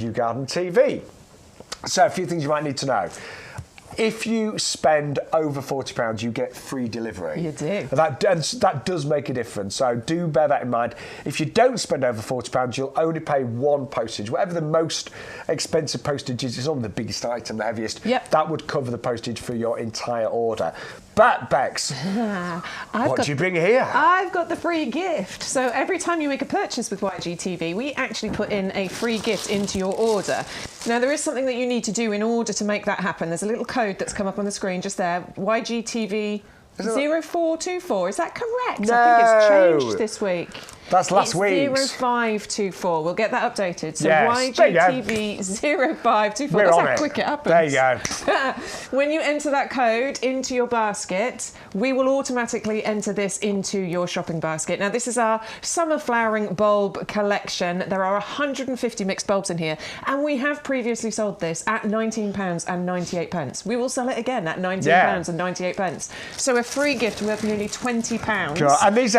YouGarden TV. So a few things you might need to know. If you spend over £40, you get free delivery. You do. That does make a difference, so do bear that in mind. If you don't spend over £40, you'll only pay one postage. Whatever the most expensive postage is, it's on the biggest item, the heaviest. Yep. That would cover the postage for your entire order. But, Bex, what do you bring here? I've got the free gift. So every time you make a purchase with YGTV, we actually put in a free gift into your order. Now, there is something that you need to do in order to make that happen. There's a little code that's come up on the screen just there, YGTV 0424. Is that correct? No. I think it's changed this week. That's last week's. 0524. We'll get that updated. So yes. YGTV 0524. We're That's on how it. quick it happens. There you go. When you enter that code into your basket, we will automatically enter this into your shopping basket. Now, this is our summer flowering bulb collection. There are 150 mixed bulbs in here, and we have previously sold this at £19.98. We will sell it again at £19.98. So a free gift worth nearly £20. Sure. And these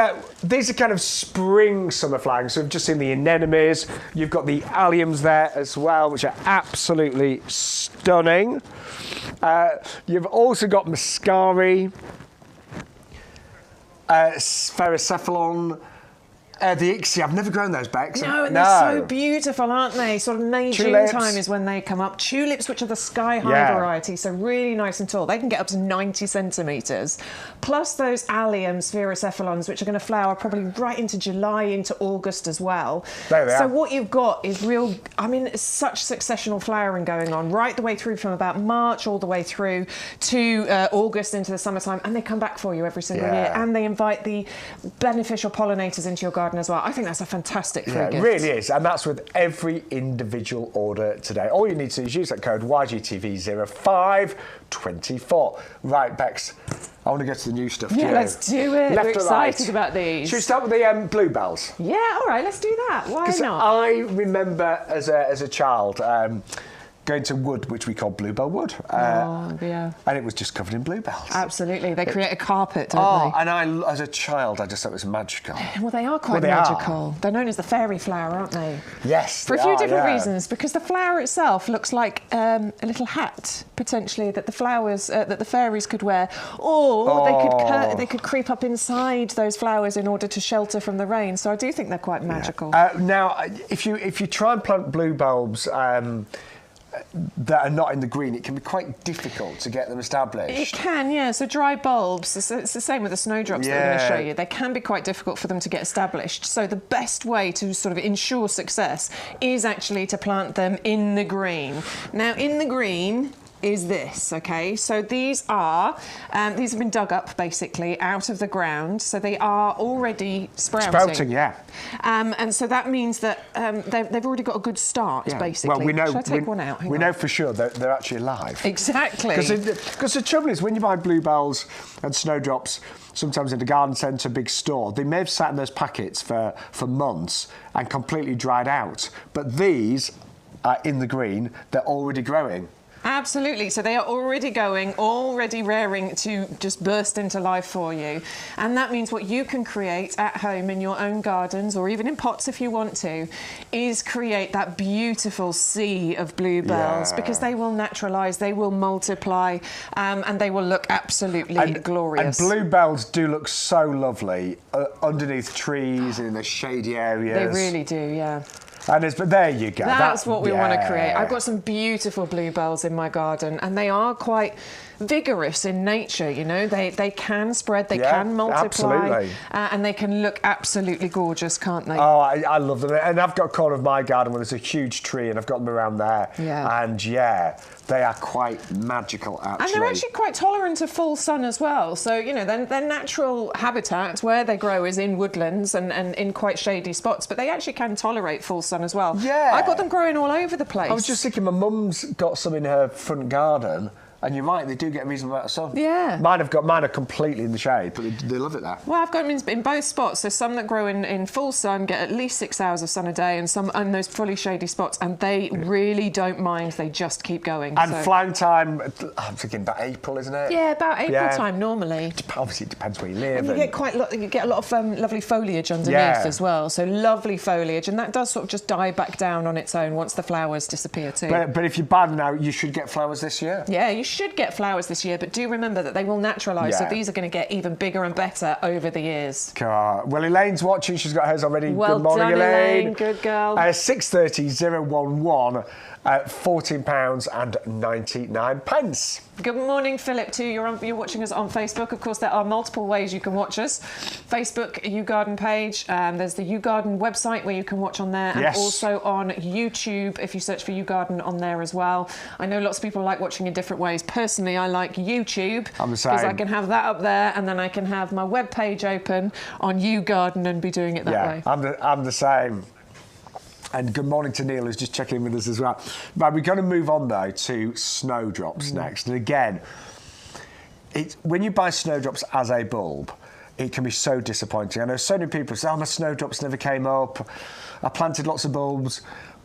are kind of spring summer flowers. So we've just seen the anemones. You've got the alliums there as well, which are absolutely stunning. You've also got muscari, spherocephalon. The Ixia, I've never grown those, Bex. No, and they're so beautiful, aren't they? Sort of May, Tulips. June time is when they come up. Tulips, which are the sky-high variety, so really nice and tall. They can get up to 90 centimetres. Plus those allium spherocephalons, which are going to flower probably right into July, into August as well. There they are. So what you've got is real, I mean, it's such successional flowering going on, right the way through from about March all the way through to August into the summertime, and they come back for you every single year, and they invite the beneficial pollinators into your garden as well. I think that's a fantastic free gift. It really is, and that's with every individual order today. All you need to do is use that code YGTV0524. Right, Bex, I want to go to the new stuff. Yeah, let's do it. Left We're or excited right? about these. Should we start with the bluebells? Yeah, all right, let's do that. Why not? I remember as a child going to wood, which we call Bluebell Wood. And it was just covered in bluebells. Absolutely. They create a carpet, don't they? And as a child, I just thought it was magical. Well, they are quite magical. They're known as the fairy flower, aren't they? Yes, For a few different reasons, because the flower itself looks like a little hat, potentially, that the flowers, that the fairies could wear. Or they could creep up inside those flowers in order to shelter from the rain. So I do think they're quite magical. Now, if you try and plant bluebelbs that are not in the green, it can be quite difficult to get them established. It can, yeah. So dry bulbs, it's the same with the snowdrops that we're going to show you. They can be quite difficult for them to get established. So the best way to sort of ensure success is actually to plant them in the green. Now, in the green is this, okay? So these have been dug up, basically, out of the ground. So they are already sprouting. Sprouting, yeah. And so that means that they've already got a good start, basically. Well, we know. Shall I take one out? We know for sure they're actually alive. Exactly. Because the trouble is, when you buy bluebells and snowdrops, sometimes in the garden centre, big store, they may have sat in those packets for months and completely dried out. But these are in the green. They're already growing. Absolutely. So they are already raring to just burst into life for you. And that means what you can create at home in your own gardens, or even in pots if you want to, is create that beautiful sea of bluebells, because they will naturalise, they will multiply, and they will look absolutely glorious. And bluebells do look so lovely underneath trees and in the shady areas. They really do, yeah. But there you go. That's what we want to create. I've got some beautiful bluebells in my garden, and they are quite vigorous in nature, you know. They can spread, they can multiply, and they can look absolutely gorgeous, can't they? Oh, I love them. And I've got a corner of my garden where there's a huge tree, and I've got them around there. Yeah. And they are quite magical, actually. And they're actually quite tolerant of full sun as well. So, you know, their natural habitat where they grow is in woodlands and in quite shady spots, but they actually can tolerate full sun as well. Yeah. I've got them growing all over the place. I was just thinking, my mum's got some in her front garden, And you're right, they do get a reasonable amount of sun. Yeah. Mine are completely in the shade, but they love it there. Well, I've got them in both spots. There's some that grow in full sun, get at least 6 hours of sun a day, and some in those fully shady spots, and they really don't mind. They just keep going. And flowering time, I'm thinking about April, isn't it? Yeah, about April time normally. Obviously, it depends where you live. And you get a lot of lovely foliage underneath as well. So lovely foliage, and that does sort of just die back down on its own once the flowers disappear too. But if you buy them now, you should get flowers this year. Yeah, you should get flowers this year, but do remember that they will naturalise, so these are going to get even bigger and better over the years. Well, Elaine's watching. She's got hers already. Well Good morning, done, Elaine. Good girl. 630-011, £14.99. Good morning, Philip, too. You're watching us on Facebook. Of course, there are multiple ways you can watch us. Facebook, YouGarden page. There's the YouGarden website where you can watch on there. And also on YouTube, if you search for YouGarden on there as well. I know lots of people like watching in different ways. Personally, I like YouTube. I'm the same. Because I can have that up there, and then I can have my web page open on YouGarden and be doing it that way. I'm the same. And good morning to Neil, who's just checking in with us as well. Right, we're going to move on, though, to snowdrops next. And again, when you buy snowdrops as a bulb, it can be so disappointing. I know so many people say, my snowdrops never came up. I planted lots of bulbs.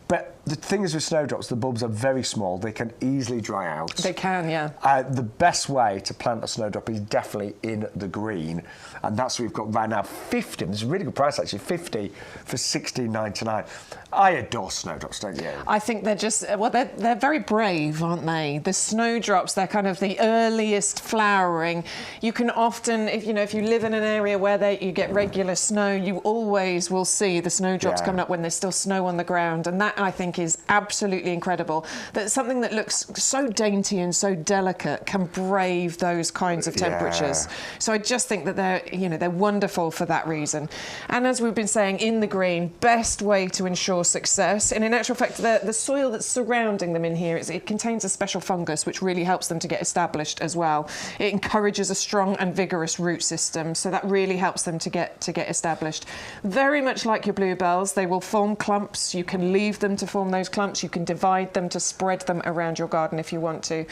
But the thing is with snowdrops, the bulbs are very small. They can easily dry out. They can, yeah. The best way to plant a snowdrop is definitely in the green. And that's what we've got right now. 50, there's a really good price actually, 50 for $16.99. I adore snowdrops, don't you? I think they're just, they're very brave, aren't they? The snowdrops, they're kind of the earliest flowering. You can often, if you live in an area where you get regular snow, you always will see the snowdrops coming up when there's still snow on the ground. And that, I think, is absolutely incredible. That something that looks so dainty and so delicate can brave those kinds of temperatures. So I just think that they're wonderful for that reason. And as we've been saying, in the green, best way to ensure success. And in actual fact, the soil that's surrounding them in here, it contains a special fungus which really helps them to get established as well. It encourages a strong and vigorous root system, so that really helps them to get established. Very much like your bluebells, they will form clumps. You can leave them to form those clumps. You can divide them to spread them around your garden if you want to.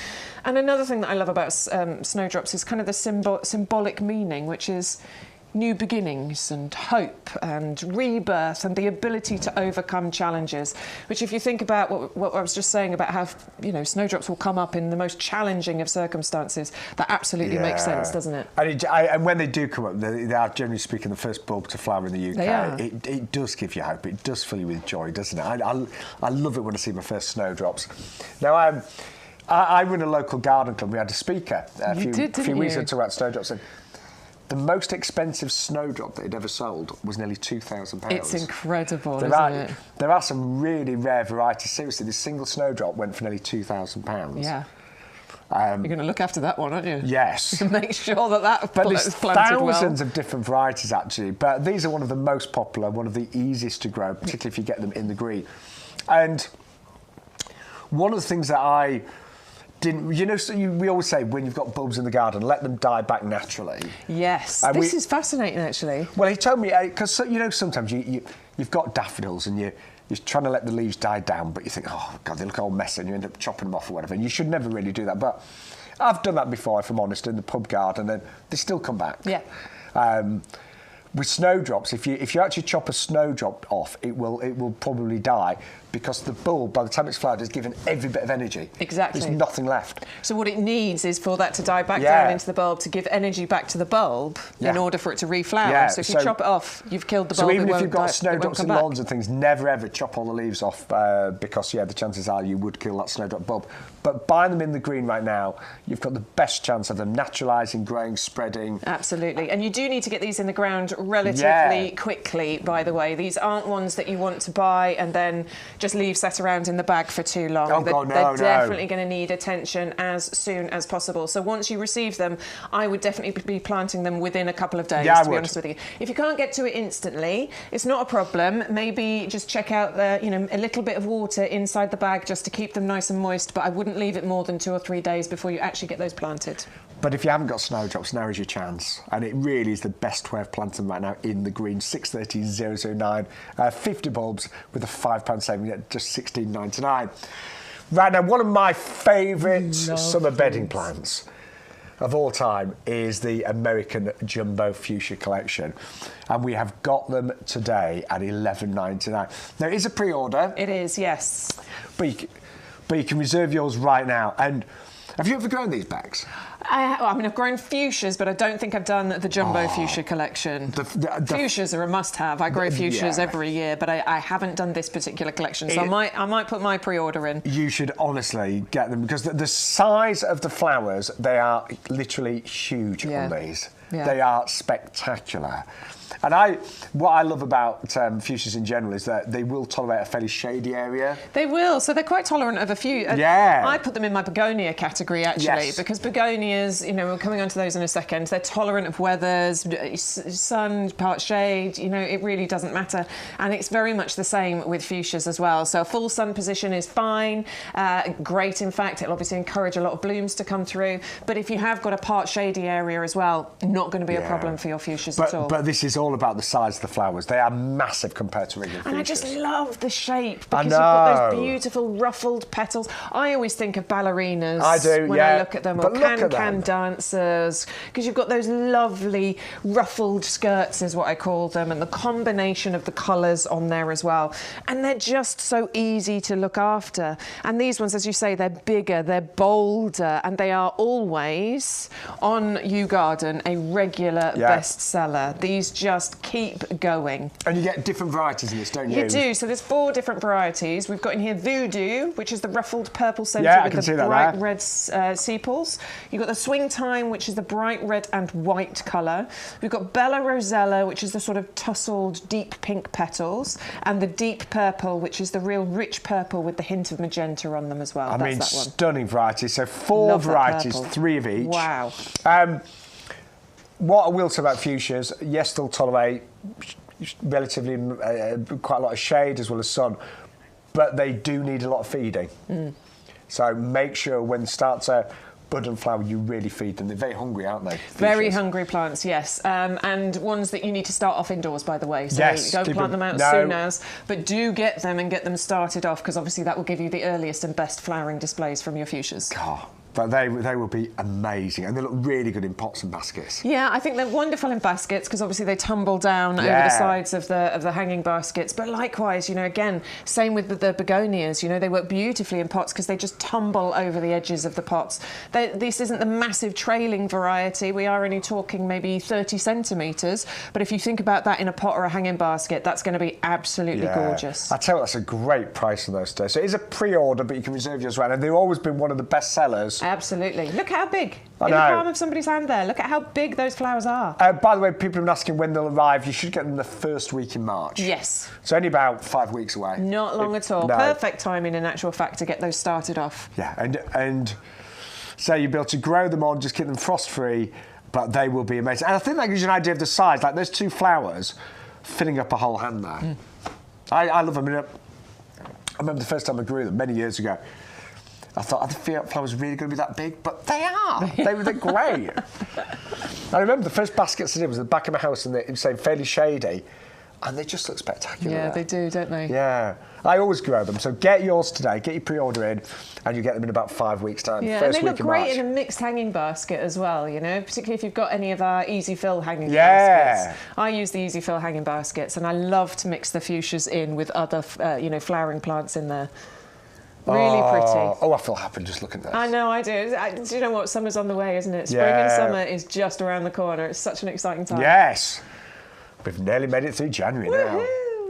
And another thing that I love about snowdrops is kind of the symbolic meaning, which is new beginnings and hope and rebirth and the ability to overcome challenges, which if you think about what I was just saying about how snowdrops will come up in the most challenging of circumstances, that absolutely makes sense, doesn't it? And when they do come up, they are, generally speaking, the first bulb to flower in the UK. They are. It does give you hope. It does fill you with joy, doesn't it? I love it when I see my first snowdrops. Now, I run a local garden club. We had a speaker a few weeks ago talking about snowdrops. And the most expensive snowdrop that he'd ever sold was nearly £2,000. It's incredible, isn't it? There are some really rare varieties. Seriously, this single snowdrop went for nearly £2,000. Yeah. You're going to look after that one, aren't you? Yes. Make sure that but there's planted thousands of different varieties, actually. But these are one of the most popular, one of the easiest to grow, particularly if you get them in the green. And one of the things that I we always say when you've got bulbs in the garden, let them die back naturally. Yes, this is fascinating, actually. Well, he told me, because sometimes you've got daffodils and you're trying to let the leaves die down, but you think, oh God, they look all messy, and you end up chopping them off or whatever. And you should never really do that. But I've done that before, if I'm honest, in the pub garden, and they still come back. Yeah. With snowdrops, if you actually chop a snowdrop off, it will probably die, because the bulb, by the time it's flowered, has given every bit of energy. Exactly. There's nothing left. So what it needs is for that to die back down into the bulb to give energy back to the bulb in order for it to reflower. Yeah. So if you chop it off, you've killed the bulb. So even if you've got snowdrops in lawns and things, never ever chop all the leaves off, because the chances are you would kill that snowdrop bulb. But buying them in the green right now, you've got the best chance of them naturalising, growing, spreading. Absolutely. And you do need to get these in the ground relatively quickly, by the way. These aren't ones that you want to buy and then just leave set around in the bag for too long. Oh, God, they're definitely going to need attention as soon as possible. So once you receive them, I would definitely be planting them within a couple of days, to be honest with you. If you can't get to it instantly, it's not a problem. Maybe just check out a little bit of water inside the bag just to keep them nice and moist, but I wouldn't leave it more than 2 or 3 days before you actually get those planted. But if you haven't got snowdrops, now is your chance. And it really is the best way of planting them right now in the green. 630-009, 50 bulbs with a £5 saving at just $16.99. Right, now one of my favourite summer bedding plants of all time is the American Jumbo Fuchsia collection, and we have got them today at $11.99. Now it is a pre-order. It is, yes. But you can reserve yours right now. And have you ever grown these, Bex? I've grown fuchsias, but I don't think I've done the Jumbo Fuchsia collection. Fuchsias are a must-have. I grow fuchsias every year, but I haven't done this particular collection, so I might put my pre-order in. You should honestly get them, because the size of the flowers, they are literally huge on these. Yeah. They are spectacular. And what I love about fuchsias in general is that they will tolerate a fairly shady area. They will, so they're quite tolerant of a few. Yeah. I put them in my begonia category, actually, because begonias, we're coming on to those in a second, they're tolerant of weathers, sun, part shade, it really doesn't matter. And it's very much the same with fuchsias as well. So a full sun position is fine, great in fact, it'll obviously encourage a lot of blooms to come through. But if you have got a part shady area as well, not going to be a problem for your fuchsias at all. But this is all about the size of the flowers. They are massive compared to regular fuchsias. And I just love the shape, because you've got those beautiful ruffled petals. I always think of ballerinas when I look at them, or can dancers, because you've got those lovely ruffled skirts is what I call them, and the combination of the colours on there as well. And they're just so easy to look after. And these ones, as you say, they're bigger, they're bolder, and they are always on YouGarden a regular bestseller. These just keep going. And you get different varieties in this, don't you? You do. So there's 4 different varieties. We've got in here Voodoo, which is the ruffled purple centre with the bright red sepals. You've got the Swing Time, which is the bright red and white colour. We've got Bella Rosella, which is the sort of tussled deep pink petals, and the Deep Purple, which is the real rich purple with the hint of magenta on them as well. I mean, stunning varieties. So 4 varieties, 3 of each. Wow. What I will say about fuchsias, yes, they'll tolerate relatively quite a lot of shade as well as sun, but they do need a lot of feeding. So make sure when they start to bud and flower, you really feed them. They're very hungry, aren't they? Fuchsias? Very hungry plants, yes. And ones that you need to start off indoors, by the way. So don't plant them out as soon as, but do get them and get them started off, because obviously that will give you the earliest and best flowering displays from your fuchsias. But they will be amazing, and they look really good in pots and baskets. Yeah, I think they're wonderful in baskets, because obviously they tumble down over the sides of the hanging baskets. But likewise, again, same with the begonias. They work beautifully in pots, because they just tumble over the edges of the pots. This isn't the massive trailing variety. We are only talking maybe 30 centimetres. But if you think about that in a pot or a hanging basket, that's going to be absolutely gorgeous. I tell you, that's a great price on those today. So it is a pre-order, but you can reserve yours right now. And they've always been one of the best sellers. Absolutely. Look how big. In the palm of somebody's hand there. Look at how big those flowers are. By the way, people have been asking when they'll arrive. You should get them the first week in March. Yes. So only about 5 weeks away. Not long at all. No. Perfect timing, in actual fact, to get those started off. Yeah, and so you'll be able to grow them on, just keep them frost-free, but they will be amazing. And I think that gives you an idea of the size. Like those 2 flowers filling up a whole hand there. I love them. I remember the first time I grew them many years ago. I thought, are the flowers really going to be that big? But they are. They're great. I remember the first baskets I did was at the back of my house, and it was fairly shady, and they just look spectacular. Yeah, they do, don't they? Yeah. I always grow them. So get yours today, get your pre-order in, and you get them in about 5 weeks' time. Yeah, and they look great in a mixed hanging basket as well, particularly if you've got any of our easy fill hanging baskets. I use the easy fill hanging baskets, and I love to mix the fuchsias in with other, flowering plants in there. Really pretty. Oh, I feel happy just looking at this. I know, I do. Do you know what? Summer's on the way, isn't it? Spring and summer is just around the corner. It's such an exciting time. Yes. We've nearly made it through January now.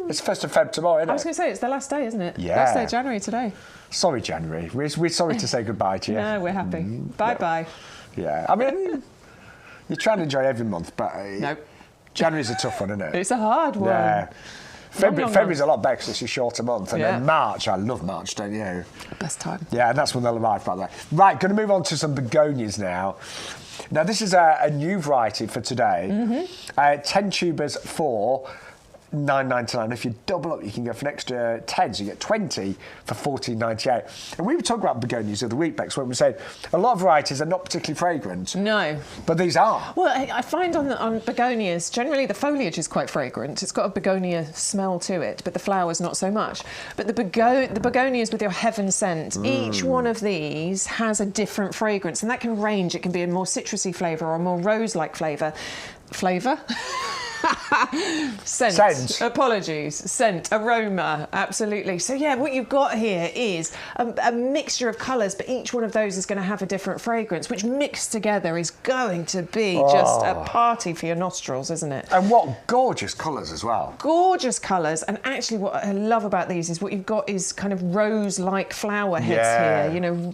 It's 1st of Feb tomorrow, isn't it? I was going to say, it's the last day, isn't it? Yeah. Last day of January today. Sorry, January. We're sorry to say goodbye to you. No, we're happy. Bye-bye. Yeah. I mean, you try and enjoy every month, but January's a tough one, isn't it? It's a hard one. Yeah. February's a lot better because it's a shorter month. And then March, I love March, don't you? Best time. Yeah, and that's when they'll arrive, by the way. Right, going to move on to some begonias now. Now, this is a new variety for today. 10 tubers for 9.99. If you double up, you can go for an extra 10, so you get 20 for 14.98. And we were talking about begonias the other week, Bex, when we said a lot of varieties are not particularly fragrant. No. But these are. Well, I find on begonias, generally the foliage is quite fragrant. It's got a begonia smell to it, but the flowers not so much. But the begonias with your heaven scent, each one of these has a different fragrance, and that can range. It can be a more citrusy flavour or a more rose-like flavour. Scent. Apologies. Scent, aroma, absolutely. So yeah, what you've got here is a mixture of colours, but each one of those is going to have a different fragrance, which mixed together is going to be just a party for your nostrils, isn't it? And what gorgeous colours as well. Gorgeous colours, and actually what I love about these is what you've got is kind of rose-like flower heads here, you know,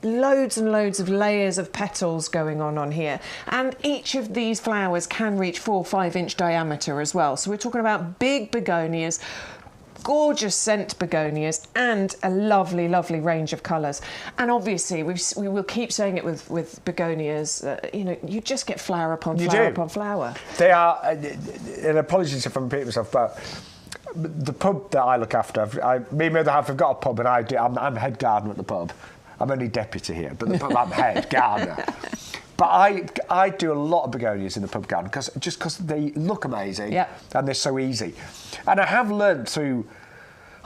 loads and loads of layers of petals going on here, and each of these flowers can reach 4 or 5 inch diameter as well. So we're talking about big begonias, gorgeous scent begonias, and a lovely, lovely range of colours. And obviously, we will keep saying it with begonias, you know, you just get flower upon flower upon flower. They are, and apologies if I'm repeating myself, but the pub that I look after, me and my other half have got a pub, and I'm head gardener at the pub. I'm only deputy here, but the pub I'm head gardener. But I do a lot of begonias in the pub garden because they look amazing and they're so easy. And I have learned through,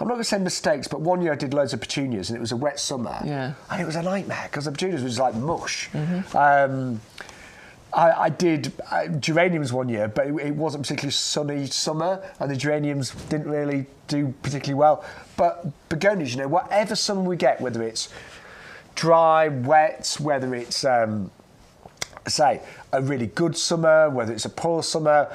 I'm not going to say mistakes, but one year I did loads of petunias and it was a wet summer. And it was a nightmare because the petunias was like mush. I did geraniums one year, but it wasn't particularly sunny summer and the geraniums didn't really do particularly well. But begonias, you know, whatever summer we get, whether it's dry, wet, whether it's say a really good summer, whether it's a poor summer,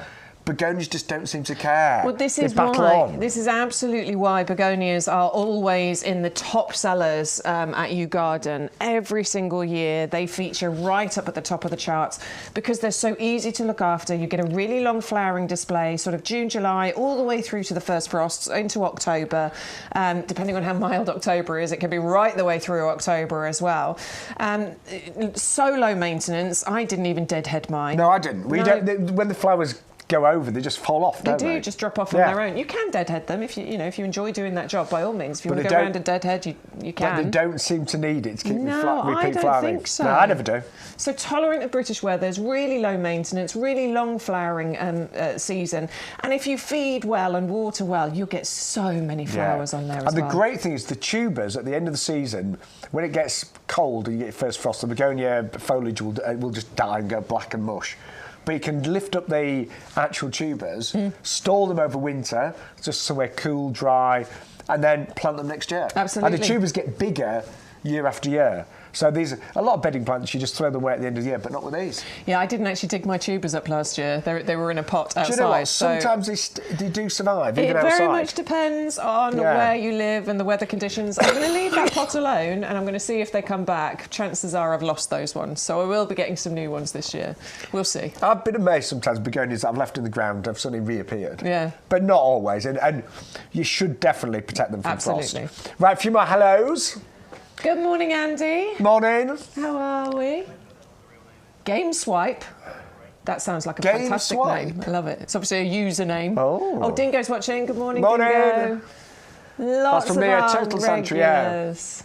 begonias just don't seem to care. Well, this is why. This is absolutely why begonias are always in the top sellers at YouGarden. Every single year, they feature right up at the top of the charts because they're so easy to look after. You get a really long flowering display, sort of June, July, all the way through to the first frosts into October. Depending on how mild October is, it can be right the way through October as well. So low maintenance. I didn't even deadhead mine. No, I didn't. We don't. When the flowers go over, they just fall off, don't they? They do, just drop off on their own. You can deadhead them if you enjoy doing that job, by all means. If you want to go around and deadhead, you can. But they don't seem to need it to keep repeat flowering. I don't think so. No, I never do. So tolerant of British weather, there's really low maintenance, really long flowering season, and if you feed well and water well, you'll get so many flowers on there as well. And the great thing is the tubers at the end of the season, when it gets cold and you get first frost, the begonia foliage will just die and go black and mush. But you can lift up the actual tubers, store them over winter, just somewhere cool, dry, and then plant them next year. Absolutely. And the tubers get bigger year after year. So these are a lot of bedding plants, you just throw them away at the end of the year, but not with these. Yeah, I didn't actually dig my tubers up last year. They were in a pot outside. Do you know what? Sometimes they do survive, even outside. It very much depends on where you live and the weather conditions. I'm going to leave that pot alone and I'm going to see if they come back. Chances are I've lost those ones, so I will be getting some new ones this year. We'll see. I've been amazed sometimes begonias that I've left in the ground have suddenly reappeared. Yeah. But not always, and you should definitely protect them from frost. Absolutely. Right, a few more hellos. Good morning, Andy. Morning. How are we? Game Swipe. That sounds like a fantastic name. I love it. It's obviously a username. Oh, Dingo's watching. Good morning, Dingo. Lots of Total regulars.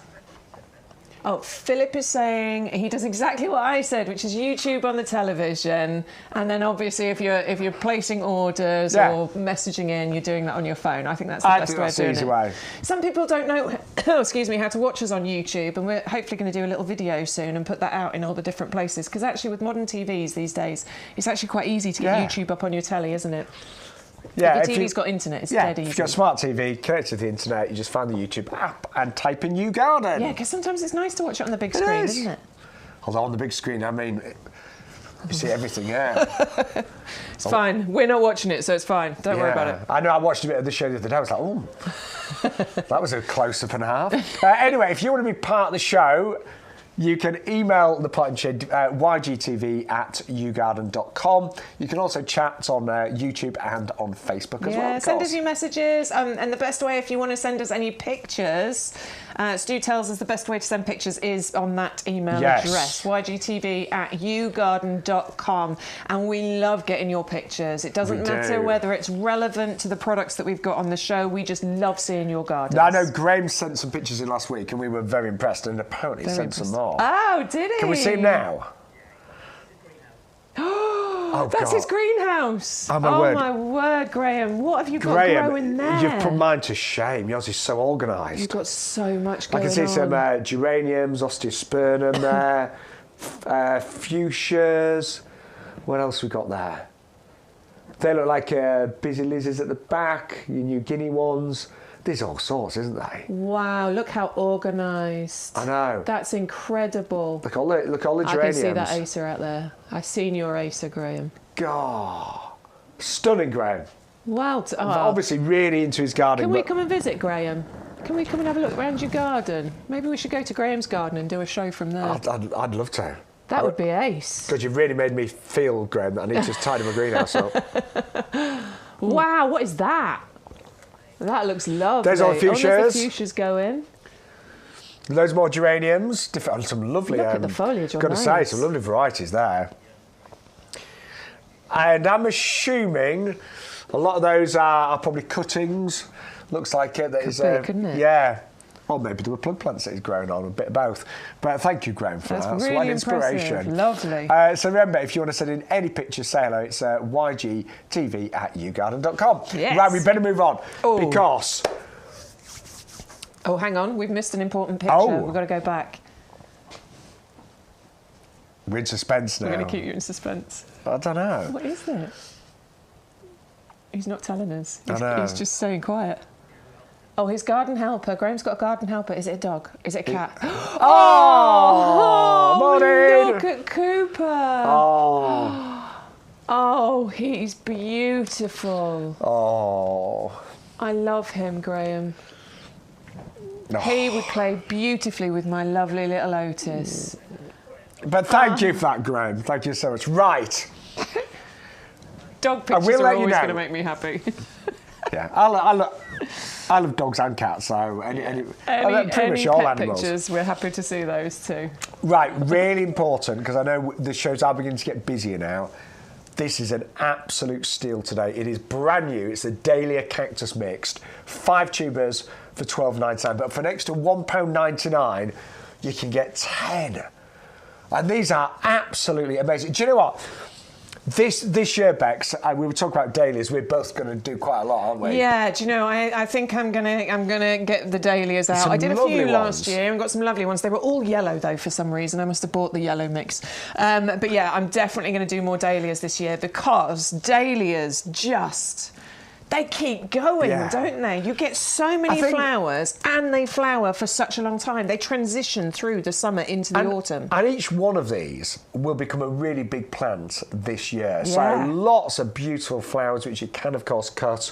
Oh, Philip is saying he does exactly what I said, which is YouTube on the television, and then obviously if you're placing orders or messaging in, you're doing that on your phone. I think that's the best way of doing it. Way. Some people don't know, excuse me, how to watch us on YouTube, and we're hopefully going to do a little video soon and put that out in all the different places. Because actually, with modern TVs these days, it's actually quite easy to get YouTube up on your telly, isn't it? Yeah, if your TV's got internet, it's dead easy. If you've got a smart TV, connect to the internet, you just find the YouTube app and type in YouGarden. Yeah, because sometimes it's nice to watch it on the big screen, isn't it? Although on the big screen, I mean, you see everything, It's fine. We're not watching it, so it's fine. Don't worry about it. I know, I watched a bit of the show the other day. I was like, oh, that was a close-up and a half. Anyway, if you want to be part of the show, you can email the Plot and Shed, ygtv@yougarden.com. You can also chat on YouTube and on Facebook as well. Yeah, send us your messages. And the best way, if you want to send us any pictures Stu tells us the best way to send pictures is on that email Yes. address, ygtv@yougarden.com. And we love getting your pictures. It doesn't matter whether it's relevant to the products that we've got on the show. We just love seeing your gardens. Now, I know Graham sent some pictures in last week and we were very impressed, and apparently sent some more. Oh, did he? Can we see him now? Oh, that's his greenhouse. Oh, my word, Graham. What have you got growing there? You've put mine to shame. Yours is so organised. You've got so much going on. I can see some geraniums, osteospermum there, fuchsias. What else we got there? They look like busy lizards at the back, your New Guinea ones. There's all sorts, isn't they? Wow, look how organised. I know. That's incredible. Look all the geraniums. I can see that Acer out there. I've seen your Acer, Graham. God. Stunning, Graham. Wow. Obviously really into his garden. Can we come and visit, Graham? Can we come and have a look around your garden? Maybe we should go to Graham's garden and do a show from there. I'd love to. That would be ace. Because you've really made me feel, Graham, that I need to tidy my greenhouse up. Wow, what is that? That looks lovely. There's all the fuchsias. There's the fuchsias going. Loads more geraniums. Some lovely. Look at the foliage on got to say, some lovely varieties there. And I'm assuming a lot of those are probably cuttings. Looks like it. Couldn't it? Yeah. Or maybe there were plug plants that he's grown on, a bit of both. But thank you, Graham, for that. That's really inspiration. Impressive. Lovely. So remember, if you want to send in any pictures, say hello. It's ygtv@yougarden.com. Yes. Right, we better move on because... Oh, hang on. We've missed an important picture. We've got to go back. We're in suspense now. We're going to keep you in suspense. I don't know. What is it? He's not telling us. I know. He's just staying quiet. Oh, his garden helper. Graham's got a garden helper. Is it a dog? Is it a cat? Morning! Look at Cooper. Oh, he's beautiful. Oh. I love him, Graham. Oh. He would play beautifully with my lovely little Otis. But thank you for that, Graham. Thank you so much. Right. Dog pictures are always going to make me happy. Yeah, I love dogs and cats, so pretty much all animals. Pictures, we're happy to see those too. Right, really important, because I know the shows are beginning to get busier now. This is an absolute steal today. It is brand new. It's the Dahlia Cactus Mixed. 5 tubers for $12.99, but for an extra £1.99, you can get 10. And these are absolutely amazing. Do you know what? This year, Bex, we were talking about dahlias. We're both going to do quite a lot, aren't we? Yeah. Do you know? I think I'm gonna get the dahlias out. I did a few last year and got some lovely ones. They were all yellow though for some reason. I must have bought the yellow mix. But yeah, I'm definitely going to do more dahlias this year because dahlias just. They keep going, don't they? You get so many flowers and they flower for such a long time. They transition through the summer into the autumn. And each one of these will become a really big plant this year. Yeah. So lots of beautiful flowers, which you can, of course, cut.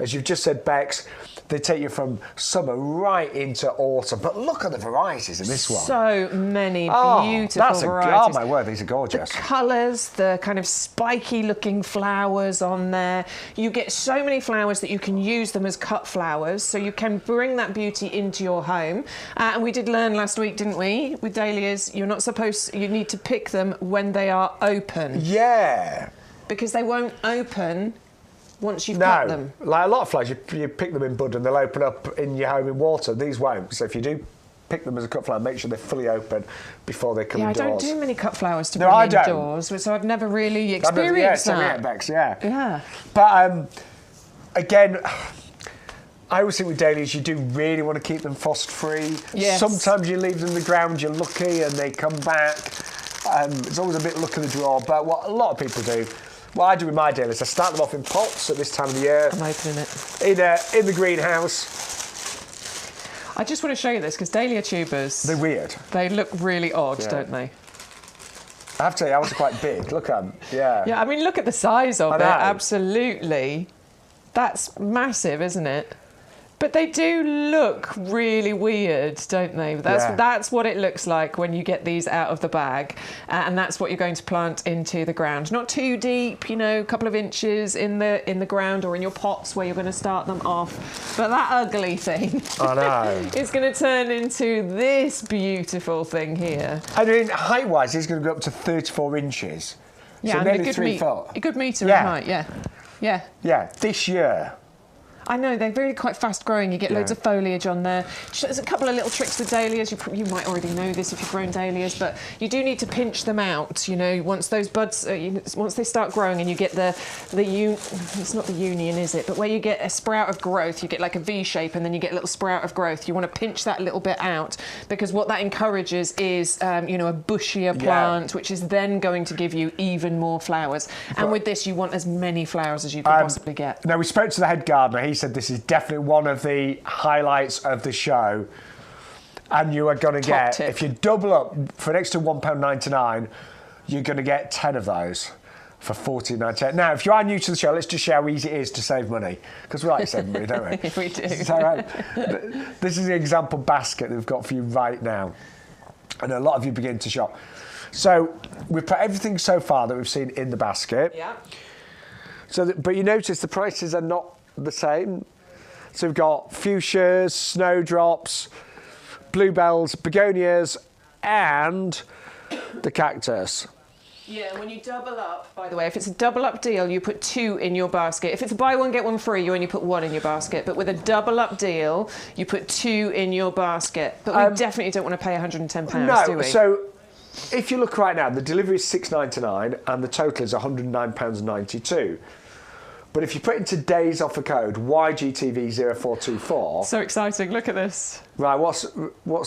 As you've just said, Bex, they take you from summer right into autumn. But look at the varieties in this one. So many beautiful varieties. Oh, my word, these are gorgeous. The colours, the kind of spiky-looking flowers on there. You get so many flowers that you can use them as cut flowers, so you can bring that beauty into your home. And we did learn last week, didn't we, with dahlias, you need to pick them when they are open. Yeah. Because they won't open once you've cut them. Like a lot of flowers, you pick them in bud and they'll open up in your home in water. These won't. So if you do pick them as a cut flower, make sure they're fully open before they come indoors. I don't do many cut flowers to bring indoors, so I've never really experienced that. Bex, yeah. Yeah. But again, I always think with dahlias, you do really want to keep them frost-free. Yes. Sometimes you leave them in the ground, you're lucky, and they come back. It's always a bit luck of the draw, but what a lot of people do, what I do with my dahlias, I start them off in pots at this time of the year. I'm opening it. In the greenhouse. I just want to show you this, because dahlia tubers... They're weird. They look really odd, don't they? I have to tell you, ours are quite big. Look at them. Yeah. Yeah, I mean, look at the size of it. Absolutely. That's massive, isn't it? But they do look really weird, don't they? That's what it looks like when you get these out of the bag, and that's what you're going to plant into the ground. Not too deep, you know, a couple of inches in the ground or in your pots where you're going to start them off. But that ugly thing, I know, is going to turn into this beautiful thing here. I mean, height-wise, it's going to go up to 34 inches. Yeah, so and nearly 3 foot. A good metre in height, yeah. Yeah. Yeah, this year. I know, they're really quite fast growing. You get loads of foliage on there. There's a couple of little tricks with dahlias. You might already know this if you've grown dahlias, but you do need to pinch them out, you know, once those buds, once they start growing and you get it's not the union, is it? But where you get a sprout of growth, you get like a V shape and then you get a little sprout of growth. You want to pinch that little bit out because what that encourages is, you know, a bushier plant, which is then going to give you even more flowers. And with this, you want as many flowers as you can possibly get. Now, we spoke to the head gardener. He said this is definitely one of the highlights of the show, and you are going to get, if you double up for an extra £1.99, you're going to get 10 of those for £14.98. Now, if you are new to the show, let's just show how easy it is to save money, because we like to save money, don't we? We do. So, this is the example basket that we've got for you right now, and a lot of you begin to shop. So we've put everything so far that we've seen in the basket. Yeah. So, but you notice the prices are not the same. So we've got fuchsias, snowdrops, bluebells, begonias, and the cactus. Yeah, when you double up, by the way, if it's a double up deal, you put 2 in your basket. If it's a buy one, get one free, you only put 1 in your basket. But with a double up deal, you put 2 in your basket. But we definitely don't want to pay £110, do we? So if you look right now, the delivery is £6.99 and the total is £109.92. But if you put in today's offer code, YGTV0424... So exciting, look at this. Right, what's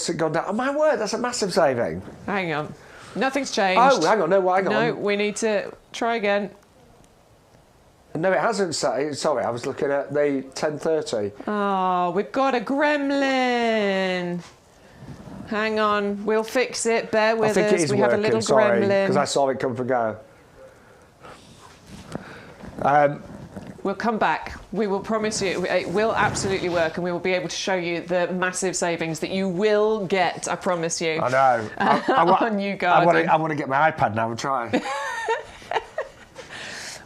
it gone down? Oh, my word, that's a massive saving. Hang on. Nothing's changed. Oh, hang on, hang on. No, we need to try again. No, it hasn't. Sorry, I was looking at the 10:30. Oh, we've got a gremlin. Hang on, we'll fix it. Bear with us. I think it is we have a little gremlin. Because I saw it come and go. We'll come back. We will promise you it will absolutely work and we will be able to show you the massive savings that you will get, I promise you. I know. On YouGarden. I want to get my iPad now and try.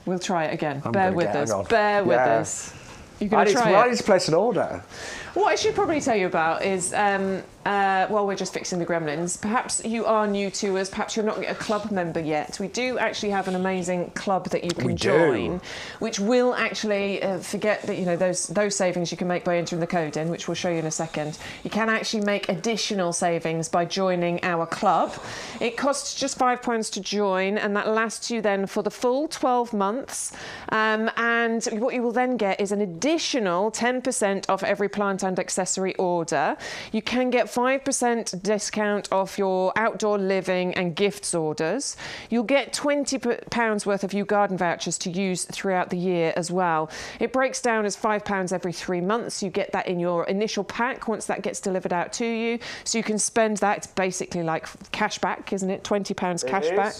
We'll try it again. Bear with us. Bear with us. You're going to try it? I need to place an order. What I should probably tell you about is, while we're just fixing the gremlins, perhaps you are new to us, perhaps you're not a club member yet. We do actually have an amazing club that you can join, which will actually forget that, you know, those savings you can make by entering the code in, which we'll show you in a second. You can actually make additional savings by joining our club. It costs just £5 to join, and that lasts you then for the full 12 months. And what you will then get is an additional 10% off every plant and accessory order. You can get 5% discount off your outdoor living and gifts orders. You'll get £20 worth of YouGarden vouchers to use throughout the year as well. It breaks down as £5 every 3 months. You get that in your initial pack once that gets delivered out to you. So you can spend that. It's basically like cash back, isn't it? £20 cash back.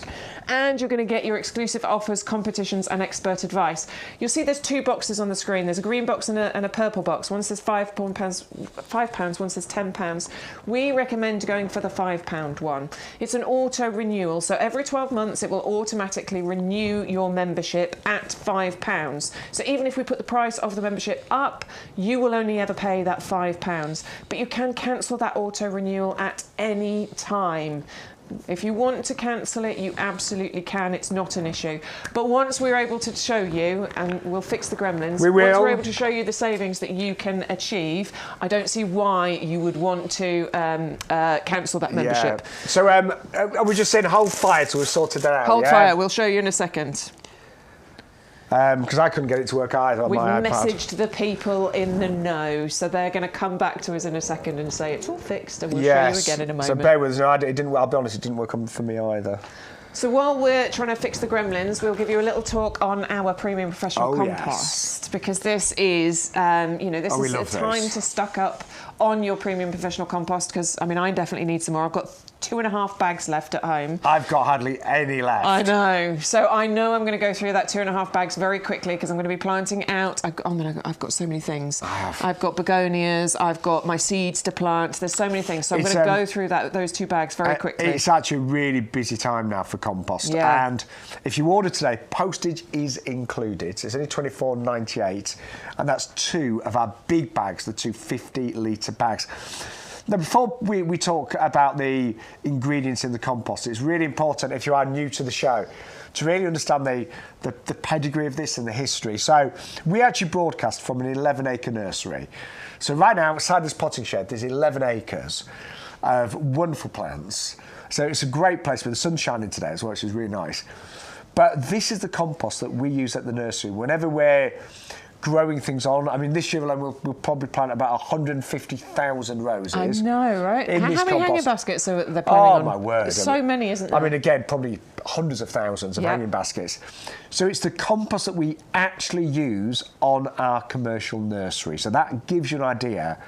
And you're going to get your exclusive offers, competitions and expert advice. You'll see there's 2 boxes on the screen. There's a green box and a purple box. One says £5, one says £10. We recommend going for the £5 one. It's an auto renewal, so every 12 months it will automatically renew your membership at £5. So even if we put the price of the membership up, you will only ever pay that £5. But you can cancel that auto renewal at any time. If you want to cancel it, you absolutely can. It's not an issue. But once we're able to show you, and we'll fix the gremlins, once we're able to show you the savings that you can achieve, I don't see why you would want to cancel that membership. Yeah. So are we just saying hold fire till we've sorted that out? Hold fire. We'll show you in a second. Because I couldn't get it to work either on my iPad. We've messaged the people in the know, so they're going to come back to us in a second and say it's all fixed, and we'll show you again in a moment. So bear with us. No, it didn't. I'll be honest, it didn't work for me either. So while we're trying to fix the gremlins, we'll give you a little talk on our premium professional compost, because this is, you know, this is a time to stock up on your premium professional compost, because, I mean, I definitely need some more. I've got 2.5 bags left at home. I've got hardly any left. I know. So I know I'm going to go through that 2.5 bags very quickly, because I'm going to be planting out. I've got so many things. I've got begonias. I've got my seeds to plant. There's so many things. So I'm going to go through those 2 bags very quickly. It's actually a really busy time now for compost. Yeah. And if you order today, postage is included. It's only $24.98. And that's 2 of our big bags, the 2 50-litre bags. Now, before we talk about the ingredients in the compost, it's really important, if you are new to the show, to really understand the pedigree of this and the history. So we actually broadcast from an 11-acre nursery. So right now, outside this potting shed, there's 11 acres of wonderful plants. So it's a great place with the sun shining today as well, which is really nice. But this is the compost that we use at the nursery whenever we're growing things on. I mean, this year alone we'll probably plant about 150,000 roses. I know, right? How many hanging baskets are they're planning on? Oh, my word. There's so many, isn't there? I mean, again, probably hundreds of thousands of hanging baskets. So it's the compost that we actually use on our commercial nursery. So that gives you an idea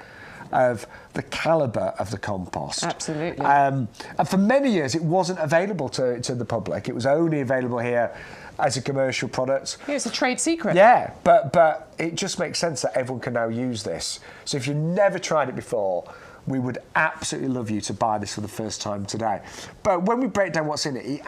of the calibre of the compost. Absolutely. And for many years, it wasn't available to the public. It was only available here as a commercial product. Yeah, it's a trade secret. Yeah, but it just makes sense that everyone can now use this. So if you've never tried it before, we would absolutely love you to buy this for the first time today. But when we break down what's in it,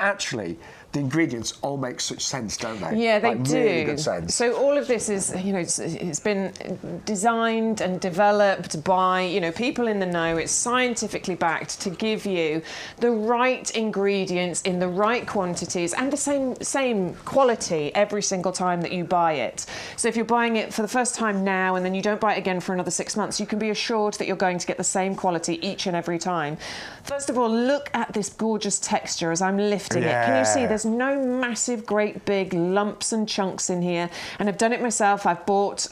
the ingredients all make such sense, don't they? Yeah, they do. Really good sense. So all of this is, it's been designed and developed by, people in the know. It's scientifically backed to give you the right ingredients in the right quantities and the same quality every single time that you buy it. So if you're buying it for the first time now and then you don't buy it again for another 6 months, you can be assured that you're going to get the same quality each and every time. First of all, look at this gorgeous texture as I'm lifting it. Can you see there's no massive, great big lumps and chunks in here? And I've done it myself. I've bought,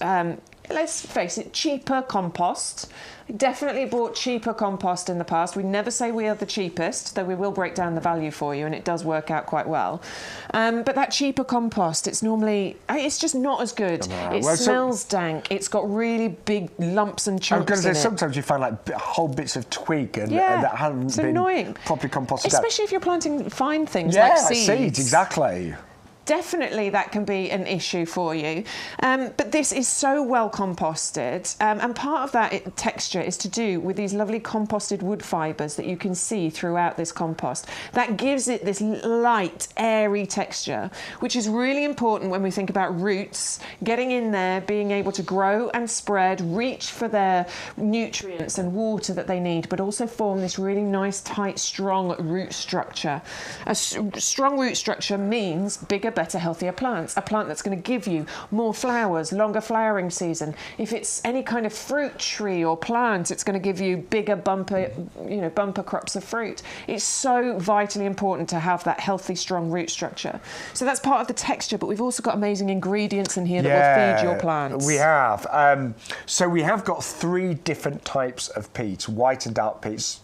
let's face it, cheaper compost. Definitely bought cheaper compost in the past. We never say we are the cheapest, though we will break down the value for you, and it does work out quite well. But that cheaper compost, it's just not as good. It smells dank. It's got really big lumps and chunks. I'm going to say, sometimes you find like whole bits of twig and that haven't been properly composted. Especially if you're planting fine things like seeds. Yeah, seeds, exactly. Definitely that can be an issue for you. But this is so well composted. And part of that texture is to do with these lovely composted wood fibres that you can see throughout this compost. That gives it this light, airy texture, which is really important when we think about roots getting in there, being able to grow and spread, reach for their nutrients and water that they need, but also form this really nice, tight, strong root structure. A strong root structure means bigger, better, healthier plants. A plant that's going to give you more flowers, longer flowering season. If it's any kind of fruit tree or plant, it's going to give you bigger bumper crops of fruit. It's so vitally important to have that healthy, strong root structure. So that's part of the texture, but we've also got amazing ingredients in here that will feed your plants. We have. So we have got 3 different types of peat, white and dark peats.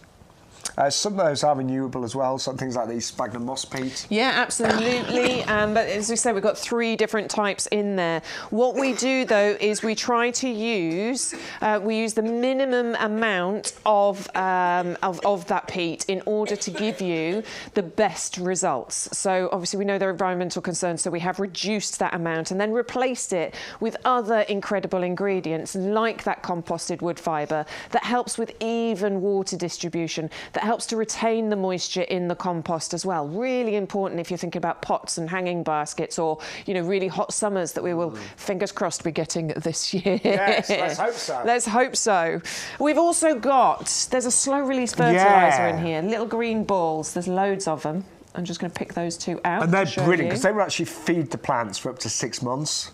Some of those are renewable as well, some things like these sphagnum moss peat. Yeah, absolutely. But as we said, we've got 3 different types in there. What we do, though, is we try to use the minimum amount of that peat in order to give you the best results. So obviously we know there are environmental concerns, so we have reduced that amount and then replaced it with other incredible ingredients like that composted wood fibre that helps with even water distribution, that helps to retain the moisture in the compost as well. Really important if you're thinking about pots and hanging baskets or, really hot summers that we will, fingers crossed, be getting this year. Yes, let's hope so. Let's hope so. We've also there's a slow release fertiliser in here, little green balls. There's loads of them. I'm just going to pick those 2 out. And they're brilliant because they will actually feed the plants for up to 6 months.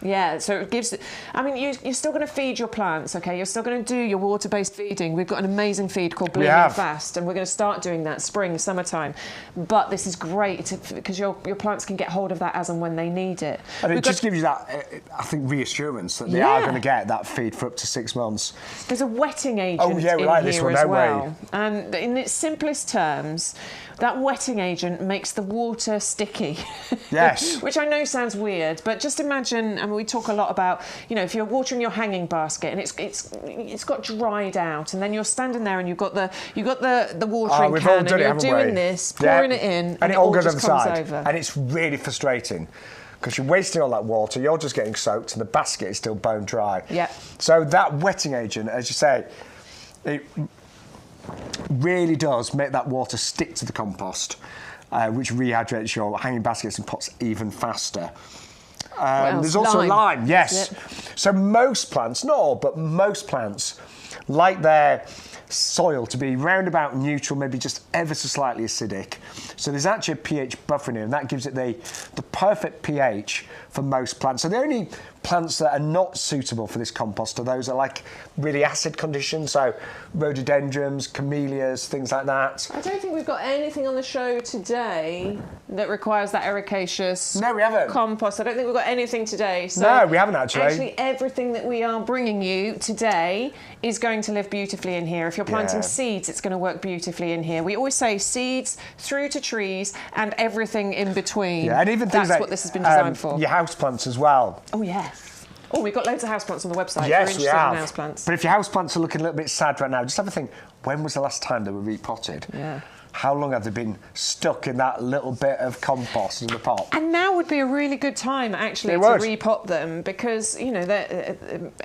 Yeah, so it gives... you're still going to feed your plants, OK? You're still going to do your water-based feeding. We've got an amazing feed called Blooming Fast, and we're going to start doing that spring, summertime. But this is great because your plants can get hold of that as and when they need it. And it just gives you that, I think, reassurance that they are going to get that feed for up to 6 months. There's a wetting agent in here as well. And in its simplest terms, that wetting agent makes the water sticky. Yes. Which I know sounds weird, but just imagine... mean, we talk a lot about, you know, if you're watering your hanging basket and it's got dried out, and then you're standing there and you've got the watering we've can, all and done it, you're haven't doing we? this, pouring it in, and it all goes just over the comes side. over. And it's really frustrating because you're wasting all that water, you're just getting soaked, and the basket is still bone dry. Yeah. So that wetting agent, as you say, it really does make that water stick to the compost, which rehydrates your hanging baskets and pots even faster. There's also lime, yes. So most plants, not all, but most plants like their soil to be round about neutral, maybe just ever so slightly acidic. So there's actually a pH buffer in here, and that gives it the perfect pH for most plants. So the only plants that are not suitable for this compost are those that are like really acid conditions, so rhododendrons, camellias, things like that. I don't think we've got anything on the show today that requires that ericaceous compost. I don't think we've got anything today. So no, we haven't actually. Actually, everything that we are bringing you today is going to live beautifully in here. If you're planting seeds, it's going to work beautifully in here. We always say seeds through to trees and everything in between. Yeah, and even things that's what this has been designed for. Your houseplants as well. Oh, yeah. Oh, we've got loads of houseplants on the website. Yes, if you're interested in houseplants. But if your houseplants are looking a little bit sad right now, just have a think, when was the last time they were repotted? Yeah. How long have they been stuck in that little bit of compost in the pot? And now would be a really good time, actually, to repot them because, you know,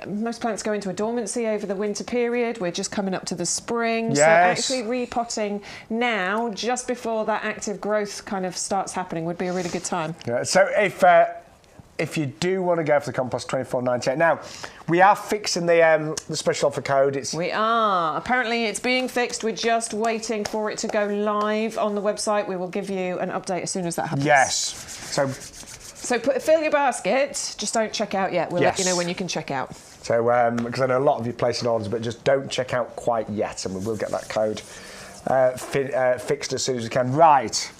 most plants go into a dormancy over the winter period. We're just coming up to the spring. Yes. So actually repotting now, just before that active growth kind of starts happening, would be a really good time. Yeah, so if you do want to go for the compost, $24.98. Now, we are fixing the special offer code. We are. Apparently, it's being fixed. We're just waiting for it to go live on the website. We will give you an update as soon as that happens. Yes. So fill your basket. Just don't check out yet. We'll let you know when you can check out. So, because I know a lot of you placing orders, but just don't check out quite yet, and we will get that code fixed as soon as we can. Right.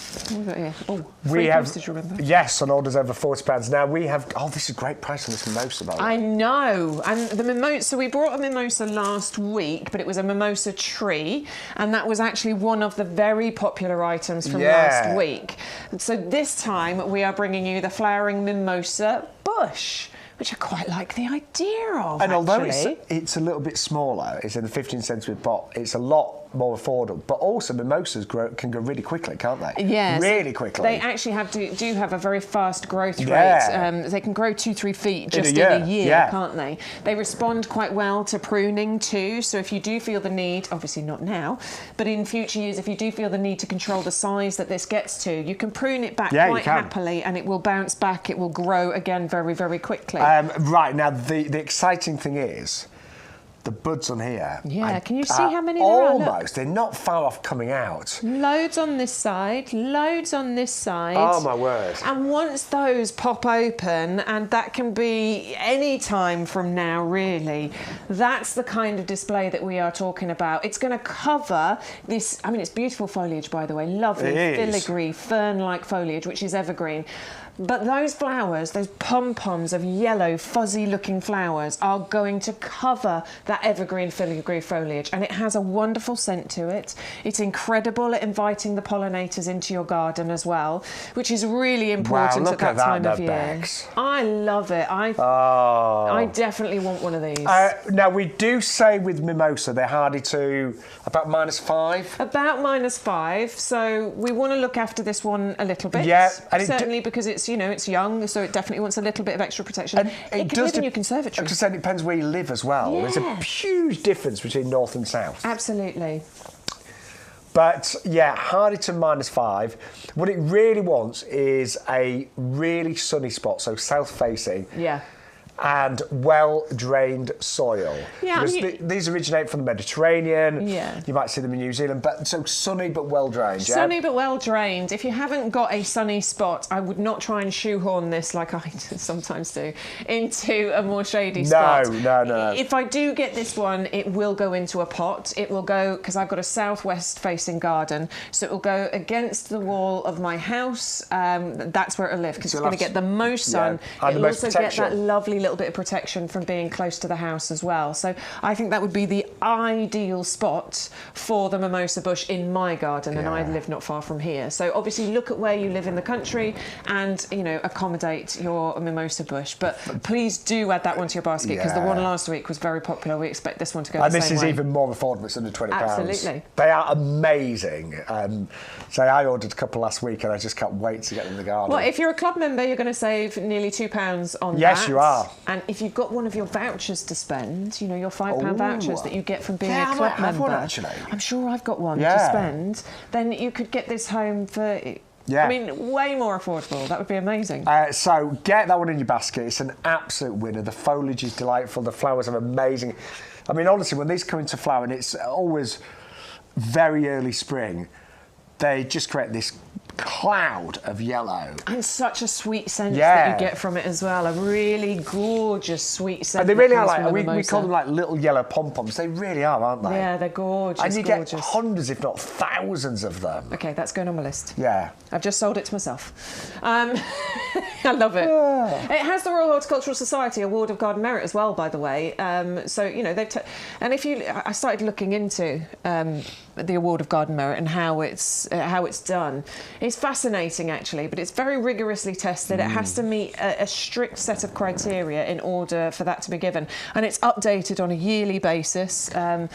Free postage, remember? Yes, on orders over £40. Now we have. Oh, this is a great price on this mimosa, by the way. I know, and the mimosa. So we brought a mimosa last week, but it was a mimosa tree, and that was actually one of the very popular items from last week. So this time we are bringing you the flowering mimosa bush, which I quite like the idea of. And although it's a little bit smaller, it's in the 15 centimetre pot, it's a lot more affordable. But also mimosas can go really quickly, can't they? Yes. Really quickly. They actually do have a very fast growth rate. They can grow 2-3 feet just in a year, can't they? They respond quite well to pruning too. So if you do feel the need, obviously not now, but in future years, if you do feel the need to control the size that this gets to, you can prune it back quite happily, and it will bounce back. It will grow again very, very quickly. Right, now the exciting thing is the buds on here. Yeah, can you see how many there are? Almost. They're not far off coming out. Loads on this side, loads on this side. Oh, my word. And once those pop open, and that can be any time from now, really, that's the kind of display that we are talking about. It's going to cover this, I mean, it's beautiful foliage, by the way, lovely filigree, fern-like foliage, which is evergreen. But those flowers, those pom-poms of yellow, fuzzy-looking flowers are going to cover that evergreen filigree foliage, and it has a wonderful scent to it. It's incredible at inviting the pollinators into your garden as well, which is really important at that time of year. Bex. I love it. I definitely want one of these. Now, we do say with mimosa, they're hardy to about -5. About -5, so we want to look after this one a little bit. Yeah. And certainly because it's, you know, it's young, so it definitely wants a little bit of extra protection. And it can live in your conservatory. Because it depends where you live as well. Yeah. There's a huge difference between north and south. Absolutely. But yeah, hardy to -5. What it really wants is a really sunny spot, so south facing. Yeah. And well-drained soil. Yeah, because these originate from the Mediterranean. Yeah. You might see them in New Zealand, but so sunny but well-drained. Sunny but well-drained. If you haven't got a sunny spot, I would not try and shoehorn this, like I sometimes do, into a more shady spot. No. If I do get this one, it will go into a pot. It will go, because I've got a southwest-facing garden, so it will go against the wall of my house. That's where it'll live, because it's going to get the most sun. And it'll also get that lovely little little bit of protection from being close to the house as well. So I think that would be the ideal spot for the mimosa bush in my garden, and I live not far from here. So obviously look at where you live in the country and, you know, accommodate your mimosa bush. But please do add that one to your basket, because the one last week was very popular. We expect this one to go the same way. And this is even more affordable. It's under £20. Absolutely. They are amazing. So I ordered a couple last week and I just can't wait to get them in the garden. Well, if you're a club member, you're going to save nearly £2 on that. Yes, you are. And if you've got one of your vouchers to spend, you know, your £5 vouchers that you get from being a club member. One, actually. I'm sure I've got one to spend. Then you could get this home for... I mean, way more affordable. That would be amazing. So get that one in your basket. It's an absolute winner. The foliage is delightful. The flowers are amazing. I mean, honestly, when these come into flower, and it's always very early spring, they just create this cloud of yellow. And such a sweet scent that you get from it as well. A really gorgeous sweet scent. And they really are like, we call them like little yellow pom-poms. They really are, aren't they? Yeah, they're gorgeous. And you get hundreds, if not thousands of them. Okay, that's going on my list. Yeah. I've just sold it to myself. I love it. Yeah. It has the Royal Horticultural Society Award of Garden Merit as well, by the way. So, you know, and if you... I started looking into the Award of Garden Merit and how it's done. It's fascinating, actually, but it's very rigorously tested. It has to meet a strict set of criteria in order for that to be given. And it's updated on a yearly basis, and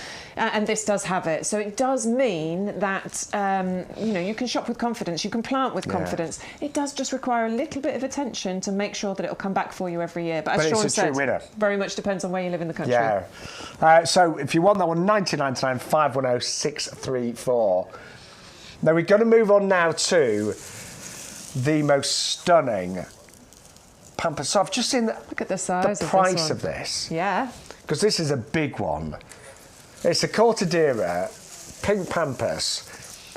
this does have it. So it does mean that, you know, you can shop with confidence, you can plant with confidence. It does just require a little bit of attention to make sure that it'll come back for you every year. But as Shaun said, very much depends on where you live in the country. Yeah. So if you want that one, 1999 510 634. Now we're going to move on now to the most stunning pampas. So I've just seen look at the size the price of this. Yeah. Because this is a big one. It's a Cortadera pink pampas.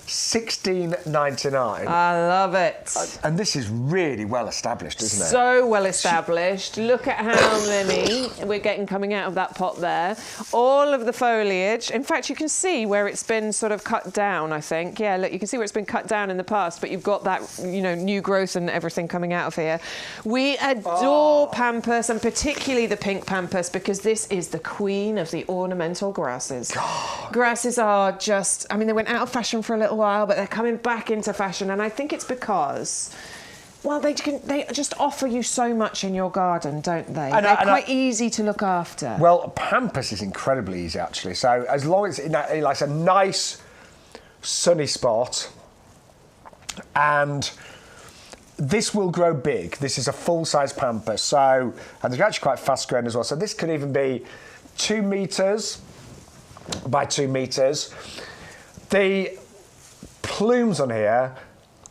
$16.99. I love it. And this is really well established, isn't it? So well established. Look at how many we're getting coming out of that pot there. All of the foliage. In fact, you can see where it's been sort of cut down, I think. Yeah, look, you can see where it's been cut down in the past, but you've got that, you know, new growth and everything coming out of here. We adore pampas, and particularly the pink pampas, because this is the queen of the ornamental grasses. God. Grasses are just, I mean, they went out of fashion for a little while, but they're coming back into fashion, and I think it's because, well, they just offer you so much in your garden, don't they? They're quite easy to look after. Well, pampas is incredibly easy, actually. So as long as it's in like a nice sunny spot, and this will grow big. This is a full-size pampas, so, and they're actually quite fast-growing as well. So this could even be 2 metres by 2 metres. The plumes on here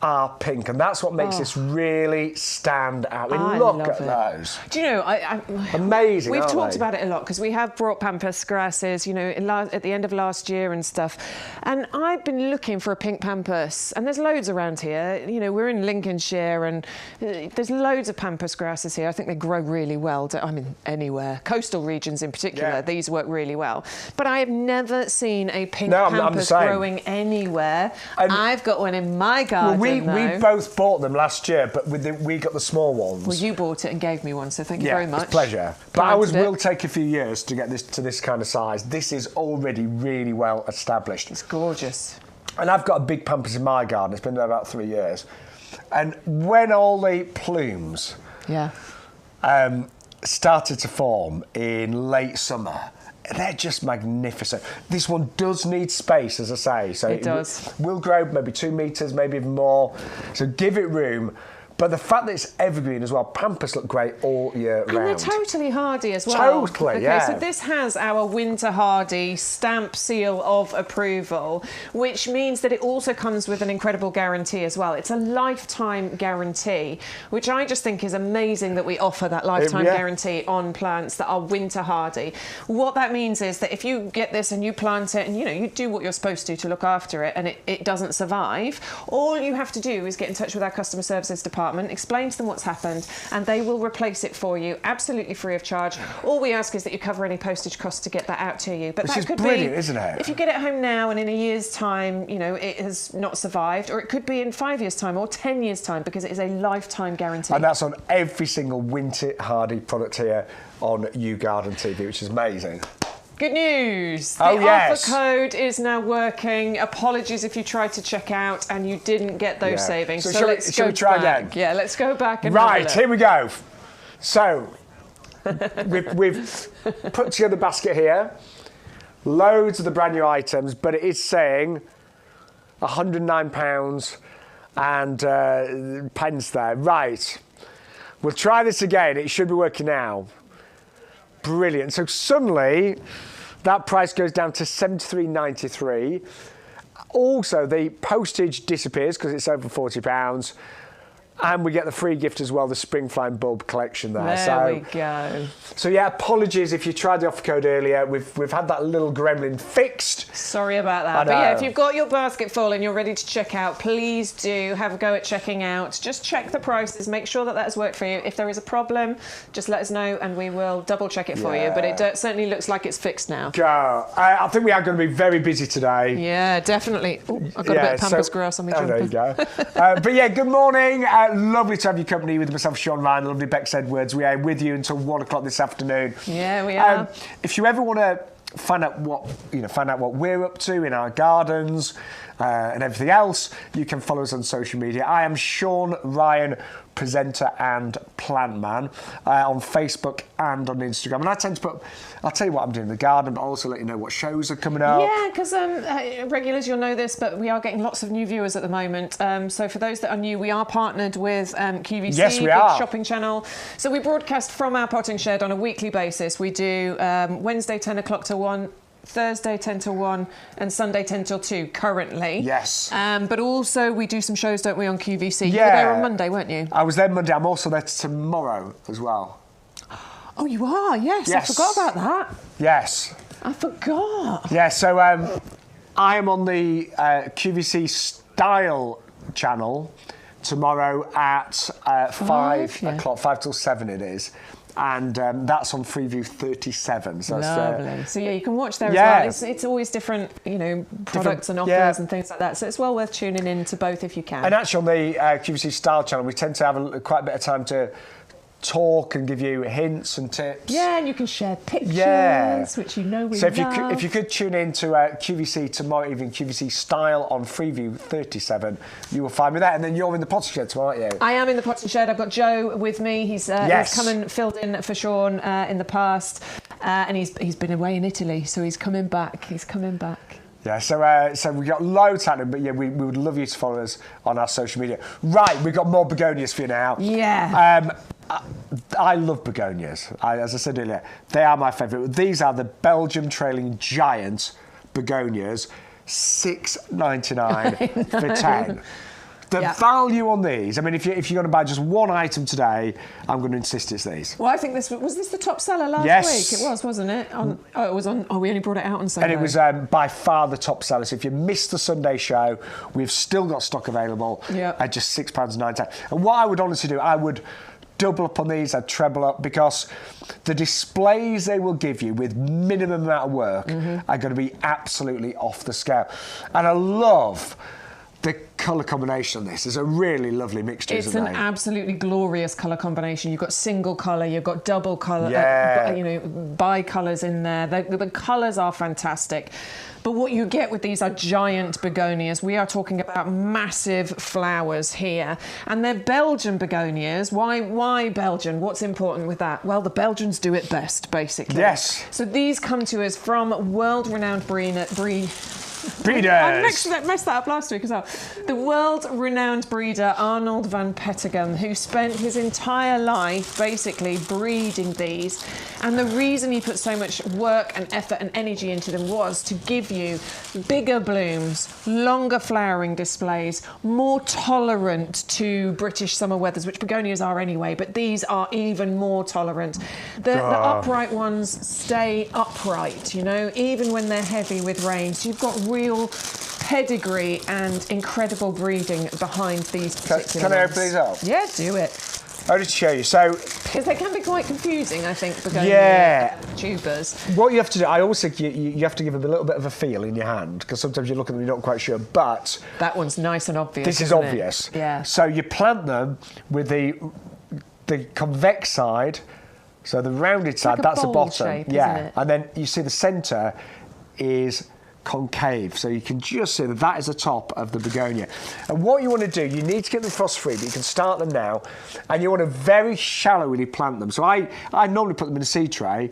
are pink, and that's what makes this really stand out. I mean, look at those. Do you know, amazing. We've talked about it a lot because we have brought pampas grasses, you know, at the end of last year and stuff. And I've been looking for a pink pampas, and there's loads around here. You know, we're in Lincolnshire, and there's loads of pampas grasses here. I think they grow really well. I mean, anywhere, coastal regions in particular, these work really well. But I have never seen a pink pampas growing anywhere. I've got one in my garden. Well, we both bought them last year, but we got the small ones. Well, you bought it and gave me one, so thank you very much. It's a pleasure. But ours will take a few years to get this to this kind of size. This is already really well established. It's gorgeous. And I've got a big pampas in my garden. It's been there about 3 years. And when all the plumes started to form in late summer, they're just magnificent. This one does need space, as I say. So it does. Will grow maybe 2 metres, maybe even more. So give it room. But the fact that it's evergreen as well, pampas look great all year round. And they're totally hardy as well. Totally, yeah. So this has our winter hardy stamp seal of approval, which means that it also comes with an incredible guarantee as well. It's a lifetime guarantee, which I just think is amazing that we offer that lifetime guarantee on plants that are winter hardy. What that means is that if you get this and you plant it and, you know, you do what you're supposed to look after it, and it doesn't survive, all you have to do is get in touch with our customer services department department, explain to them what's happened, and they will replace it for you absolutely free of charge. All we ask is that you cover any postage costs to get that out to you. But Which that is could brilliant, be, isn't it? if you get it home now and in a year's time, you know, it has not survived, or it could be in 5 years' time or 10 years' time, because it is a lifetime guarantee. And that's on every single Winter Hardy product here on YouGarden TV, which is amazing. Good news! The yes. offer code is now working. Apologies if you tried to check out and you didn't get those savings. So let's shall go we try back. again? Yeah, let's go back and have a Right, look. here we go. So, we've put together the basket here. Loads of the brand new items, but it is saying £109 and pence there. Right. We'll try this again. It should be working now. Brilliant. So suddenly, that price goes down to £73.93. Also, the postage disappears because it's over £40. And we get the free gift as well, the Spring Flying Bulb collection there. There we go. So yeah, apologies if you tried the offer code earlier. We've had that little gremlin fixed. Sorry about that. But yeah, if you've got your basket full and you're ready to check out, please do have a go at checking out. Just check the prices, make sure that has worked for you. If there is a problem, just let us know and we will double check it for you. But it certainly looks like it's fixed now. Go. I think we are going to be very busy today. Yeah, definitely. Ooh, I've got a bit of pampas grass on my jumper. There you go. But yeah, good morning. Lovely to have your company with myself, Shaun, Ryan, and lovely Bex Edwards. We are with you until 1 o'clock this afternoon. Yeah, we are. If you ever want to find out what we're up to in our gardens and everything else, you can follow us on social media. I am Shaun Ryan, presenter and plant man, on Facebook and on Instagram. And I tend to I'll tell you what I'm doing in the garden, but also let you know what shows are coming up. Yeah, because regulars, you'll know this, but we are getting lots of new viewers at the moment. So for those that are new, we are partnered with QVC, yes, we big are. shopping channel. So we broadcast from our potting shed on a weekly basis. We do Wednesday 10 o'clock to 1. Thursday 10 till 1 and Sunday 10 till 2 currently. Yes. But also we do some shows, don't we, on QVC? Yeah. You were there on Monday, weren't you? I was there Monday. I'm also there tomorrow as well. Oh, you are? Yes. I forgot about that. Yes. I forgot. Yeah, so I am on the QVC Style channel tomorrow at 5 o'clock, 5 till 7 it is. And that's on Freeview 37. So lovely. So yeah, you can watch there as well. It's always different, products and offers and things like that. So it's well worth tuning in to both if you can. And actually on the QVC Style channel, we tend to have quite a bit of time to talk and give you hints and tips. Yeah, and you can share pictures, which we love. So if you could tune in to QVC tomorrow evening, QVC Style on Freeview 37, you will find me there. And then you're in the potting shed tomorrow, aren't you? I am in the potting shed. I've got Joe with me. He's come and filled in for Shaun in the past, and he's been away in Italy, so he's coming back. Yeah, so we've got loads happening, but yeah, we would love you to follow us on our social media. Right, we've got more begonias for you now. Yeah. I love begonias. As I said earlier, they are my favourite. These are the Belgium trailing giant begonias, $6.99 for 10. The value on these, I mean, if you're going to buy just one item today, I'm going to insist it's these. Well, I think this was the top seller last week? It was, wasn't it? It was on. Oh, we only brought it out on Sunday. And it was by far the top seller. So if you missed the Sunday show, we've still got stock available at just £6.99. And what I would honestly do, I would double up on these, I'd treble up, because the displays they will give you with minimum amount of work are going to be absolutely off the scale. And I love the colour combination on this. Is a really lovely mixture, it's isn't it? It's an absolutely glorious colour combination. You've got single colour, you've got double colour, bi-colours in there. The colours are fantastic. But what you get with these are giant begonias. We are talking about massive flowers here. And they're Belgian begonias. Why Belgian? What's important with that? Well, the Belgians do it best, basically. Yes. So these come to us from world-renowned breeders. I messed that up last week as well. The world-renowned breeder Arnold van Petegem, who spent his entire life basically breeding these. And the reason he put so much work and effort and energy into them was to give you bigger blooms, longer flowering displays, more tolerant to British summer weathers, which begonias are anyway, but these are even more tolerant. The upright ones stay upright, even when they're heavy with rain. So you've got real pedigree and incredible breeding behind these particular Can I ones. open these up? Yeah, do it. I'll just show you. So, because they can be quite confusing, I think, begonia tubers. What you have to do, I always think you have to give them a little bit of a feel in your hand, because sometimes you look at them and you're not quite sure, but... That one's nice and obvious, This is obvious. Yeah. So you plant them with the convex side, so the rounded side, like that's the bottom. Shape, isn't it? And then you see the centre is concave, so you can just see that is the top of the begonia. And what you want to do, you need to get them frost free, but you can start them now, and you want to very shallowly plant them. So I normally put them in a seed tray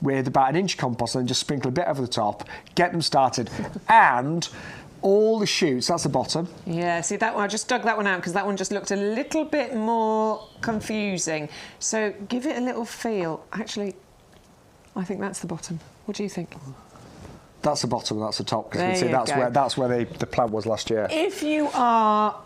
with about 1 inch compost and then just sprinkle a bit over the top, get them started, and all the shoots, that's the bottom. Yeah, see that one, I just dug that one out because that one just looked a little bit more confusing. So give it a little feel. Actually, I think that's the bottom. What do you think? That's the bottom and that's the top, because you can There see you go. that's where the plant was last year. If you are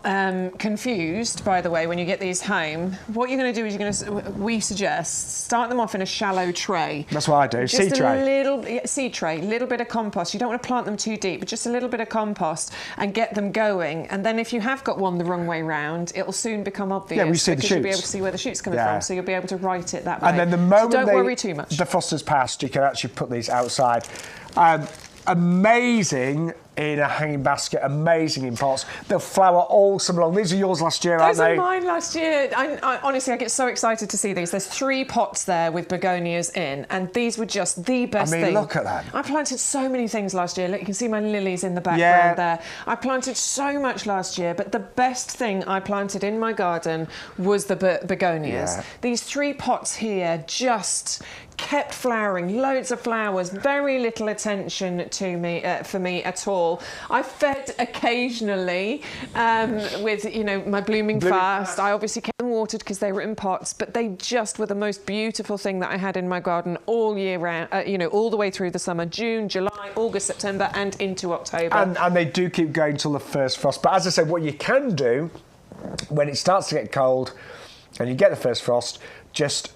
confused, by the way, when you get these home, what you're going to do is we suggest, start them off in a shallow tray. That's what I do, seed tray. Seed tray, little bit of compost. You don't want to plant them too deep, but just a little bit of compost and get them going. And then if you have got one the wrong way round, it'll soon become obvious. Yeah, we see the because shoots. You'll be able to see where the shoot's coming from, so you'll be able to write it that way. And then the moment so don't worry too much. The frost has passed, you can actually put these outside. Amazing in a hanging basket, amazing in pots. They'll flower all summer long. These are yours last year, aren't they? Those are mine last year. I honestly, I get so excited to see these. There's 3 pots there with begonias in, and these were just the best thing. Look at that. I planted so many things last year. Look, you can see my lilies in the background there. I planted so much last year, but the best thing I planted in my garden was the begonias. Yeah. These 3 pots here just kept flowering, loads of flowers, very little attention to me for me at all. I fed occasionally with my blooming fast. I obviously kept them watered because they were in pots, but they just were the most beautiful thing that I had in my garden all year round. All the way through the summer, June, July, August, September, and into October. And they do keep going till the first frost. But as I said, what you can do when it starts to get cold and you get the first frost, just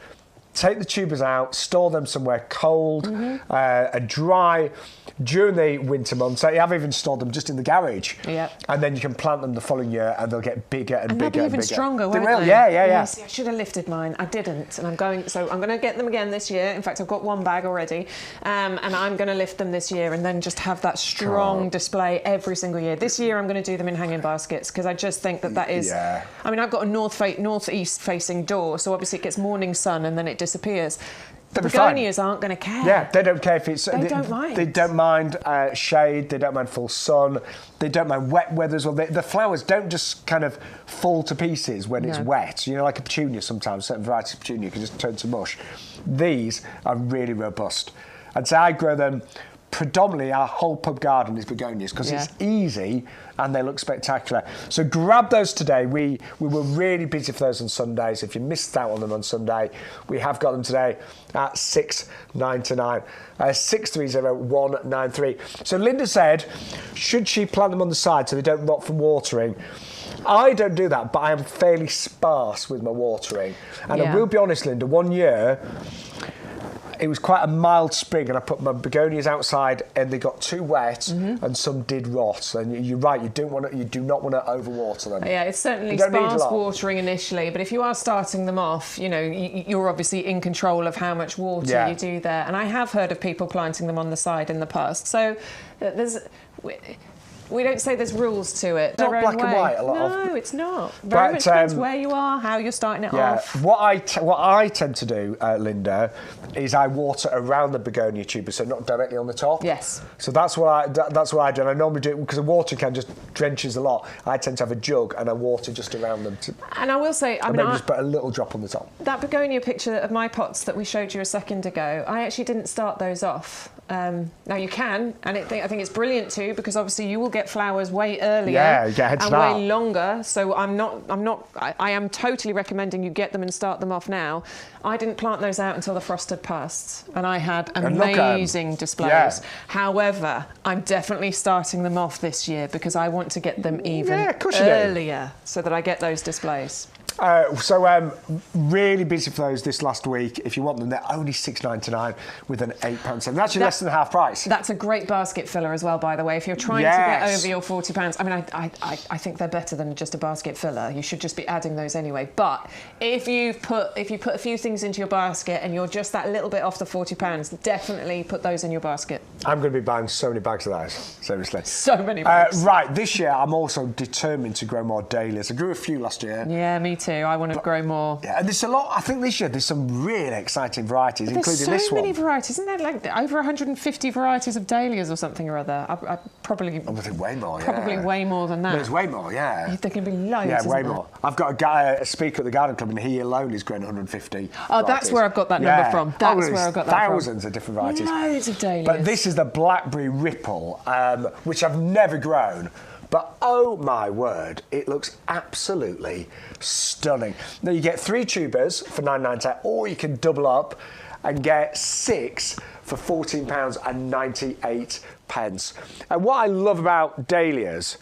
take the tubers out, store them somewhere cold and dry during the winter months. I've even stored them just in the garage. Yeah. And then you can plant them the following year and they'll get bigger and bigger and bigger. They'll be even stronger, won't they? Will, they? Yeah. See, I should have lifted mine. I didn't. And I'm going to get them again this year. In fact, I've got 1 bag already. And I'm going to lift them this year and then just have that strong display every single year. This year, I'm going to do them in hanging baskets because I just think that is... Yeah. I mean, I've got a northeast facing door, so obviously it gets morning sun and then it disappears. The begonias aren't going to care. Yeah, they don't care if it's... They don't mind. They don't mind shade, they don't mind full sun, they don't mind wet weather as well. The flowers don't just kind of fall to pieces when it's wet. Like a petunia sometimes, certain varieties of petunia can just turn to mush. These are really robust. And so I grow them predominantly, our whole pub garden is begonias because it's easy and they look spectacular. So grab those today. We were really busy for those on Sundays. If you missed out on them on Sunday, we have got them today at $6.99. 630193. So Linda said, should she plant them on the side so they don't rot from watering? I don't do that, but I am fairly sparse with my watering. And I will be honest, Linda, one year it was quite a mild spring and I put my begonias outside and they got too wet and some did rot. And you're right, you do not want to overwater them. Yeah, it's certainly sparse watering initially, but if you are starting them off, you're obviously in control of how much water you do there. And I have heard of people planting them on the side in the past. So we don't say there's rules to it. It's not black and white. No, it's not. Very much depends where you are, how you're starting it off. What I tend to do, Linda, is I water around the begonia tuber, so not directly on the top. Yes. So that's what I do. And I normally do it because the water can just drenches a lot. I tend to have a jug and I water just around them. And I will say, I just put a little drop on the top. That begonia picture of my pots that we showed you a second ago, I actually didn't start those off. Now you can, and I think it's brilliant too, because obviously you will get flowers way earlier and way longer. So I am totally recommending you get them and start them off now. I didn't plant those out until the frost had passed, and I had amazing displays. Yeah. However, I'm definitely starting them off this year because I want to get them even earlier so that I get those displays. Really busy for those this last week. If you want them, they're only £6.99 with an £8 That's less than half price. That's a great basket filler as well, by the way. If you're trying to get over your £40, I mean, I think they're better than just a basket filler. You should just be adding those anyway. But if you put a few things into your basket and you're just that little bit off the £40, definitely put those in your basket. I'm going to be buying so many bags of those. Seriously, so many bags. Right, this year I'm also determined to grow more dahlias. I grew a few last year. Yeah, me too. I want to grow more. Yeah, and there's a lot. I think this year there's some really exciting varieties, including this one. There's so many varieties, isn't there? Like over 150 varieties of dahlias or something or other. I probably think way more. Probably way more than that. There's way more. Yeah. There can be loads. Yeah, way more. I've got a speaker at the garden club, and he alone is growing 150. Oh, varieties. That's where I've got that number from. That's where I've got that from. Thousands of different varieties. Loads of dahlias. But this is the blackberry ripple, which I've never grown. But oh my word, it looks absolutely stunning. Now you get 3 tubers for £9.99, or you can double up and get 6 for £14.98. And what I love about dahlias,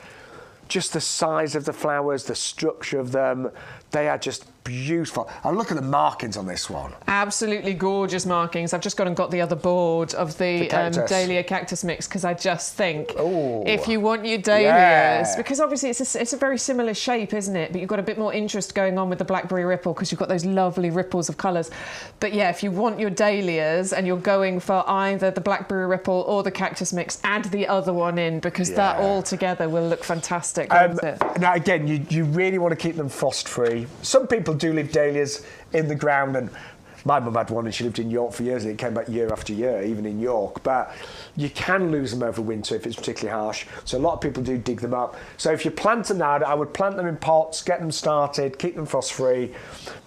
just the size of the flowers, the structure of them, they are just beautiful. And look at the markings on this one. Absolutely gorgeous markings. I've just gone and got the other board of the Dahlia cactus mix because I just think if you want your dahlias, because obviously it's a very similar shape, isn't it? But you've got a bit more interest going on with the blackberry ripple because you've got those lovely ripples of colours. But yeah, if you want your dahlias and you're going for either the blackberry ripple or the cactus mix, add the other one in because that all together will look fantastic, won't it? Now again, you really want to keep them frost-free. Some people do leave dahlias in the ground, and my mum had one and she lived in York for years and it came back year after year, even in York. But you can lose them over winter if it's particularly harsh. So a lot of people do dig them up. So if you plant them now, I would plant them in pots, get them started, keep them frost-free.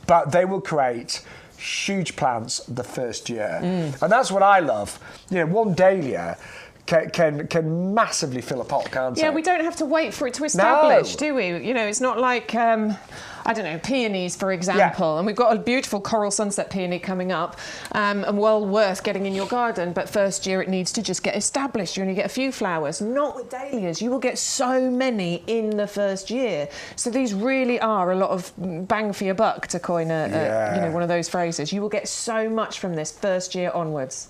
But they will create huge plants the first year. And that's what I love. You know, one dahlia can massively fill a pot, can't it? Yeah, we don't have to wait for it to establish, do we? You know, it's not like, I don't know, peonies, for example. Yeah. And we've got a beautiful coral sunset peony coming up and well worth getting in your garden. But first year it needs to just get established. You only get a few flowers. Not with dahlias. You will get so many in the first year. So these really are a lot of bang for your buck, to coin one of those phrases. You will get so much from this first year onwards.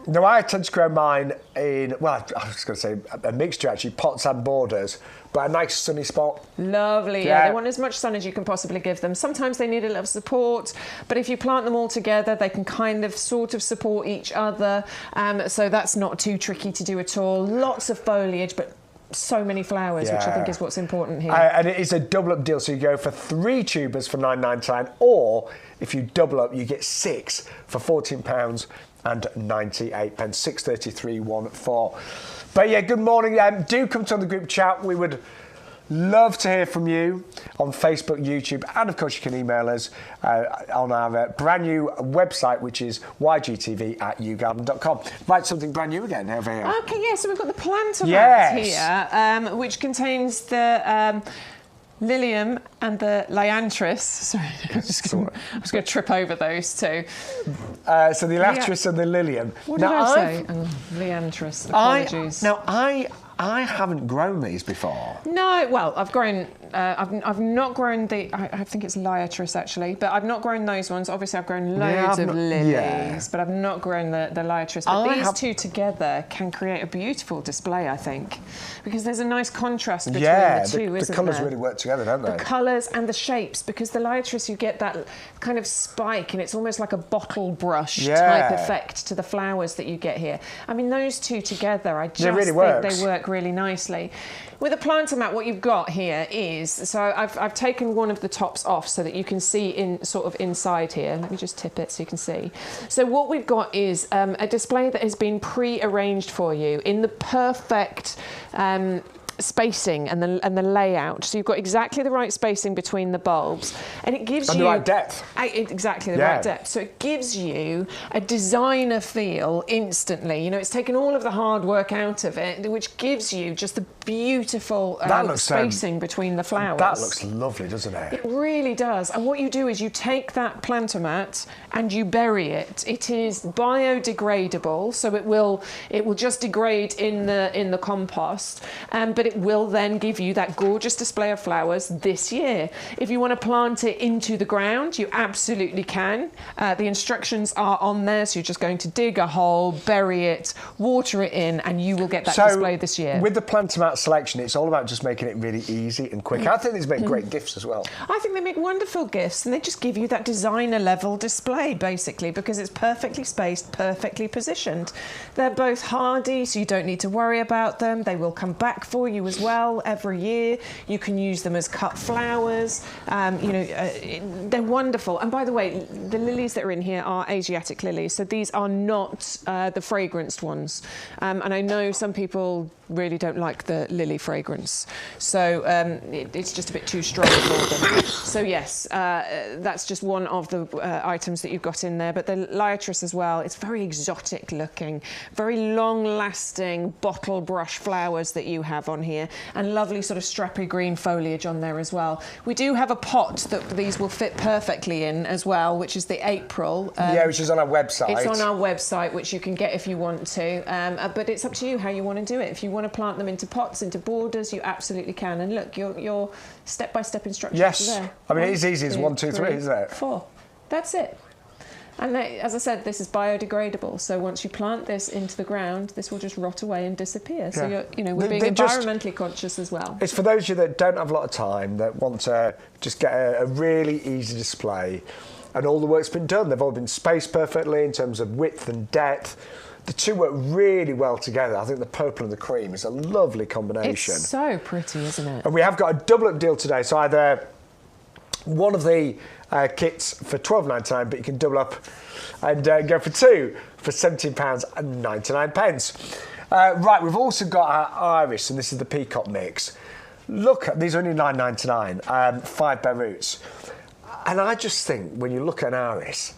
No, I tend to grow mine in, well, I was going to say a mixture actually, pots and borders, but a nice sunny spot. Lovely, yeah. They want as much sun as you can possibly give them. Sometimes they need a little support, but if you plant them all together, they can kind of sort of support each other. So that's not too tricky to do at all. Lots of foliage, but so many flowers, which I think is what's important here. And it is a double up deal, so you go for 3 tubers for £9.99, or if you double up, you get 6 for £14.98, 63314. But yeah, good morning. Do come to the group chat. We would love to hear from you on Facebook, YouTube, and of course you can email us on our brand new website, which is ygtv@yougarden.com. Right, something brand new again over here. Okay, yeah, so we've got the planter mat here, which contains the Lilium and the Liantris. Sorry, I'm just going to trip over those two. So the Liantris and the Lilium. What did I say? Liantris, apologies. I haven't grown these before. No, well, I've grown. I've not grown the. I think it's Liatris actually, but I've not grown those ones. Obviously, I've grown loads of lilies, but I've not grown the Liatris. But these two together can create a beautiful display, I think, because there's a nice contrast between the two, isn't there? The colours really work together, don't they? The colours and the shapes, because the Liatris, you get that kind of spike, and it's almost like a bottle brush type effect to the flowers that you get here. I mean, those two together, I just think they work really nicely. With a planter mat, what you've got here is, so I've taken one of the tops off so that you can see inside here. Let me just tip it so you can see. So what we've got is a display that has been pre-arranged for you in the perfect spacing and the layout. So you've got exactly the right spacing between the bulbs, and it gives you the right depth. Exactly the right depth. So it gives you a designer feel instantly. You know, it's taken all of the hard work out of it, which gives you just the beautiful spacing between the flowers. That looks lovely, doesn't it? It really does. And what you do is you take that planter mat and you bury it. It is biodegradable, so it will just degrade in the compost, but it it will then give you that gorgeous display of flowers this year. If you want to plant it into the ground, you absolutely can. The instructions are on there, so you're just going to dig a hole, bury it, water it in, and you will get that display this year. With the plant amount selection, it's all about just making it really easy and quick. I think these make great gifts as well. I think they make wonderful gifts, and they just give you that designer level display, basically, because it's perfectly spaced, perfectly positioned. They're both hardy, so you don't need to worry about them. They will come back for you as well every year. You can use them as cut flowers. They're wonderful. And by the way, the lilies that are in here are Asiatic lilies, so these are not the fragranced ones. And I know some people really don't like the lily fragrance, so it's just a bit too strong for them. So yes, that's just one of the items that you've got in there. But the liatris as well, it's very exotic looking, very long lasting bottle brush flowers that you have on here, and lovely sort of strappy green foliage on there as well. We do have a pot that these will fit perfectly in as well, which is the April. Which is on our website. It's on our website, which you can get if you want to, but it's up to you how you want to do it. If you want to plant them into pots, into borders, you absolutely can. And look, your step-by-step instructions are there. I mean, it's easy. It's 1, 2, 3, isn't it? 4. That's it. And as I said, this is biodegradable. So once you plant this into the ground, this will just rot away and disappear. So we're being environmentally conscious as well. It's for those of you that don't have a lot of time, that want to just get a really easy display, and all the work's been done. They've all been spaced perfectly in terms of width and depth. The two work really well together. I think the purple and the cream is a lovely combination. It's so pretty, isn't it? And we have got a double-up deal today. So either one of the kits for £12.99, but you can double up and go for two for £17.99. Right, we've also got our iris, and this is the peacock mix. Look, these are only £9.99, 5 bare roots. And I just think when you look at an iris,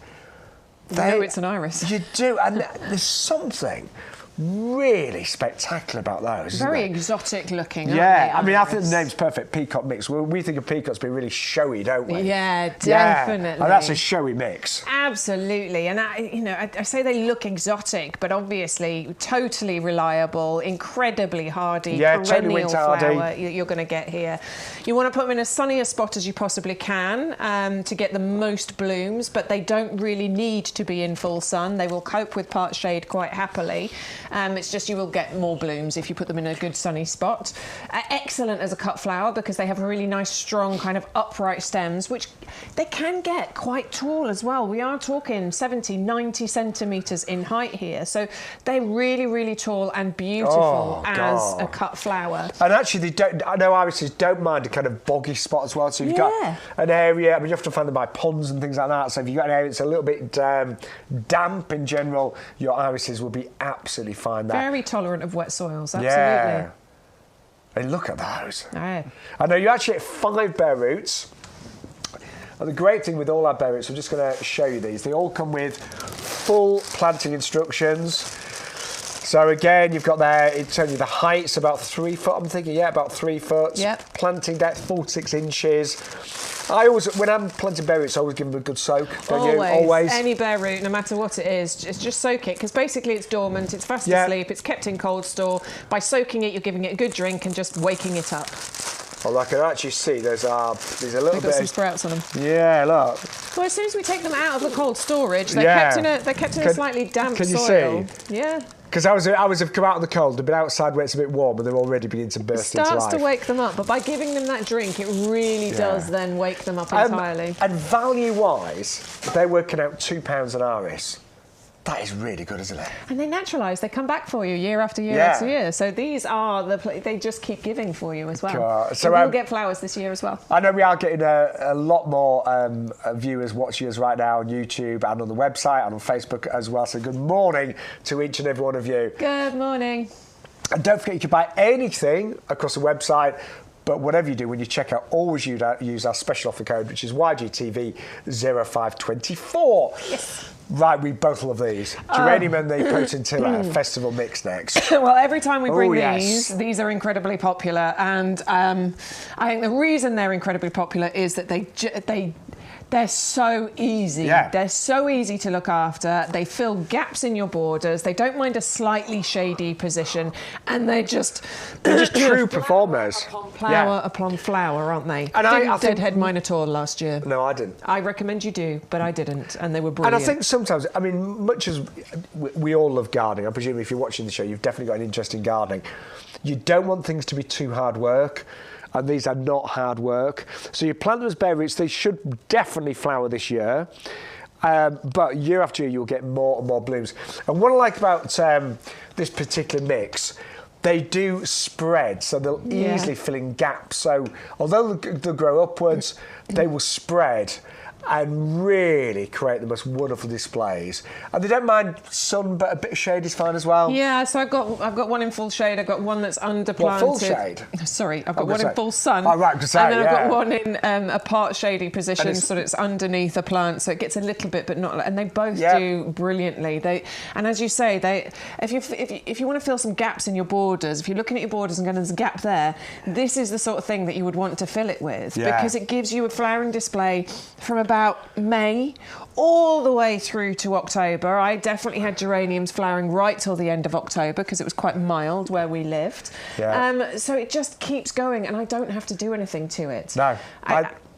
you know it's an iris. You do, and there's something really spectacular about those. Very exotic looking, aren't they? I mean, I think the name's perfect, peacock mix. We think of peacocks being really showy, don't we? Yeah, definitely. And that's a showy mix. Absolutely. And I say they look exotic, but obviously totally reliable, incredibly hardy, perennial flower you're going to get here. You want to put them in as sunny a spot as you possibly can to get the most blooms, but they don't really need to be in full sun. They will cope with part shade quite happily. It's just you will get more blooms if you put them in a good sunny spot. Excellent as a cut flower because they have really nice, strong, kind of upright stems, which they can get quite tall as well. We are talking 70, 90 centimetres in height here. So they're really, really tall and beautiful as a cut flower. And actually, I know irises don't mind a kind of boggy spot as well. So you've got an area, I mean, you often find them by ponds and things like that. So if you've got an area that's a little bit damp in general, your irises will be absolutely fine there. Very tolerant of wet soils, absolutely. Yeah. And look at those. I know you actually get 5 bare roots. And the great thing with all our bare roots, I'm just going to show you these. They all come with full planting instructions. So again, you've got there, it's only the height's about 3 foot, I'm thinking, about 3 foot. Yep. Planting depth, 4 to 6 inches. I always, when I'm planting bare roots, I always give them a good soak, don't you? Always. Any bare root, no matter what it is, just soak it, because basically it's dormant, it's fast asleep, it's kept in cold store. By soaking it, you're giving it a good drink and just waking it up. Well, I can actually see there's a little bit. They've got some sprouts on them. Yeah, look. Well, as soon as we take them out of the cold storage, they're kept in a slightly damp soil. Can you see? Yeah. Because hours have come out of the cold, they've been outside where it's a bit warm, and they're already beginning to burst into life. It starts to wake them up, but by giving them that drink, it really does then wake them up entirely. And value-wise, they're working out £2 an iris. That is really good, isn't it? And they naturalise. They come back for you year after year after year. So these are they just keep giving for you as well. God. So we'll get flowers this year as well. I know we are getting a lot more viewers watching us right now on YouTube and on the website and on Facebook as well. So good morning to each and every one of you. Good morning. And don't forget you can buy anything across the website. But whatever you do, when you check out, always use our special offer code, which is YGTV0524. Yes. Right, we both love these. Geranium and the Potentilla Festival Mix next. Well, every time we bring these are incredibly popular. And I think the reason they're incredibly popular is that they They're so easy. Yeah. They're so easy to look after. They fill gaps in your borders. They don't mind a slightly shady position, and they're just true performers. Flower upon flower, aren't they? And I think deadhead mine at all last year. No, I didn't. I recommend you do, but I didn't, and they were brilliant. And I think sometimes, I mean, much as we all love gardening, I presume if you're watching the show, you've definitely got an interest in gardening. You don't want things to be too hard work. And these are not hard work. So you plant them as bare roots. They should definitely flower this year. But year after year, you'll get more and more blooms. And what I like about this particular mix, they do spread. So they'll easily fill in gaps. So although they'll grow upwards, they will spread and really create the most wonderful displays. And they don't mind sun, but a bit of shade is fine as well. Yeah, so I've got one in full shade. I've got one that's underplanted. What, full shade? Sorry, I've got one in full sun. Oh, right, and then I've got one in a part shady position, so it's underneath a plant, so it gets a little bit, but not. And they both do brilliantly. And as you say, if you want to fill some gaps in your borders, if you're looking at your borders and going, there's a gap there, this is the sort of thing that you would want to fill it with, because it gives you a flowering display from about May all the way through to October. I definitely had geraniums flowering right till the end of October because it was quite mild where we lived. So it just keeps going, and I don't have to do anything to it. No.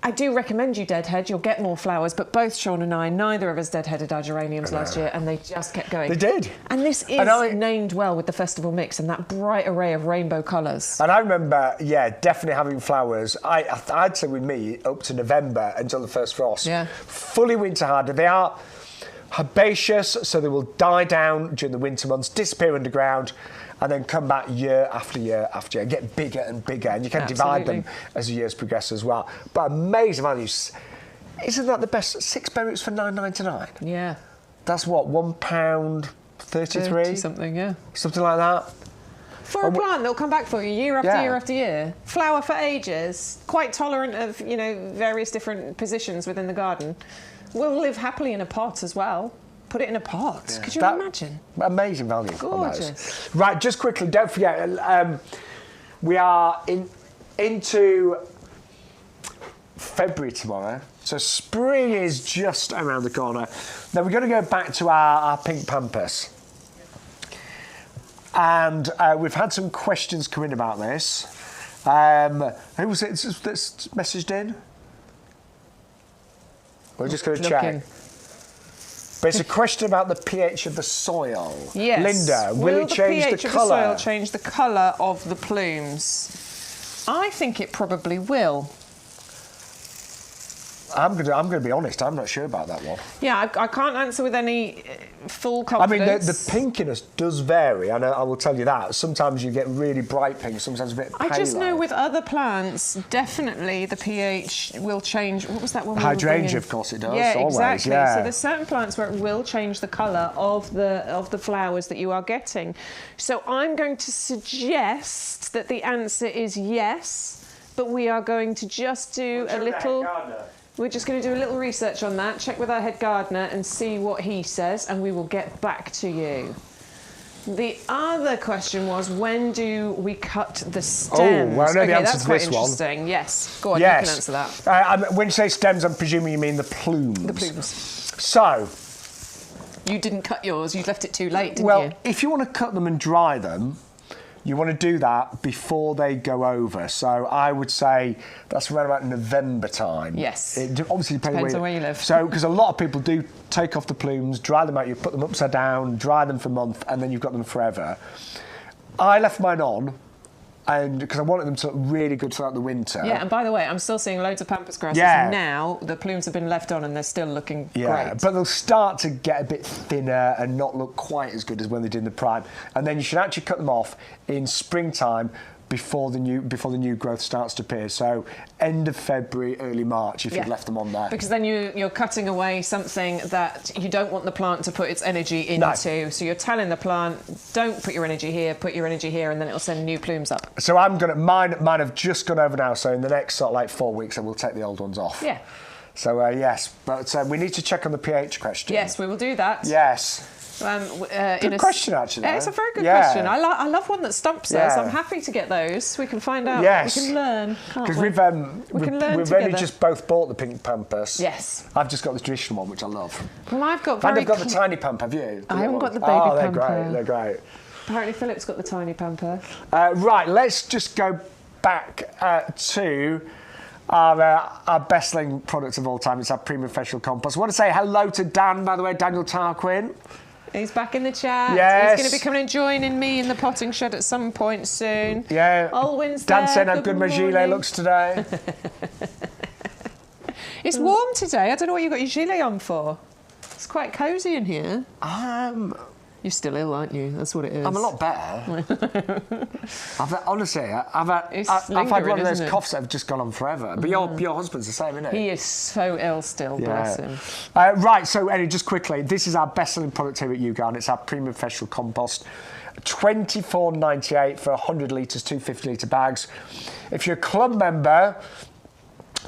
I do recommend you deadhead. You'll get more flowers, but both Shaun and I, neither of us deadheaded our geraniums last year, and they just kept going. They did. And this is named well with the festival mix and that bright array of rainbow colours. And I remember, definitely having flowers. I'd say with me up to November until the first frost. Yeah. Fully winter hardy. They are herbaceous, so they will die down during the winter months, disappear underground, and then come back year after year after year, get bigger and bigger, and you can divide them as the years progress as well. But amazing values. Isn't that the best? 6 bare roots for £9.99. Yeah. That's what, £1.33? 30 something, yeah. Something like that. For a plant that'll come back for you year after year after year. Flower for ages, quite tolerant of, various different positions within the garden. Will live happily in a pot as well. Put it in a pot. Yeah. Could you imagine? Amazing value. Gorgeous. Right, just quickly, don't forget, we are into February tomorrow, so spring is just around the corner. Now we're going to go back to our pink pampas. And we've had some questions come in about this. Who was it that's messaged in? We're just going to check. But it's a question about the pH of the soil. Yes. Linda, will it change the colour? Will the pH of the soil change the colour of the plumes? I think it probably will. I'm going to be honest, I'm not sure about that one. Yeah, I can't answer with any full confidence. I mean, the pinkiness does vary, and I will tell you that. Sometimes you get really bright pink, sometimes a bit paler. I just know with other plants, definitely the pH will change. What was that one? Hydrangea, of course it does. Yeah, always, exactly. Yeah. So there's certain plants where it will change the colour of the flowers that you are getting. So I'm going to suggest that the answer is yes, but we are going to just do a little... We're just going to do a little research on that, check with our head gardener and see what he says, and we will get back to you. The other question was, when do we cut the stems? Oh, well, I know the answer that's to quite this one. interesting. Yes, go on, you can answer that. When you say stems, I'm presuming you mean the plumes. The plumes. So... You didn't cut yours, you left it too late, didn't you? Well, if you want to cut them and dry them, you want to do that before they go over. So I would say that's around about November time. Yes. It obviously depends on where you live. So, because a lot of people do take off the plumes, dry them out, you put them upside down, dry them for a month, and then you've got them forever. I left mine on, and because I wanted them to look really good throughout the winter. Yeah, and by the way, I'm still seeing loads of pampas grasses now. The plumes have been left on and they're still looking great. But they'll start to get a bit thinner and not look quite as good as when they did in the prime. And then you should actually cut them off in springtime before the new growth starts to appear. So end of February, early March, if you've left them on there. Because then you're cutting away something that you don't want the plant to put its energy into. No. So you're telling the plant, don't put your energy here, put your energy here, and then it'll send new plumes up. So mine have just gone over now. So in the next sort of like 4 weeks, I will take the old ones off. Yeah. So yes, but we need to check on the pH question. Yes, we will do that. Yes. Good question, actually. Yeah, it's a very good question. I love one that stumps us. I'm happy to get those. We can find out. Yes. We can learn. Because we've only just both bought the pink Pampers. Yes. I've just got the traditional one, which I love. Well, I've got the tiny Pamper, have you? I haven't got the baby Pamper. Oh, they're great. Apparently Philip's got the tiny Pamper. Right, let's just go back to our best-selling product of all time. It's our premium vegetable compost. I want to say hello to Dan, by the way, Daniel Tarquin. He's back in the chat. Yes. He's going to be coming and joining me in the potting shed at some point soon. Yeah. Alwyn's Dan there. saying how good my gilet looks today. It's warm today. I don't know what you got your gilet on for. It's quite cosy in here. You're still ill, aren't you? That's what it is. I'm a lot better. Honestly, I've had one of those coughs that have just gone on forever. But your husband's the same, isn't he? He is so ill still, bless him. Right, so Eddie, just quickly, this is our best-selling product here at YouGarden. It's our premium vegetable compost. $24.98 for 100 litres, 250-litre bags. If you're a club member,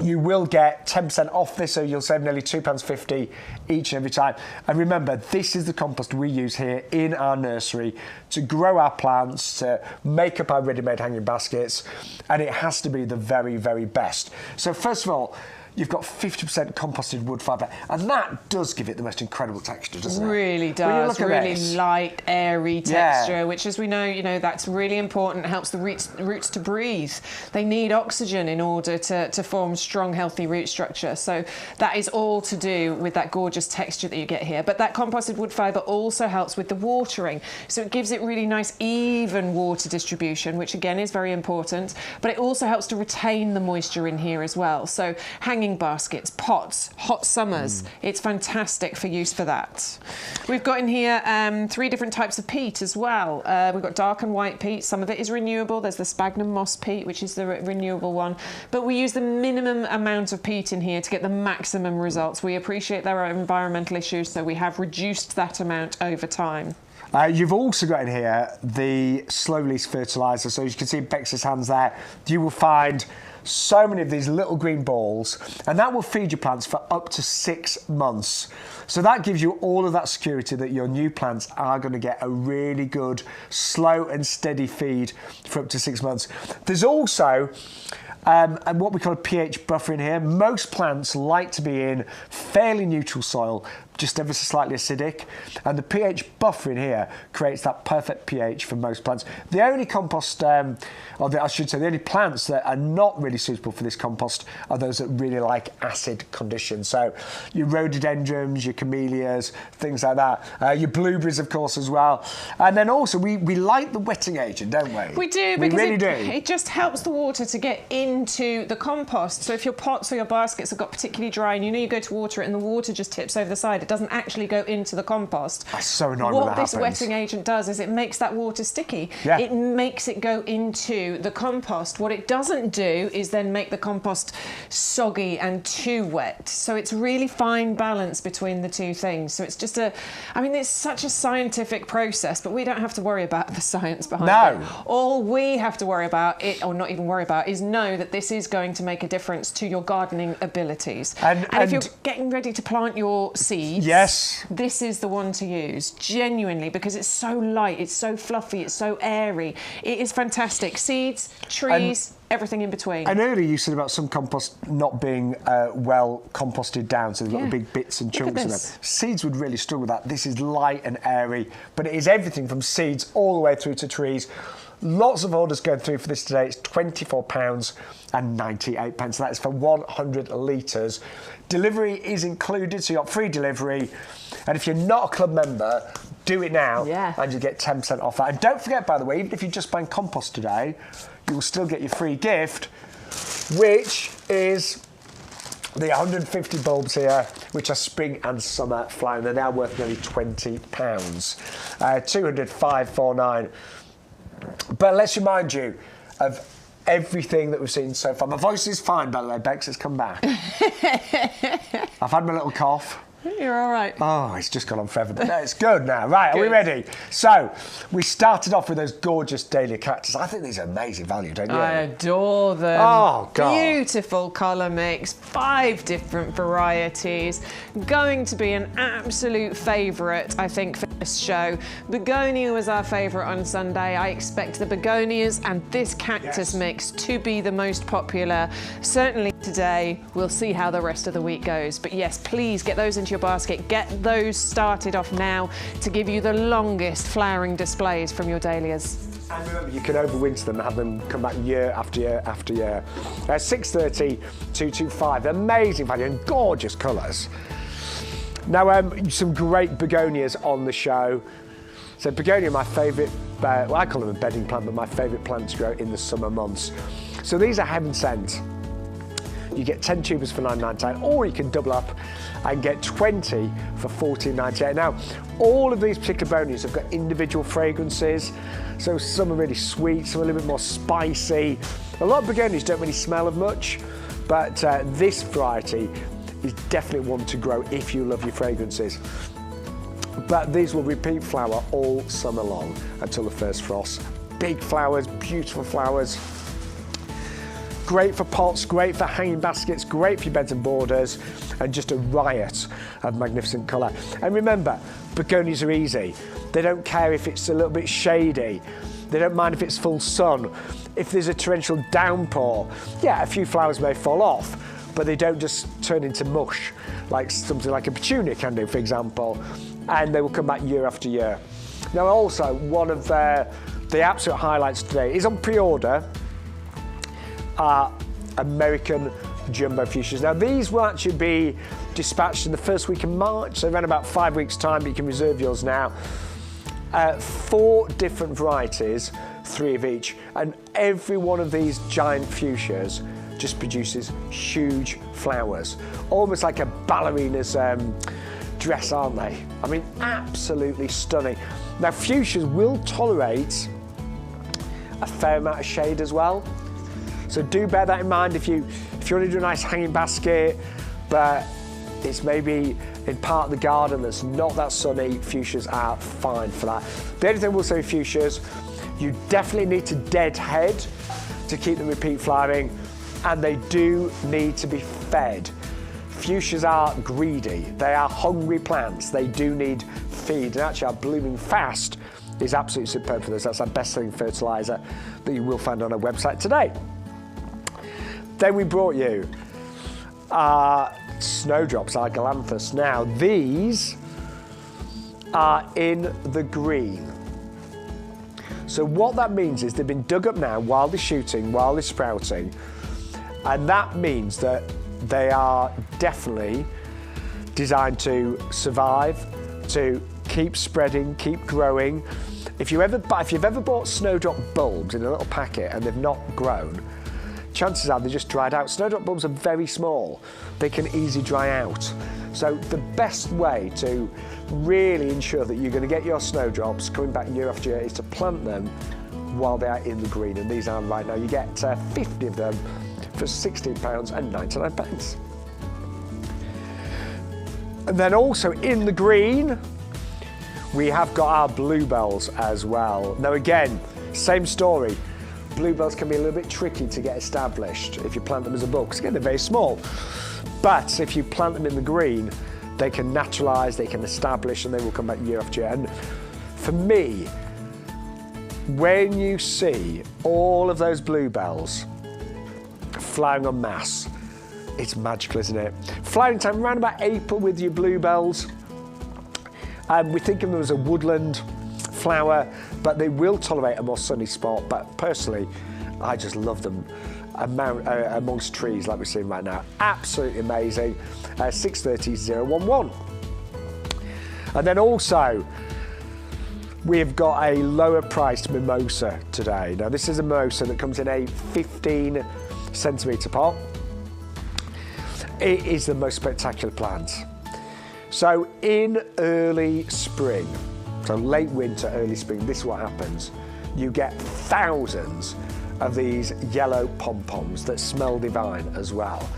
you will get 10% off this, so you'll save nearly £2.50 each and every time. And remember, this is the compost we use here in our nursery to grow our plants, to make up our ready-made hanging baskets, and it has to be the very, very best. So first of all, you've got 50% composted wood fibre, and that does give it the most incredible texture, doesn't it? Really does. Really light, airy texture, which, as we know, that's really important. It helps the roots to breathe. They need oxygen in order to form strong, healthy root structure. So that is all to do with that gorgeous texture that you get here. But that composted wood fibre also helps with the watering. So it gives it really nice, even water distribution, which again is very important. But it also helps to retain the moisture in here as well. So hanging baskets, pots, hot summers. It's fantastic for use for that. We've got in here 3 different types of peat as well. We've got dark and white peat. Some of it is renewable. There's the sphagnum moss peat, which is the renewable one. But we use the minimum amount of peat in here to get the maximum results. We appreciate there are environmental issues, so we have reduced that amount over time. You've also got in here the slow release fertiliser. So as you can see in Bex's hands there, you will find so many of these little green balls, and that will feed your plants for up to 6 months. So that gives you all of that security that your new plants are going to get a really good, slow and steady feed for up to 6 months. There's also and what we call a pH buffer in here. Most plants like to be in fairly neutral soil, just ever so slightly acidic, and the pH buffer in here creates that perfect pH for most plants. The only compost, the only plants that are not really suitable for this compost are those that really like acid conditions. So your rhododendrons, your camellias, things like that. Your blueberries, of course, as well. And then also we like the wetting agent, don't we? We do, we because really do. It just helps the water to get into the compost. So if your pots or your baskets have got particularly dry and you go to water it and the water just tips over the side, it doesn't actually go into the compost. That's so annoying when that happens. What this wetting agent does is it makes that water sticky. Yeah. It makes it go into the compost. What it doesn't do is then make the compost soggy and too wet. So it's really fine balance between the two things. So it's just it's such a scientific process, but we don't have to worry about the science behind it. All we have to worry about, or not even worry about, is know that this is going to make a difference to your gardening abilities. And if you're getting ready to plant your seeds, this is the one to use, genuinely, because it's so light, it's so fluffy, it's so airy. It is fantastic. Seeds, trees, everything in between. And earlier you said about some compost not being well composted down, so they've got the big bits and chunks in them. Seeds would really struggle with that. This is light and airy, but it is everything from seeds all the way through to trees. Lots of orders going through for this today. It's £24.98. That is for 100 litres. Delivery is included, so you've got free delivery. And if you're not a club member, do it now, and you get 10% off that. And don't forget, by the way, even if you're just buying compost today, you will still get your free gift, which is the 150 bulbs here, which are spring and summer flowering. They're now worth nearly £20. 205.49. But let's remind you of everything that we've seen so far. My voice is fine, by the way, Bex. It's come back. I've had my little cough. You're all right. Oh, it's just gone on forever, but no, it's good now. Right, are we ready? So, we started off with those gorgeous Dahlia cactus. I think these are amazing value, don't you? I adore them. Oh, God. Beautiful colour mix, 5 different varieties. Going to be an absolute favourite, I think, for this show. Begonia was our favourite on Sunday. I expect the begonias and this cactus mix to be the most popular. Certainly today. We'll see how the rest of the week goes. But yes, please get those into your basket. Get those started off now to give you the longest flowering displays from your dahlias. And remember, you can overwinter them and have them come back year after year after year. 630 225, amazing value and gorgeous colours. Now, some great begonias on the show. So begonia, my favourite, well, I call them a bedding plant, but my favourite plant to grow in the summer months. So these are heaven sent. You get 10 tubers for £9.99, or you can double up and get 20 for £14.98. Now, all of these particular begonias have got individual fragrances. So some are really sweet, some are a little bit more spicy. A lot of begonias don't really smell of much, but this variety is definitely one to grow if you love your fragrances. But these will repeat flower all summer long until the first frost. Big flowers, beautiful flowers. Great for pots, great for hanging baskets, great for your beds and borders, and just a riot of magnificent colour. And remember, begonias are easy. They don't care if it's a little bit shady. They don't mind if it's full sun. If there's a torrential downpour, yeah, a few flowers may fall off, but they don't just turn into mush, like something like a petunia can do, for example, and they will come back year after year. Now, also, one of the absolute highlights today is on pre-order, American jumbo fuchsias. Now, these will actually be dispatched in the first week of March, so around about 5 weeks' time, but you can reserve yours now. 4 different varieties, 3 of each, and every one of these giant fuchsias just produces huge flowers, almost like a ballerina's dress, aren't they? I mean, absolutely stunning. Now, fuchsias will tolerate a fair amount of shade as well. So do bear that in mind if you want to do a nice hanging basket, but it's maybe in part of the garden that's not that sunny, fuchsias are fine for that. The only thing we'll say with fuchsias, you definitely need to deadhead to keep them repeat flowering, and they do need to be fed. Fuchsias are greedy, they are hungry plants, they do need feed, and actually our Blooming Fast is absolutely superb for this. That's our best-selling fertiliser that you will find on our website today. Then we brought you our snowdrops, our galanthus. Now, these are in the green. So what that means is they've been dug up now while they're shooting, while they're sprouting, and that means that they are definitely designed to survive, to keep spreading, keep growing. If you've ever bought snowdrop bulbs in a little packet and they've not grown, chances are they just dried out. Snowdrop bulbs are very small. They can easily dry out. So the best way to really ensure that you're going to get your snowdrops coming back year after year is to plant them while they are in the green. And these are right now. You get 50 of them for £16.99. And then also in the green, we have got our bluebells as well. Now again, same story. Bluebells can be a little bit tricky to get established if you plant them as a bulb, because again, they're very small. But if you plant them in the green, they can naturalise, they can establish, and they will come back year after year. And for me, when you see all of those bluebells flowering en masse, it's magical, isn't it? Flowering time around about April with your bluebells. We think of them as a woodland flower, but they will tolerate a more sunny spot. But personally, I just love them amongst trees like we're seeing right now. Absolutely amazing. 630-011. And then also, we've got a lower priced mimosa today. Now this is a mimosa that comes in a 15 centimetre pot. It is the most spectacular plant. So in early spring, so late winter, early spring, this is what happens. You get thousands of these yellow pom-poms that smell divine as well.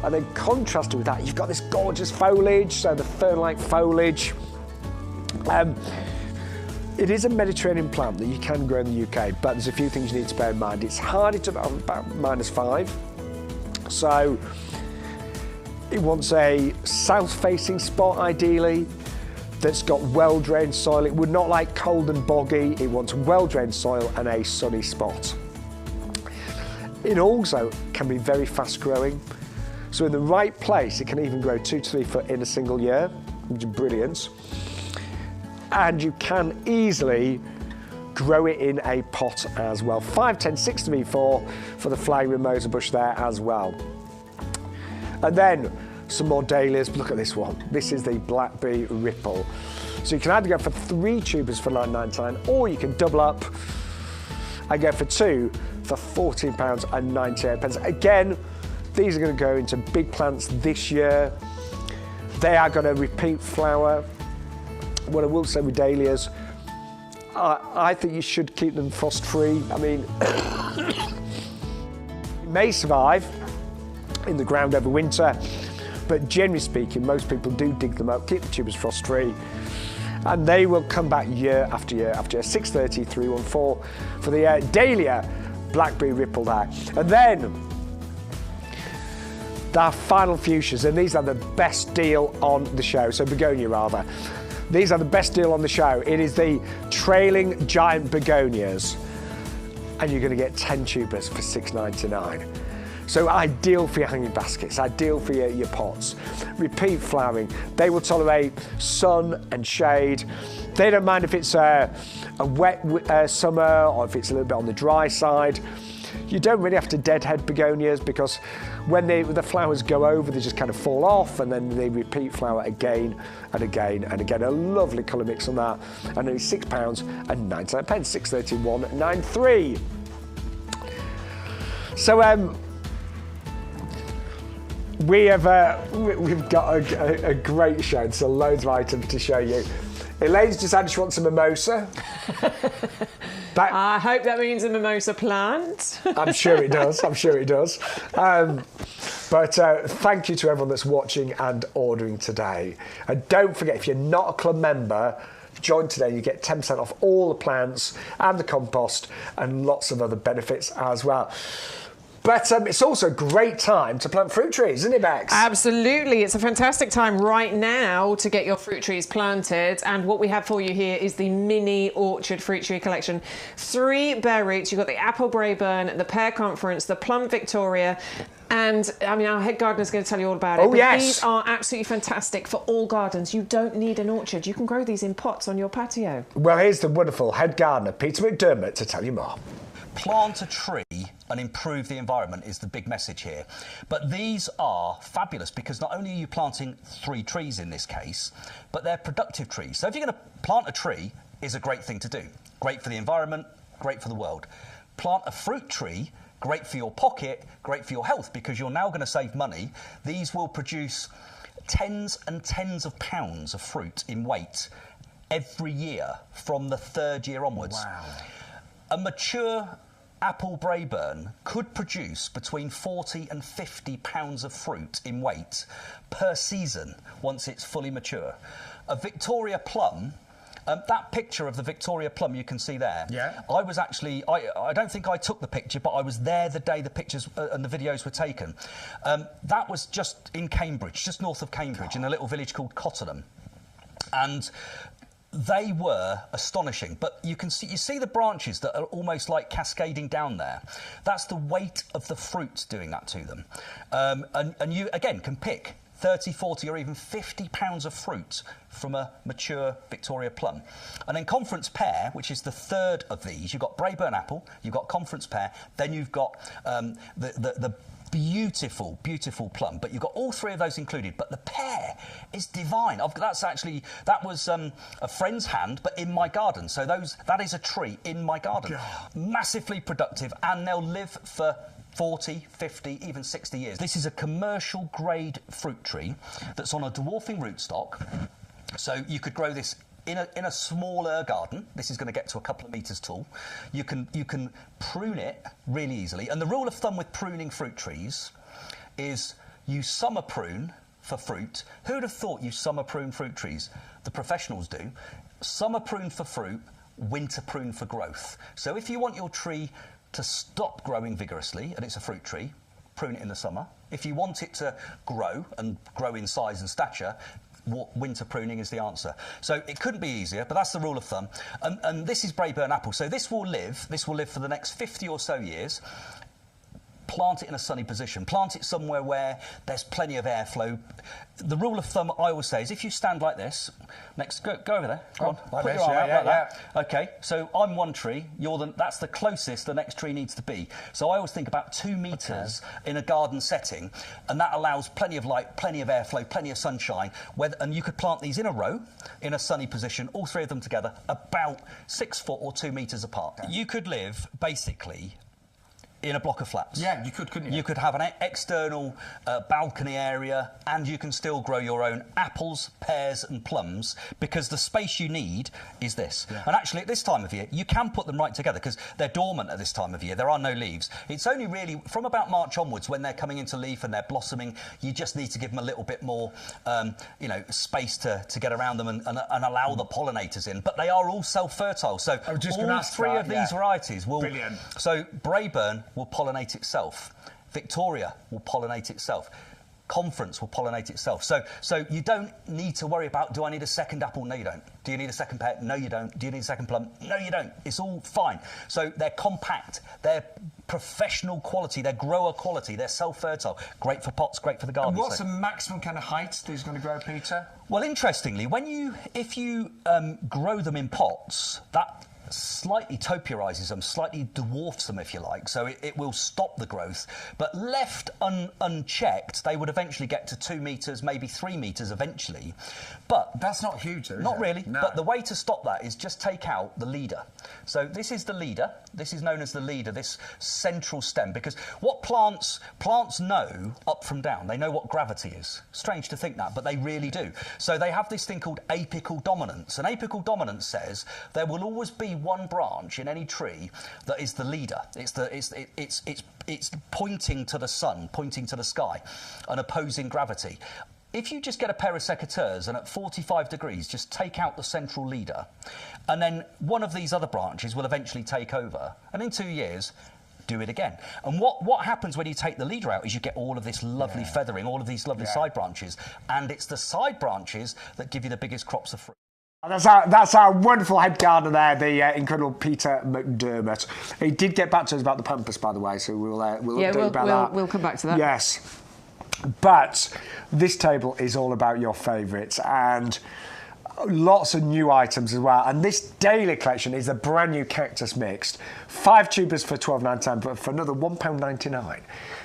And then contrasted with that, you've got this gorgeous foliage, so the fern-like foliage. It is a Mediterranean plant that you can grow in the UK, but there's a few things you need to bear in mind. It's hardy to about -5, so it wants a south-facing spot ideally. that's got well-drained soil. It would not like cold and boggy. It wants well-drained soil and a sunny spot. It also can be very fast-growing. So in the right place, it can even grow 2 to 3 foot in a single year, which is brilliant. And you can easily grow it in a pot as well. 5, 10, 6 to V4 for the flowering mimosa bush there as well. And then some more dahlias. Look at this one. This is the Blackberry Ripple. So you can either go for 3 tubers for £9.99, or you can double up and go for 2 for £14.98. Again, these are going to go into big plants this year. They are going to repeat flower. What I will say with dahlias, I think you should keep them frost-free. I mean, it may survive in the ground over winter, but generally speaking, most people do dig them up, keep the tubers frost-free, and they will come back year after year after year. 630 314 for the Dahlia Blackberry Ripple there. And then our final fuchsias, and these are the best deal on the show, so begonia rather. These are the best deal on the show. It is the trailing giant begonias, and you're going to get 10 tubers for £6.99. So ideal for your hanging baskets, ideal for your pots. Repeat flowering. They will tolerate sun and shade. They don't mind if it's a wet summer or if it's a little bit on the dry side. You don't really have to deadhead begonias, because when the flowers go over, they just kind of fall off, and then they repeat flower again and again and again. A lovely colour mix on that, and only £6.99, £6.31.93. So we've got a great show, so loads of items to show you. Elaine's decided she wants a mimosa. I hope that means a mimosa plant. I'm sure it does. I'm sure it does. But thank you to everyone that's watching and ordering today. And don't forget, if you're not a club member, join today. You get 10% off all the plants and the compost and lots of other benefits as well. But it's also a great time to plant fruit trees, isn't it, Bex? Absolutely. It's a fantastic time right now to get your fruit trees planted. And what we have for you here is the mini orchard fruit tree collection. 3 bare roots. You've got the apple Braeburn, the pear conference, the plum Victoria. And, I mean, our head gardener's going to tell you all about it. Oh, yes. These are absolutely fantastic for all gardens. You don't need an orchard. You can grow these in pots on your patio. Well, here's the wonderful head gardener, Peter McDermott, to tell you more. Plant a tree and improve the environment is the big message here. But these are fabulous because not only are you planting 3 trees in this case, but they're productive trees. So if you're going to plant a tree, is a great thing to do. Great for the environment, great for the world. Plant a fruit tree, great for your pocket, great for your health, because you're now going to save money. These will produce tens and tens of pounds of fruit in weight every year from the 3rd year onwards. Wow. A mature apple Braeburn could produce between 40 and 50 pounds of fruit in weight per season once it's fully mature. A Victoria plum, that picture of the Victoria plum you can see there, yeah. I was actually, I don't think I took the picture, but I was there the day the pictures and the videos were taken. That was just in Cambridge, just north of Cambridge, in a little village called Cottenham. And they were astonishing, but you see the branches that are almost like cascading down there. That's the weight of the fruit doing that to them. And you, again, can pick 30, 40 or even 50 pounds of fruit from a mature Victoria plum. And then conference pear, which is the 3rd of these, you've got Braeburn apple, you've got conference pear, then you've got the beautiful, beautiful plum, but you've got all 3 of those included. But the pear is divine. That was a friend's hand, but in my garden. So that is a tree in my garden. God. Massively productive, and they'll live for 40, 50, even 60 years. This is a commercial grade fruit tree that's on a dwarfing rootstock. So you could grow this in a smaller garden. This is going to get to a couple of metres tall. You can prune it really easily. And the rule of thumb with pruning fruit trees is you summer prune for fruit. Who would have thought you summer prune fruit trees? The professionals do. Summer prune for fruit, winter prune for growth. So if you want your tree to stop growing vigorously, and it's a fruit tree, prune it in the summer. If you want it to grow and grow in size and stature, winter pruning is the answer. So it couldn't be easier, but that's the rule of thumb. And this is Braeburn apple. So this will live for the next 50 or so years. Plant it in a sunny position. Plant it somewhere where there's plenty of airflow. The rule of thumb I always say is if you stand like this, go over there. Go on, like put this, your arm out yeah, like that. Okay, so I'm one tree. That's the closest the next tree needs to be. So I always think about 2 metres in a garden setting, and that allows plenty of light, plenty of airflow, plenty of sunshine. And you could plant these in a row, in a sunny position, all 3 of them together, about 6 foot or 2 metres apart. Okay. You could live basically in a block of flats. Yeah, you could, couldn't you? You could have an external balcony area, and you can still grow your own apples, pears and plums, because the space you need is this. Yeah. And actually, at this time of year, you can put them right together, because they're dormant at this time of year. There are no leaves. It's only really from about March onwards, when they're coming into leaf and they're blossoming, you just need to give them a little bit more, space to get around them and allow the pollinators in. But they are all self-fertile. So all 3 of these varieties will... Brilliant. So Braeburn will pollinate itself. Victoria will pollinate itself. Conference will pollinate itself. So you don't need to worry about, do I need a second apple? No, you don't. Do you need a second pear? No, you don't. Do you need a second plum? No, you don't. It's all fine. So they're compact. They're professional quality. They're grower quality. They're self-fertile. Great for pots, great for the garden. And what's the maximum kind of height these are going to grow, Peter? Well, interestingly, if you grow them in pots, that slightly topiarizes them, slightly dwarfs them, if you like, so it will stop the growth. But left unchecked, they would eventually get to 2 metres, maybe 3 metres eventually. But that's not huge, though, not is it? really. No. But the way to stop that is just take out the leader. So this is the leader. This is known as the leader, this central stem, because what plants know up from down. They know what gravity is. Strange to think that, but they really do. So they have this thing called apical dominance. And apical dominance says there will always be one branch in any tree that is the leader. It's pointing to the sun, pointing to the sky, and opposing gravity. If you just get a pair of secateurs and at 45 degrees just take out the central leader, and then one of these other branches will eventually take over, and in 2 years do it again. And what happens when you take the leader out is you get all of this lovely feathering, all of these lovely side branches, and it's the side branches that give you the biggest crops of fruit. That's our wonderful head gardener there, the incredible Peter McDermott. He did get back to us about the pampas, by the way, so we'll update about that. We'll come back to that. Yes. But this table is all about your favourites, and lots of new items as well. And this Dahlia collection is a brand new cactus mixed. 5 tubers for $12.99, but for another £1.99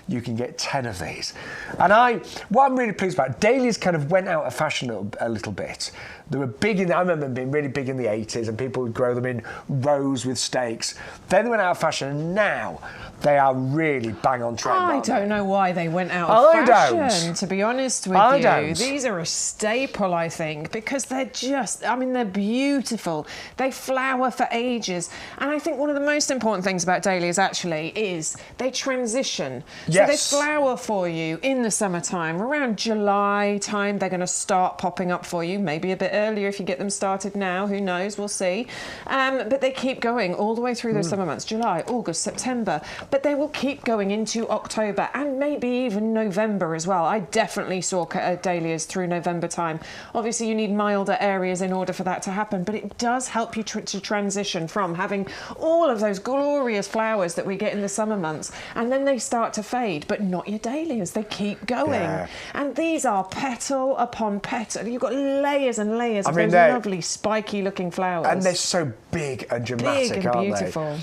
you can get 10 of these. And what I'm really pleased about, Dahlias kind of went out of fashion a little bit. They were big I remember them being really big in the 80s, and people would grow them in rows with stakes. Then they went out of fashion, and now they are really bang on trend. I don't know why they went out of fashion, to be honest with you. Don't. These are a staple, I think, because they're they're beautiful. They flower for ages. And I think one of the most important things about Dahlias actually is they transition. So they flower for you in the summertime. Around July time, they're going to start popping up for you, maybe a bit earlier if you get them started now, who knows, we'll see. But they keep going all the way through those summer months, July, August, September. But they will keep going into October and maybe even November as well. I definitely saw dahlias through November time. Obviously, you need milder areas in order for that to happen, but it does help you to transition from having all of those glorious flowers that we get in the summer months, and then they start to fade, but not your dahlias. They keep going. Yeah. And these are petal upon petal. You've got layers and layers of those lovely spiky looking flowers. And they're so big and dramatic, big and beautiful.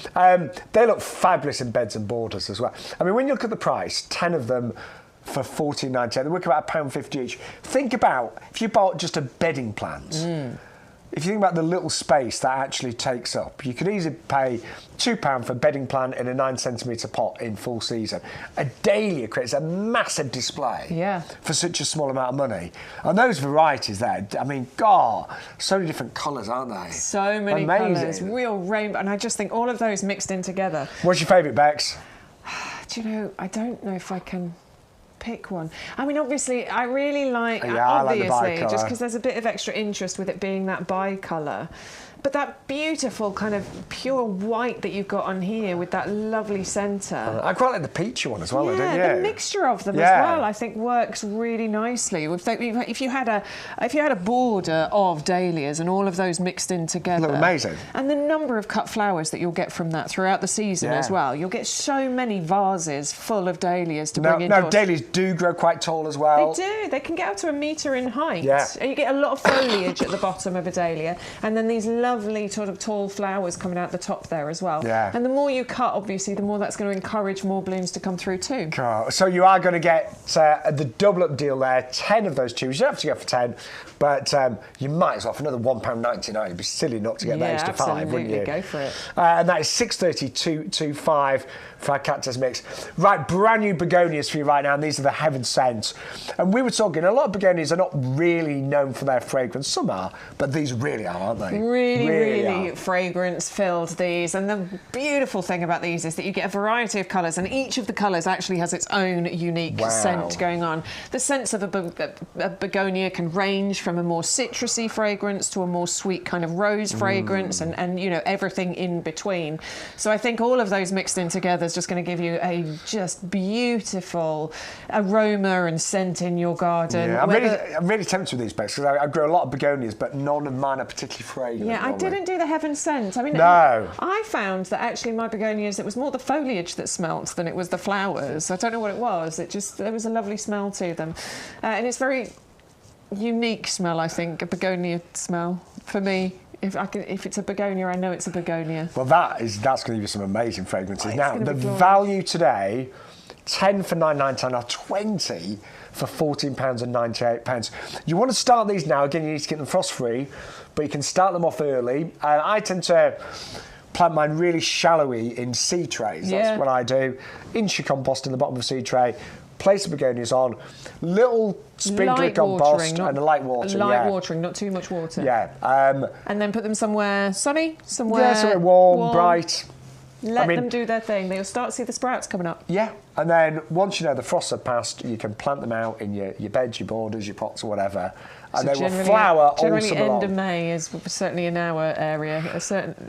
They look fabulous in beds and borders as well. I mean, when you look at the price, 10 of them for $14.98, they work about £1.50 each. Think about if you bought just a bedding plant. If you think about the little space that actually takes up, you could easily pay £2 for a bedding plant in a 9cm pot in full season. A Dahlia creates a massive display for such a small amount of money. And those varieties there, I mean, God, so many different colours, aren't they? So many colours, real rainbow. And I just think all of those mixed in together. What's your favourite, Bex? Do you know, I don't know if I can pick one. I mean, obviously, I really like, I like the bi-colour. just because there's a bit of extra interest with it being that bi-colour. But that beautiful kind of pure white that you've got on here with that lovely centre. I quite like the peachy one as well. Yeah, the mixture of them as well, I think, works really nicely. If you had a border of dahlias and all of those mixed in together, look amazing. And the number of cut flowers that you'll get from that throughout the season as well, you'll get so many vases full of dahlias to bring indoors. No, dahlias do grow quite tall as well. They do. They can get up to 1 metre in height. Yeah. And you get a lot of foliage at the bottom of a dahlia, and then these lovely sort of tall flowers coming out the top there as well. Yeah. And the more you cut, obviously, the more that's going to encourage more blooms to come through too. Cool. So you are going to get the double-up deal there, 10 of those tubes. You don't have to go for 10, but you might as well for another £1.99. It'd be silly not to get those to 5, wouldn't you? Go for it. And that is 630-225 for our cactus mix. Right, brand new begonias for you right now, and these are the Heaven Sent. And we were talking, a lot of begonias are not really known for their fragrance. Some are, but these really are, aren't they? Really fragrance-filled, these. And the beautiful thing about these is that you get a variety of colours, and each of the colours actually has its own unique scent going on. The scents of a begonia can range from a more citrusy fragrance to a more sweet kind of rose fragrance, and you know, everything in between. So I think all of those mixed in together is just going to give you a just beautiful aroma and scent in your garden. Yeah, I'm really tempted with these, Bex, because I grow a lot of begonias, but none of mine are particularly fragrant. Yeah, I didn't do the Heaven Scent. I mean, no. I found that actually my begonias, it was more the foliage that smelt than it was the flowers. I don't know what it was. There was a lovely smell to them. And it's very unique smell, I think, a begonia smell for me. If it's a begonia, I know it's a begonia. Well, that's going to give you some amazing fragrances. Now, the value today, 10 for £9.99, or 20 for £14.98. You want to start these now. Again, you need to get them frost-free, but you can start them off early. I tend to plant mine really shallowy in seed trays. That's what I do. Inch your compost in the bottom of a seed tray. Place the begonias on, little sprinkler compost and a light watering. Light watering, not too much water. Yeah. And then put them somewhere sunny, somewhere warm, bright. Let them do their thing. They'll start to see the sprouts coming up. Yeah. And then once you know the frosts have passed, you can plant them out in your beds, your borders, your pots or whatever. And they will flower all summer long. Generally end of May is certainly in our area.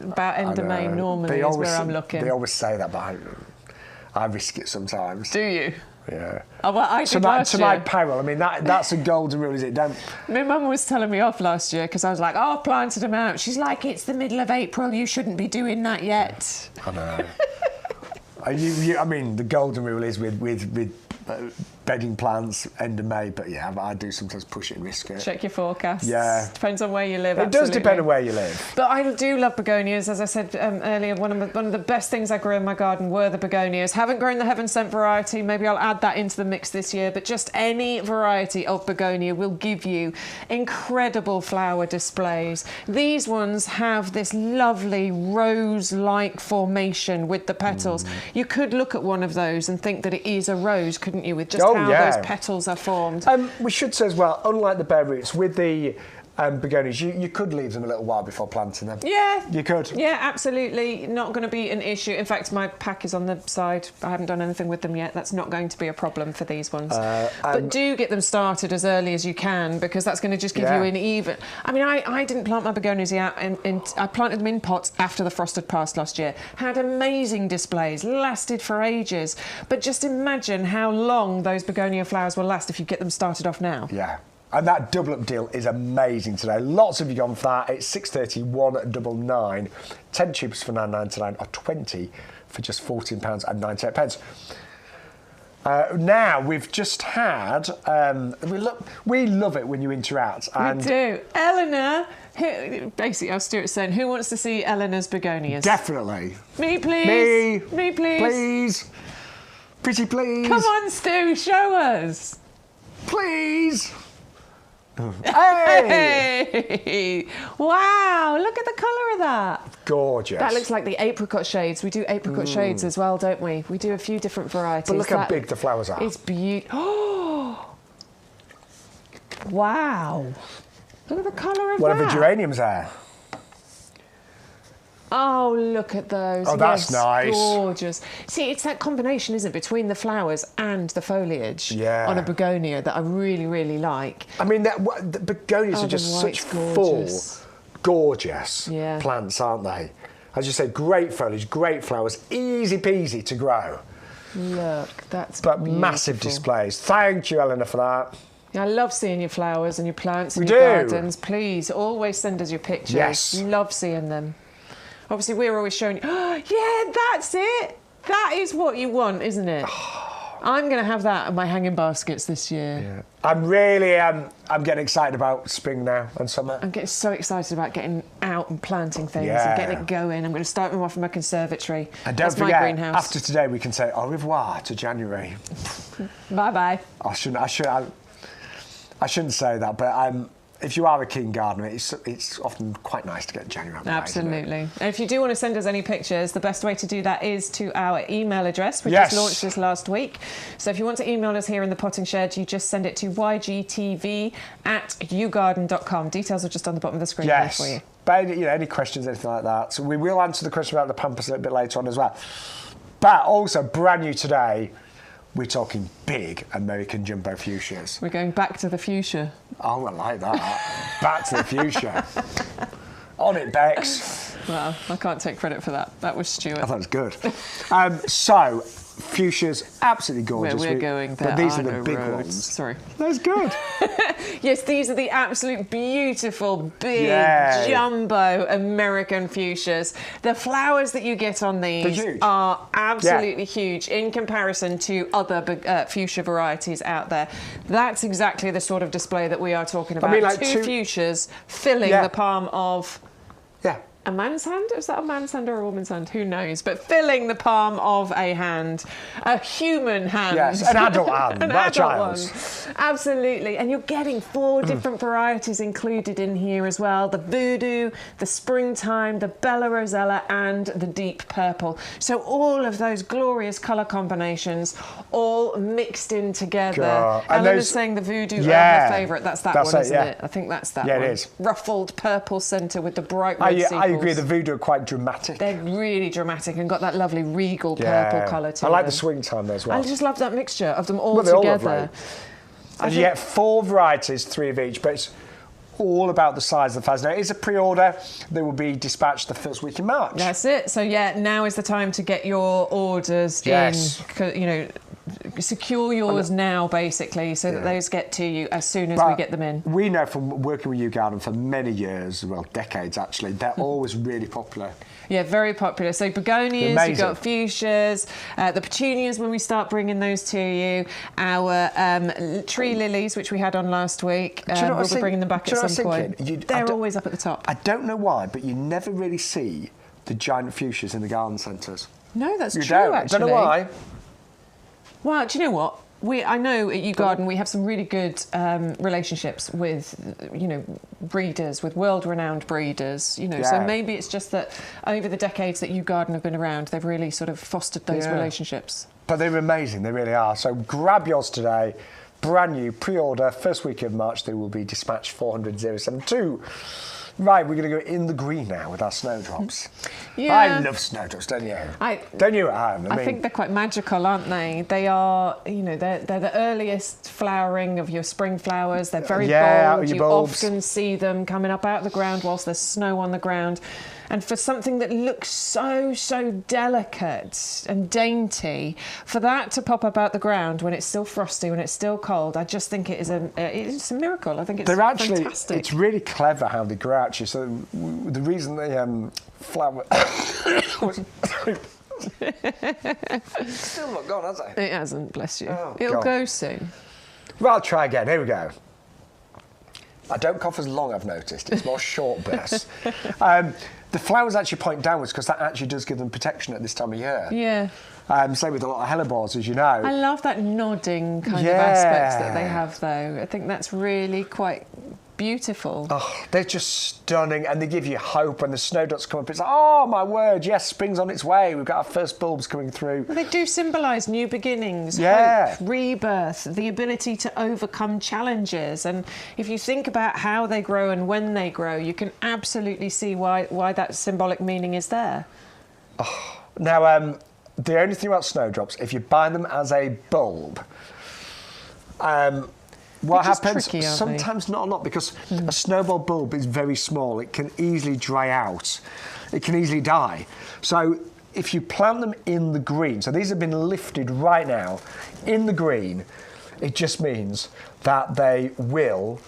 About end of May normally is where I'm looking. They always say that, but I risk it sometimes. Do you? Yeah. Oh, well, I did last year. To my peril. I mean, that's a golden rule, is it? My mum was telling me off last year because I was like, oh, I've planted them out. She's like, it's the middle of April. You shouldn't be doing that yet. I know. I mean, the golden rule is with bedding plants end of May, but yeah, I do sometimes push it and risk it. Check your forecasts. Yeah. Depends on where you live. It does depend on where you live. But I do love begonias. As I said earlier, one of the best things I grew in my garden were the begonias. Haven't grown the Heaven Sent variety. Maybe I'll add that into the mix this year. But just any variety of begonia will give you incredible flower displays. These ones have this lovely rose-like formation with the petals. You could look at one of those and think that it is a rose, couldn't you, with just how those petals are formed. We should say as well, unlike the bare roots, with the begonias, you could leave them a little while before planting them. Yeah. You could. Yeah, absolutely. Not going to be an issue. In fact, my pack is on the side. I haven't done anything with them yet. That's not going to be a problem for these ones. But do get them started as early as you can, because that's going to just give you an even... I mean, I didn't plant my begonias out. I planted them in pots after the frost had passed last year. Had amazing displays, lasted for ages. But just imagine how long those begonia flowers will last if you get them started off now. Yeah. And that double-up deal is amazing today. Lots of you gone for that. It's 630-199. 10 tubes for £9.99 or 20 for just £14.98. Now, we've just had... we love it when you interact. And we do. Eleanor... basically, our Stuart's saying, who wants to see Eleanor's begonias? Definitely. Me, please. Me, please. Please. Pretty please. Come on, Stu, show us. Please. Hey! Wow, look at the colour of that. Gorgeous. That looks like the apricot shades. We do apricot shades as well, don't we? We do a few different varieties. But look how big the flowers are. It's beautiful. Oh! Wow. Look at the colour of that. Whatever geraniums are. Oh, look at those. Oh, that's nice. Gorgeous. See, it's that combination, isn't it, between the flowers and the foliage on a begonia that I really, really like. I mean, the begonias are just such full, gorgeous Yeah. plants, aren't they? As you say, great foliage, great flowers, easy peasy to grow. Look, that's But beautiful. massive displays. Thank you, Eleanor, for that. I love seeing your flowers and your plants and We your do. gardens. Please, always send us your pictures. Yes. Love seeing them. Obviously, we're always showing you, oh, yeah, that's it. That is what you want, isn't it? I'm going to have that in my hanging baskets this year. Yeah. I'm really, I'm getting excited about spring now and summer. I'm getting so excited about getting out and planting things Yeah. and getting it going. I'm going to start them off in my conservatory. And don't That's forget, my greenhouse. after today, we can say au revoir to January. Bye-bye. I shouldn't say that, but if you are a keen gardener, it's often quite nice to get January out of the way, isn't it? Absolutely. And if you do want to send us any pictures, the best way to do that is to our email address, which Yes. was launched this last week. So if you want to email us here in the potting shed, you just send it to ygtv@yougarden.com. Details are just on the bottom of the screen there for you. Yes. But any questions, anything like that. So we will answer the question about the pampas a little bit later on as well. But also, brand new today, we're talking big American jumbo fuchsias. We're going back to the fuchsia. Oh, I like that. Back to the fuchsia. On it, Bex. Well, I can't take credit for that. That was Stuart. I thought it was good. So, fuchsias, absolutely Where gorgeous. we're going, there But these are are the no big roads. ones. Sorry. That's good. Yes, these are the absolute beautiful, big, Yay. jumbo American fuchsias. The flowers that you get on these They're huge. are absolutely huge in comparison to other fuchsia varieties out there. That's exactly the sort of display that we are talking about. mean, like two fuchsias filling the palm of Yeah. a man's hand? Is that a man's hand or a woman's hand? Who knows? But filling the palm of a hand, a human hand. Yes, an adult hand, An not a adult child's. one. Absolutely. And you're getting 4 different varieties included in here as well. The Voodoo, the Springtime, the Bella Rosella and the Deep Purple. So all of those glorious colour combinations all mixed in together. God. And Eleanor's those- saying the Voodoo are Yeah. her favourite. That's that That's one, it, isn't yeah. it? I think that's that Yeah, it one. is. Ruffled purple centre with the bright red sepals. I agree, the Voodoo are quite dramatic. They're really dramatic and got that lovely regal Yeah. purple colour to I like them. the swing time as well. I just love that mixture of them all Well, they're all together. lovely. And you get 4 varieties, 3 of each, but it's all about the size of the flowers. Now, it is a pre-order. They will be dispatched the first week in March. That's it. So yeah, now is the time to get your orders Yes. in. Secure yours now, basically, so that those get to you as soon as we get them in. We know from working with YouGarden for many years, well, decades actually, they're always really popular. Yeah, very popular. So begonias, Amazing. you've got fuchsias, the petunias when we start bringing those to you, our tree lilies, which we had on last week. Do you know what I We'll was be bringing them back do you at know what I some was point. thinking? They're always up at the top. I don't know why, but you never really see the giant fuchsias in the garden centres. No, that's You true, don't. actually. Don't know why. Well, do you know what? I know at YouGarden we have some really good relationships with, breeders, with world-renowned breeders. So Yeah. maybe it's just that over the decades that YouGarden have been around, they've really sort of fostered those Yeah. relationships. But they're amazing, they really are. So grab yours today, brand new, pre-order, first week of March, they will be dispatched 400,072. Right, we're going to go in the green now with our snowdrops. Yeah. I love snowdrops, don't you? Don't you at home? I think they're quite magical, aren't they? They are, they're the earliest flowering of your spring flowers. They're very out bold. of your You bulbs. often see them coming up out of the ground whilst there's snow on the ground. And for something that looks so delicate and dainty, for that to pop up out the ground when it's still frosty, when it's still cold, I just think it's a miracle. I think it's fantastic. It's really clever how they grow actually. So the reason they flower... Still not gone, has it? It hasn't, bless you. Oh, It'll God. go soon. Well, I'll try again. Here we go. I don't cough as long, I've noticed. It's more short bursts. The flowers actually point downwards because that actually does give them protection at this time of year. Yeah. Same with a lot of hellebores, as you know. I love that nodding kind of aspect that they have, though. I think that's really quite beautiful. Oh, they're just stunning, and they give you hope when the snowdrops come up. It's like, oh, my word, yes, spring's on its way. We've got our first bulbs coming through. Well, they do symbolise new beginnings, Yeah. hope, rebirth, the ability to overcome challenges. And if you think about how they grow and when they grow, you can absolutely see why that symbolic meaning is there. Now, the only thing about snowdrops, if you buy them as a bulb, what just happens, tricky, aren't they? sometimes not a lot, because a snowball bulb is very small. It can easily dry out. It can easily die. So if you plant them in the green, so these have been lifted right now in the green, it just means that they will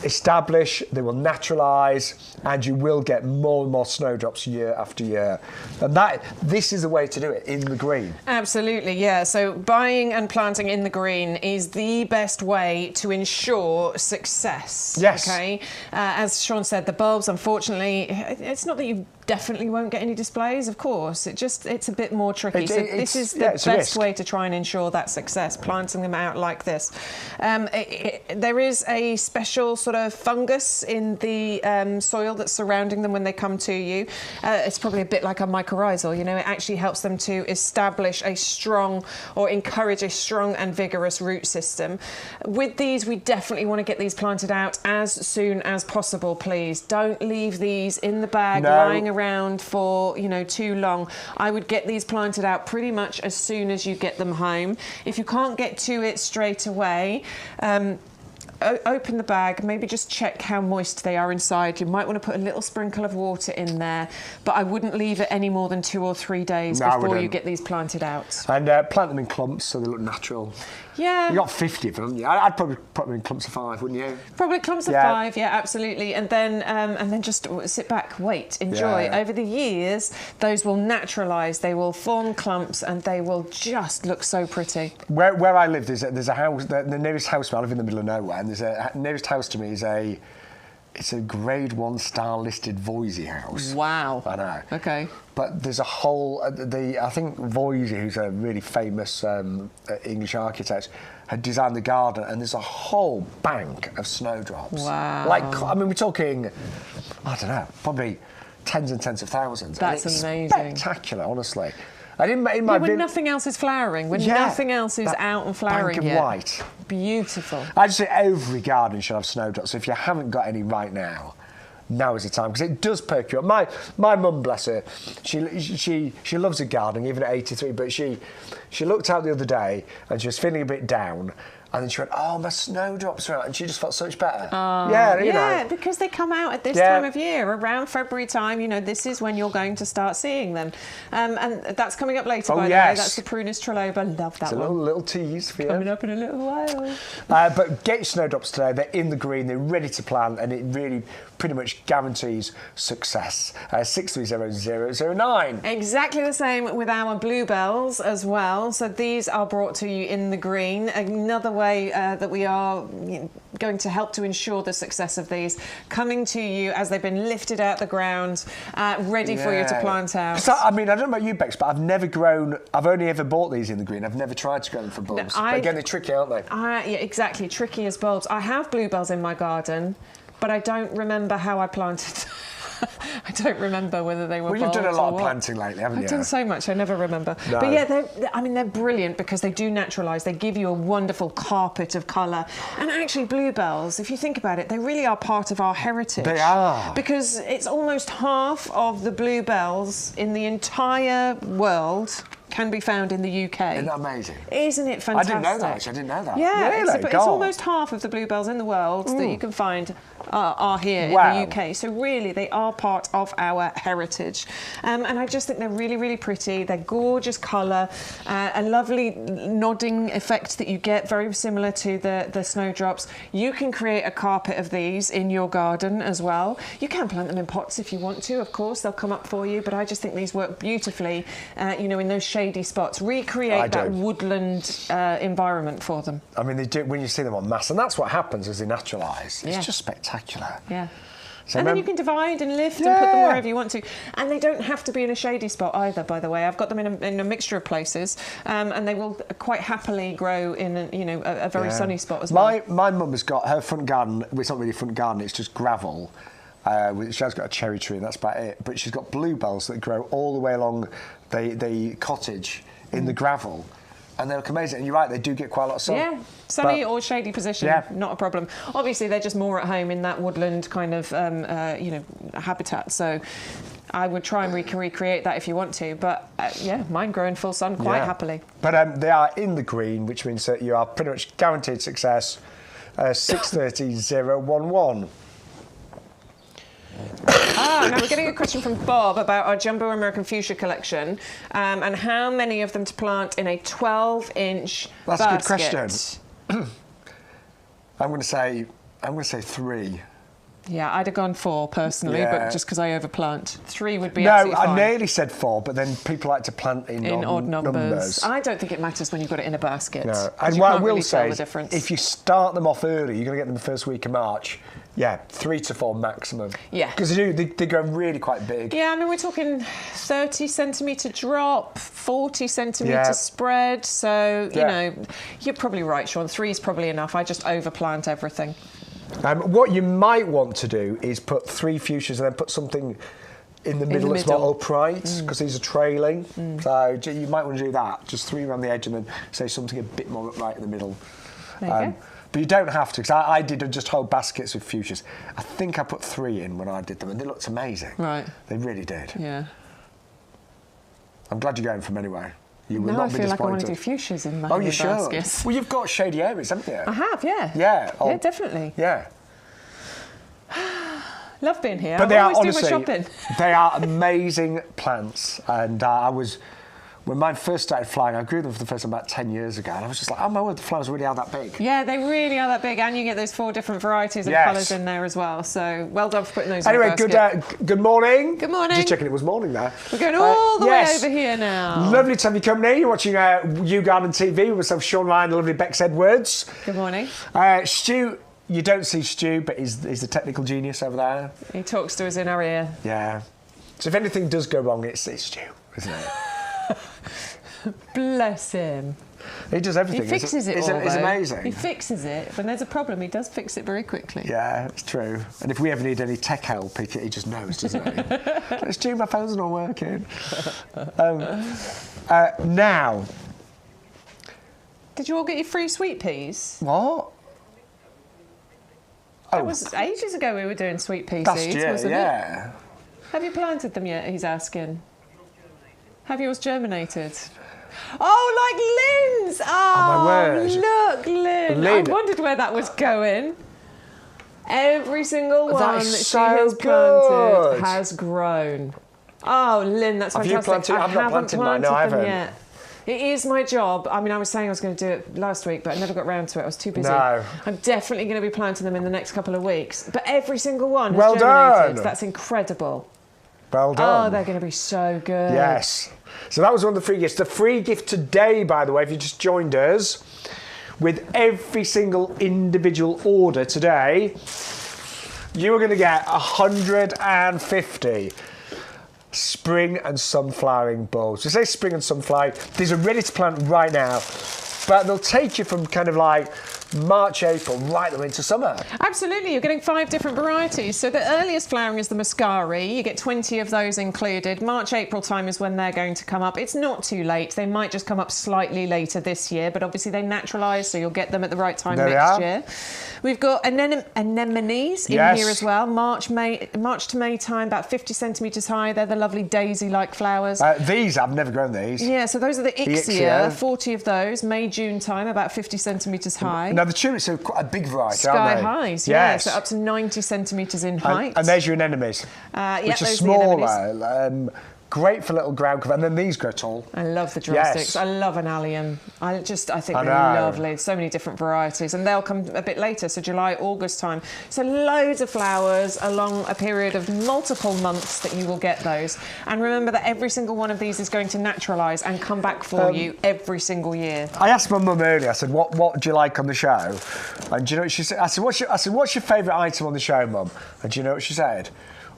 establish, they will naturalise, and you will get more and more snowdrops year after year. And this is the way to do it, in the green. Absolutely, yeah. So buying and planting in the green is the best way to ensure success. Yes. Okay. As Shaun said, the bulbs, unfortunately, it's not that you definitely won't get any displays, of course. It's a bit more tricky. So this is the best way to try and ensure that success, planting them out like this. There is a special sort of fungus in the soil that's surrounding them when they come to you. It's probably a bit like a mycorrhizal, you know, it actually helps them to establish a strong, or encourage a strong and vigorous root system. With these, we definitely want to get these planted out as soon as possible, please. Don't leave these in the bag lying around for, you know, too long. I would get these planted out pretty much as soon as you get them home. If you can't get to it straight away, open the bag, maybe just check how moist they are inside. You might want to put a little sprinkle of water in there, but I wouldn't leave it any more than 2 or 3 days before you get these planted out. And plant them in clumps so they look natural. Yeah. You got 50 of them, haven't you? I'd probably put them in clumps of 5, wouldn't you? Probably clumps of 5, yeah, absolutely. And then just sit back, wait, enjoy. Yeah. Over the years, those will naturalise, they will form clumps, and they will just look so pretty. Where I live, there's a house, the nearest house, I live in the middle of nowhere, and nearest house to me is it's a Grade 1 star listed Voisey house. Wow. I know. Okay. But there's a whole, I think Voisey, who's a really famous English architect, had designed the garden, and there's a whole bank of snowdrops. Wow. Like, I mean, we're talking, I don't know, probably tens and tens of thousands. That's and it's amazing. Spectacular, honestly. In my when nothing else is flowering, when nothing else is out and flowering bank of yet. white. Beautiful. I just say every garden should have snowdrops. So if you haven't got any right now, now is the time, because it does perk you up. My mum, bless her, she loves her gardening, even at 83. But she looked out the other day and she was feeling a bit down. And then she went, oh, my snowdrops are out. And she just felt so much better. You know. Because they come out at this time of year, around February time. You know, this is when you're going to start seeing them. And that's coming up later, by the way. That's the Prunus triloba. Love that one. It's a little tease for you. Coming up in a little while. But get your snowdrops today. They're in the green. They're ready to plant. And it really pretty much guarantees success. 630009. Exactly the same with our bluebells as well. So these are brought to you in the green. Another way that we are going to help to ensure the success of these, coming to you as they've been lifted out the ground, ready for you to plant out. So, I mean, I don't know about you, Bex, but I've only ever bought these in the green. I've never tried to grow them for bulbs. But again, they're tricky, aren't they? Yeah, exactly, tricky as bulbs. I have bluebells in my garden, but I don't remember how I planted. I don't remember whether they were bulbs or what. Well, you've done a lot of planting lately, haven't you? I've done so much, I never remember. No. But yeah, they're brilliant because they do naturalise. They give you a wonderful carpet of colour. And actually, bluebells, if you think about it, they really are part of our heritage. They are. Because it's almost half of the bluebells in the entire world can be found in the UK. Isn't that amazing? Isn't it fantastic? I didn't know that, actually. I didn't know that. Yeah, really? It's almost half of the bluebells in the world that you can find are here in the UK. So really, they are part of our heritage. And I just think they're really, really pretty. They're gorgeous colour, a lovely nodding effect that you get, very similar to the snowdrops. You can create a carpet of these in your garden as well. You can plant them in pots if you want to, of course. They'll come up for you. But I just think these work beautifully, you know, in those shady spots. Recreate that woodland environment for them. I mean, they do when you see them en masse, and that's what happens as they naturalise. It's just spectacular. Yeah. So and then you can divide and lift and put them wherever you want to. And they don't have to be in a shady spot either, by the way. I've got them in a mixture of places, and they will quite happily grow in a very sunny spot as well. My mum has got her front garden. Well, it's not really a front garden, it's just gravel. She has got a cherry tree, and that's about it. But she's got bluebells that grow all the way along the cottage in the gravel. And they look amazing. And you're right, they do get quite a lot of sun. Yeah, sunny or shady position, not a problem. Obviously, they're just more at home in that woodland kind of, habitat. So I would try and recreate that if you want to. But, mine grow in full sun quite happily. But they are in the green, which means that you are pretty much guaranteed success. 630011. Now we're getting a question from Bob about our Jumbo American Fuchsia collection and how many of them to plant in a 12-inch basket. That's a good question. I'm going to say 3. Yeah, I'd have gone 4 personally, Yeah. but just because I overplant. 3 would be No, absolutely I fine. nearly said 4, but then people like to plant in odd numbers. I don't think it matters when you've got it in a basket. No. 'cause And you what I can't will really tell say the is, difference. if you start them off early, you're going to get them the first week of March. Yeah, 3 to 4 maximum. Yeah. Because they grow really quite big. Yeah, I mean, we're talking 30 centimetre drop, 40 centimetre Yeah. spread. So, you Yeah. know, you're probably right, Shaun. 3 is probably enough. I just overplant everything. What you might want to do is put 3 fuchsias and then put something in the middle that's more middle. upright, because these are trailing. So you might want to do that. Just 3 around the edge and then say something a bit more upright in the middle. There you go. But you don't have to, because I did just whole baskets of fuchsias. I think I put 3 in when I did them, and they looked amazing. Right. They really did. Yeah. I'm glad you're going for them anyway. You will Now I not be feel like I want to disappointed. do fuchsias in my Oh, you should. baskets. Well, you've got shady areas, haven't you? I have, yeah. Yeah. Yeah, definitely. Yeah. Love being here. But I they are always honestly, do my shopping. they are amazing plants. And when mine first started flying, I grew them for the first time about 10 years ago, and I was just like, oh my word, the flowers really are that big. Yeah, they really are that big, and you get those 4 different varieties of Yes. colours in there as well. So well done for putting those Anyway, in the basket. good morning. Good morning. Just checking it was morning there. We're going all the way yes. over here now. Lovely to have you company. You're watching YouGarden TV with myself, Shaun and the lovely Bex Edwards. Good morning. Stu, you don't see Stu, but he's the technical genius over there. He talks to us in our ear. Yeah. So if anything does go wrong, it's Stu, isn't it? Bless him. He does everything. He fixes it all, It's though. amazing. He fixes it. When there's a problem, he does fix it very quickly. Yeah, it's true. And if we ever need any tech help, he just knows, doesn't he? Stu, my phone's not working. Now. Did you all get your free sweet peas? What? That was ages ago we were doing sweet pea Last seeds, year, wasn't yeah. it? Have you planted them yet, he's asking? Have yours germinated? Oh, like Lynn's! Oh, my word. Look, Lynn. Lynn. I wondered where that was going. Every single one that is she so has good. planted has grown. Oh, Lynn, that's Have you fantastic. planted? I've not planted mine. No, I them haven't. yet. It is my job. I mean, I was saying I was going to do it last week, but I never got round to it. I was too busy. No. I'm definitely going to be planting them in the next couple of weeks. But every single one has Well germinated. done. That's incredible. Well done. Oh, they're going to be so good. Yes. So that was one of the free gifts. The free gift today, by the way, if you just joined us, with every single individual order today, you are going to get 150 spring and sunflowering bulbs. We say spring and sunflower. These are ready to plant right now, but they'll take you from kind of like March, April, right the way into summer. Absolutely, you're getting 5 different varieties. So the earliest flowering is the Muscari. You get 20 of those included. March, April time is when they're going to come up. It's not too late. They might just come up slightly later this year, but obviously they naturalise, so you'll get them at the right time next year. We've got anemones in here as well. March to May time, about 50 centimetres high. They're the lovely daisy-like flowers. These, I've never grown these. Yeah, so those are the Ixia, 40 of those. May, June time, about 50 centimetres high. Now, the tulips are quite a big variety, Sky aren't they? highs, yes. So up to 90 centimetres in height. And there's your anemones, which are smaller. Great for little ground cover. And then these grow tall. I love the drumsticks. Yes. I love an allium. I think they're lovely. So many different varieties. And they'll come a bit later, so July, August time. So loads of flowers along a period of multiple months that you will get those. And remember that every single one of these is going to naturalise and come back for you every single year. I asked my mum earlier, I said, what do you like on the show? And do you know what she said? I said, what's your favourite item on the show, Mum? And do you know what she said?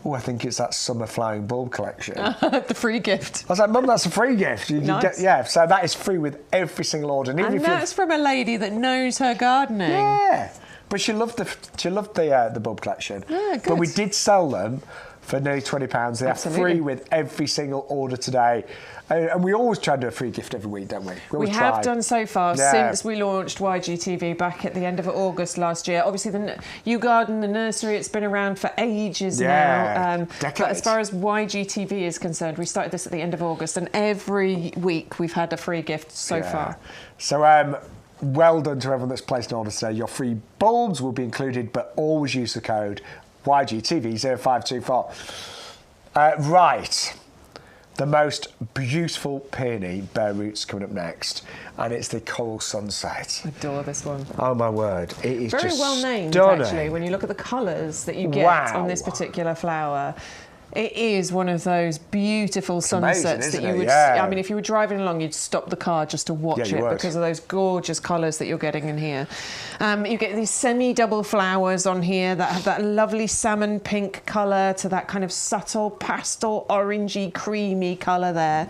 Oh, I think it's that summer flowering bulb collection. The free gift. I was like, Mum, that's a free gift. You Nice. get, so that is free with every single order. And that's from a lady that knows her gardening. Yeah, but she loved the bulb collection. Yeah, good. But we did sell them for nearly £20. They are free with every single order today. And we always try to do a free gift every week, don't we? We have done so far since we launched YGTV back at the end of August last year. Obviously, the YouGarden, the nursery, it's been around for ages now. But as far as YGTV is concerned, we started this at the end of August, and every week we've had a free gift so far. So well done to everyone that's placed an order today. Your free bulbs will be included, but always use the code YGTV0524. Right. The most beautiful peony bare roots coming up next, and it's the Coral Sunset. I adore this one. Oh my word, it is very just well named, stunning. actually, when you look at the colours that you get on this particular flower. It is one of those beautiful sunsets that you would... I mean, if you were driving along, you'd stop the car just to watch it because of those gorgeous colours that you're getting in here. You get these semi-double flowers on here that have that lovely salmon pink colour to that kind of subtle pastel orangey creamy colour there.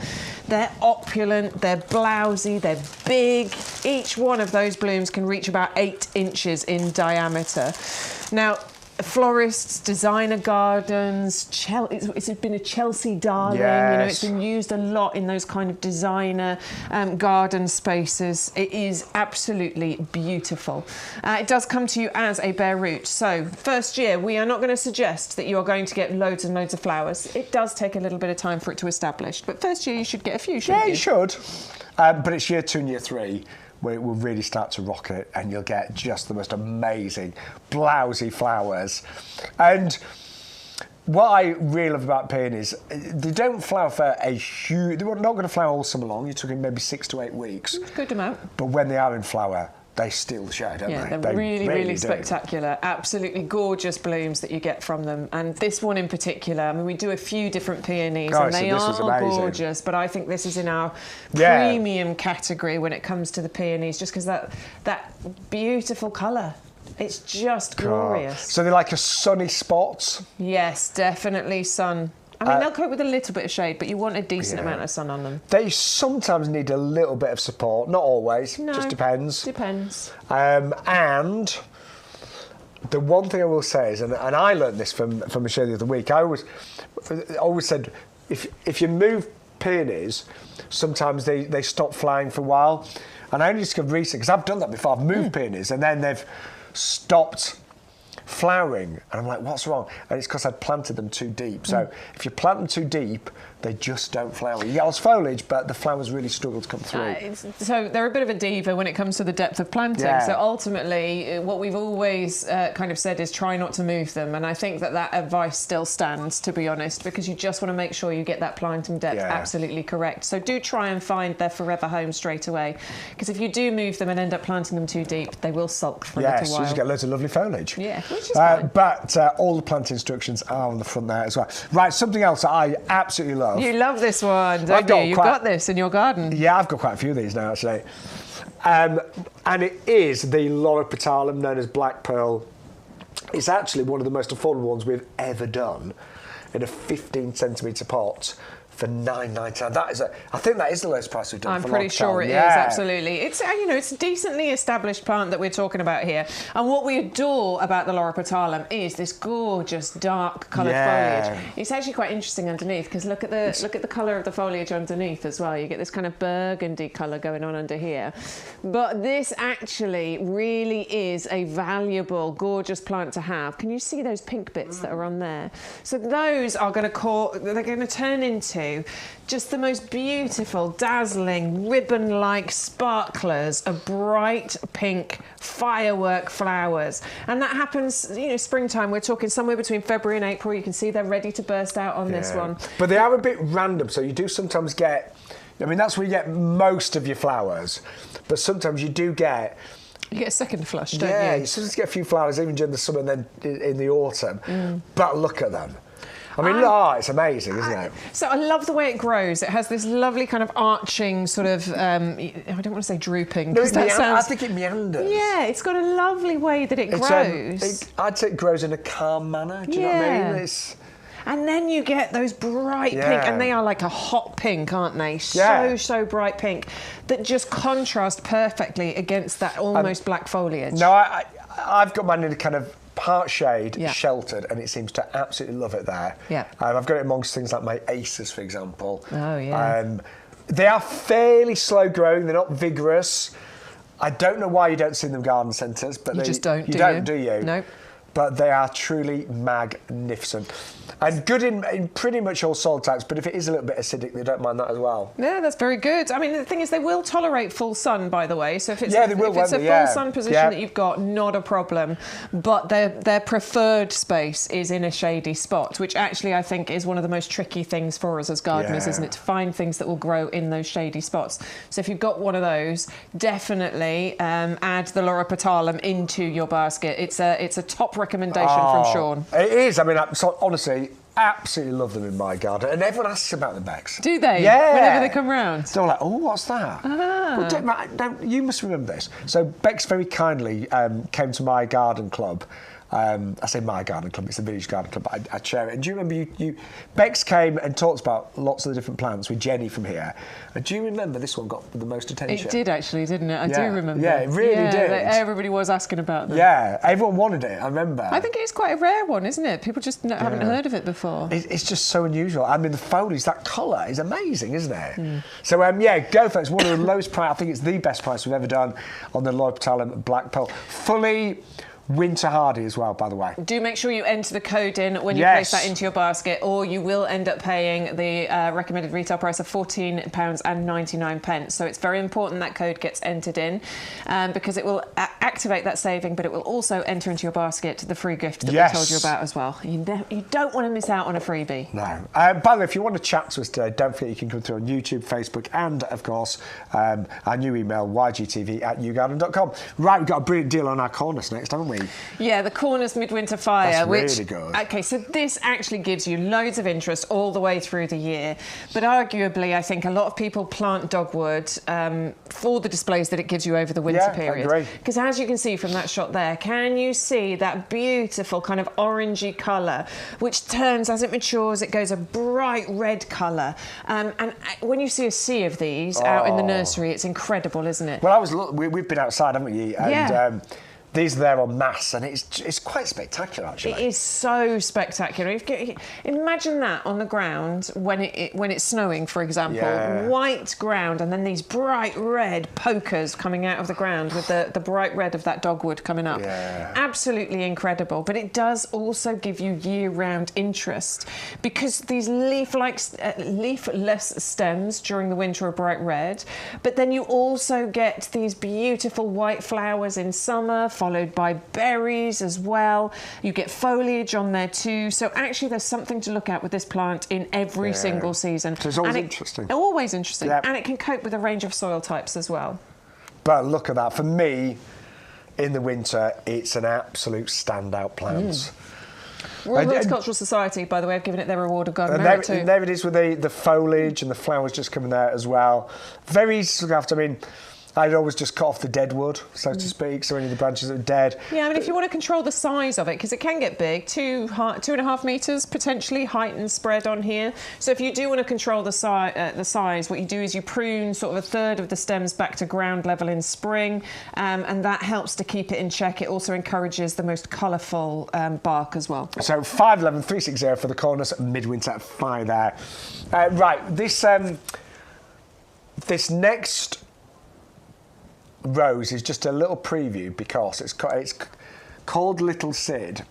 They're opulent, they're blousy, they're big. Each one of those blooms can reach about 8 inches in diameter. Now, florists, designer gardens, it's been a Chelsea darling, you know, it's been used a lot in those kind of designer garden spaces. It is absolutely beautiful. It does come to you as a bare root. So, first year, we are not going to suggest that you are going to get loads and loads of flowers. It does take a little bit of time for it to establish, but first year you should get a few, shouldn't you? Yeah, you should. But it's year 2 and year 3 where it will really start to rocket, and you'll get just the most amazing, blousy flowers. And what I really love about peonies, they don't flower for a huge... They're not going to flower all summer long. You're talking maybe 6 to 8 weeks. Good amount. But when they are in flower, they steal the show, don't they? Yeah, they're really spectacular. Absolutely gorgeous blooms that you get from them. And this one in particular, I mean, we do a few different peonies and they are gorgeous, but I think this is in our premium category when it comes to the peonies, just because that beautiful colour. It's just glorious. So they like a sunny spot? Yes, definitely sun. I mean, they'll cope with a little bit of shade, but you want a decent amount of sun on them. They sometimes need a little bit of support, not always, just depends. Depends. And the one thing I will say is, and I learned this from Michelle the other week, I always said, if you move peonies, sometimes they stop flying for a while. And I only discovered recently, because I've done that before, I've moved peonies, and then they've stopped flowering, and I'm like, what's wrong? And it's because I'd planted them too deep. So if you plant them too deep, they just don't flower. You get all this foliage, but the flowers really struggle to come through. So they're a bit of a diva when it comes to the depth of planting. Yeah. So ultimately, what we've always kind of said is try not to move them. And I think that advice still stands, to be honest, because you just want to make sure you get that planting depth absolutely correct. So do try and find their forever home straight away. Because if you do move them and end up planting them too deep, they will sulk for a little while. Yes, you just get loads of lovely foliage. Yeah, which is fine. But all the plant instructions are on the front there as well. Right, something else that I absolutely love. You love this one, don't you? You've got this in your garden. Yeah, I've got quite a few of these now, actually. And it is the Loropetalum, known as Black Pearl. It's actually one of the most affordable ones we've ever done in a 15-centimetre pot for $9.99. I think that is the lowest price we've done. I'm pretty sure it is, absolutely. It's it's a decently established plant that we're talking about here. And what we adore about the Loropetalum is this gorgeous dark coloured foliage. It's actually quite interesting underneath because look at the colour of the foliage underneath as well. You get this kind of burgundy colour going on under here. But this actually really is a valuable, gorgeous plant to have. Can you see those pink bits that are on there? So those are going to turn into just the most beautiful, dazzling, ribbon-like sparklers of bright pink firework flowers. And that happens, springtime. We're talking somewhere between February and April. You can see they're ready to burst out on this one. But they are a bit random, so you do sometimes get... I mean, that's where you get most of your flowers. But sometimes you do get... You get a second flush, don't you? Yeah, you sometimes get a few flowers even during the summer and then in the autumn. But look at them. I mean, it's amazing, isn't it? So I love the way it grows. It has this lovely kind of arching sort of, I don't want to say drooping. No, I think it meanders. Yeah, it's got a lovely way that it grows. I'd say it grows in a calm manner, do you know what I mean? And then you get those bright pink, and they are like a hot pink, aren't they? So bright pink, that just contrast perfectly against that almost black foliage. No, I've got mine in a kind of part shade, sheltered, and it seems to absolutely love it there. Yeah. I've got it amongst things like my aces, for example. Oh, yeah. They are fairly slow growing, they're not vigorous. I don't know why you don't see them in garden centres, but you just don't, do you? Nope. but they are truly magnificent. And good in pretty much all soil types, but if it is a little bit acidic, they don't mind that as well. Yeah, that's very good. I mean, the thing is, they will tolerate full sun, by the way. So if it's, Yeah, they will, if it's a won't full they? sun position Yeah. that you've got, not a problem. But their preferred space is in a shady spot, which actually I think is one of the most tricky things for us as gardeners, Yeah. isn't it? To find things that will grow in those shady spots. So if you've got one of those, definitely add the Loropetalum into your basket. It's a top recommendation from Shaun. It is. I mean, so, honestly, absolutely love them in my garden. And everyone asks about the Bex. Do they? Yeah. Whenever they come round? They're like, oh, what's that? Ah. Well, you must remember this. So Bex very kindly came to my garden club. I say my garden club, it's the village garden club, but I chair it. And do you remember Bex came and talked about lots of the different plants with Jenny from here. And do you remember this one got the most attention? It did actually, didn't it? I do remember. Yeah, it really did. Everybody was asking about them. Yeah, everyone wanted it, I remember. I think it is quite a rare one, isn't it? People just haven't heard of it before. It's just so unusual. I mean, the foliage, that colour is amazing, isn't it? So, yeah, go for it. It's one of the lowest price. I think it's the best price we've ever done on the Loropetalum Black Pearl. Fully winter hardy as well, by the way. Do make sure you enter the code in when you place that into your basket, or you will end up paying the recommended retail price of £14.99. So it's very important that code gets entered in because it will activate that saving, but it will also enter into your basket the free gift that we told you about as well. You don't want to miss out on a freebie. No. By the way, if you want to chat to us today, don't forget you can come through on YouTube, Facebook, and, of course, our new email, ygtv@yougarden.com. Right, we've got a brilliant deal on our cornice next, haven't we? Yeah, the Corners Midwinter Fire. That's which, really good. Okay, so this actually gives you loads of interest all the way through the year. But arguably, I think a lot of people plant dogwood for the displays that it gives you over the winter period. I agree. Because as you can see from that shot there, can you see that beautiful kind of orangey colour, which turns, as it matures, it goes a bright red colour. And when you see a sea of these out in the nursery, it's incredible, isn't it? Well, we've been outside, haven't we? And, these are there en masse, and it's quite spectacular, actually. It is so spectacular. Imagine that on the ground when it's snowing, for example. Yeah. White ground, and then these bright red pokers coming out of the ground with the bright red of that dogwood coming up. Yeah. Absolutely incredible. But it does also give you year-round interest because these leafless stems during the winter are bright red, but then you also get these beautiful white flowers in summer, followed by berries as well. You get foliage on there too. So actually there's something to look at with this plant in every single season. So it's always interesting. Always interesting. Yep. And it can cope with a range of soil types as well. But look at that. For me, in the winter, it's an absolute standout plant. Royal Horticultural Society, by the way, have given it their reward of garden and merit too. there it is with the foliage and the flowers just coming there as well. Very easy to look after. I mean, I'd always just cut off the dead wood, so to speak, so any of the branches that are dead. Yeah, I mean, if you want to control the size of it, because it can get big, 2.5 metres potentially height and spread on here. So if you do want to control the size, what you do is you prune sort of a third of the stems back to ground level in spring, and that helps to keep it in check. It also encourages the most colourful bark as well. So 511 360 for the cornice, Midwinter Fire there. Right, this next rose is just a little preview because it's called Little Sid,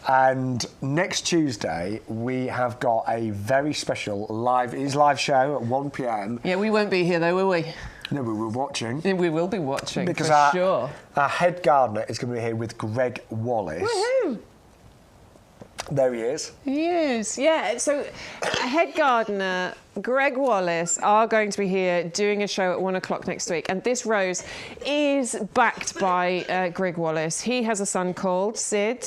and next Tuesday we have got a very special live show at 1 p.m. Yeah, we won't be here though, will we? No, we were watching. We will be watching because for sure. Our head gardener is going to be here with Greg Wallace. Woohoo! There he is. He is, yeah. So, head gardener Greg Wallace are going to be here doing a show at 1 o'clock next week. And this rose is backed by Greg Wallace. He has a son called Sid,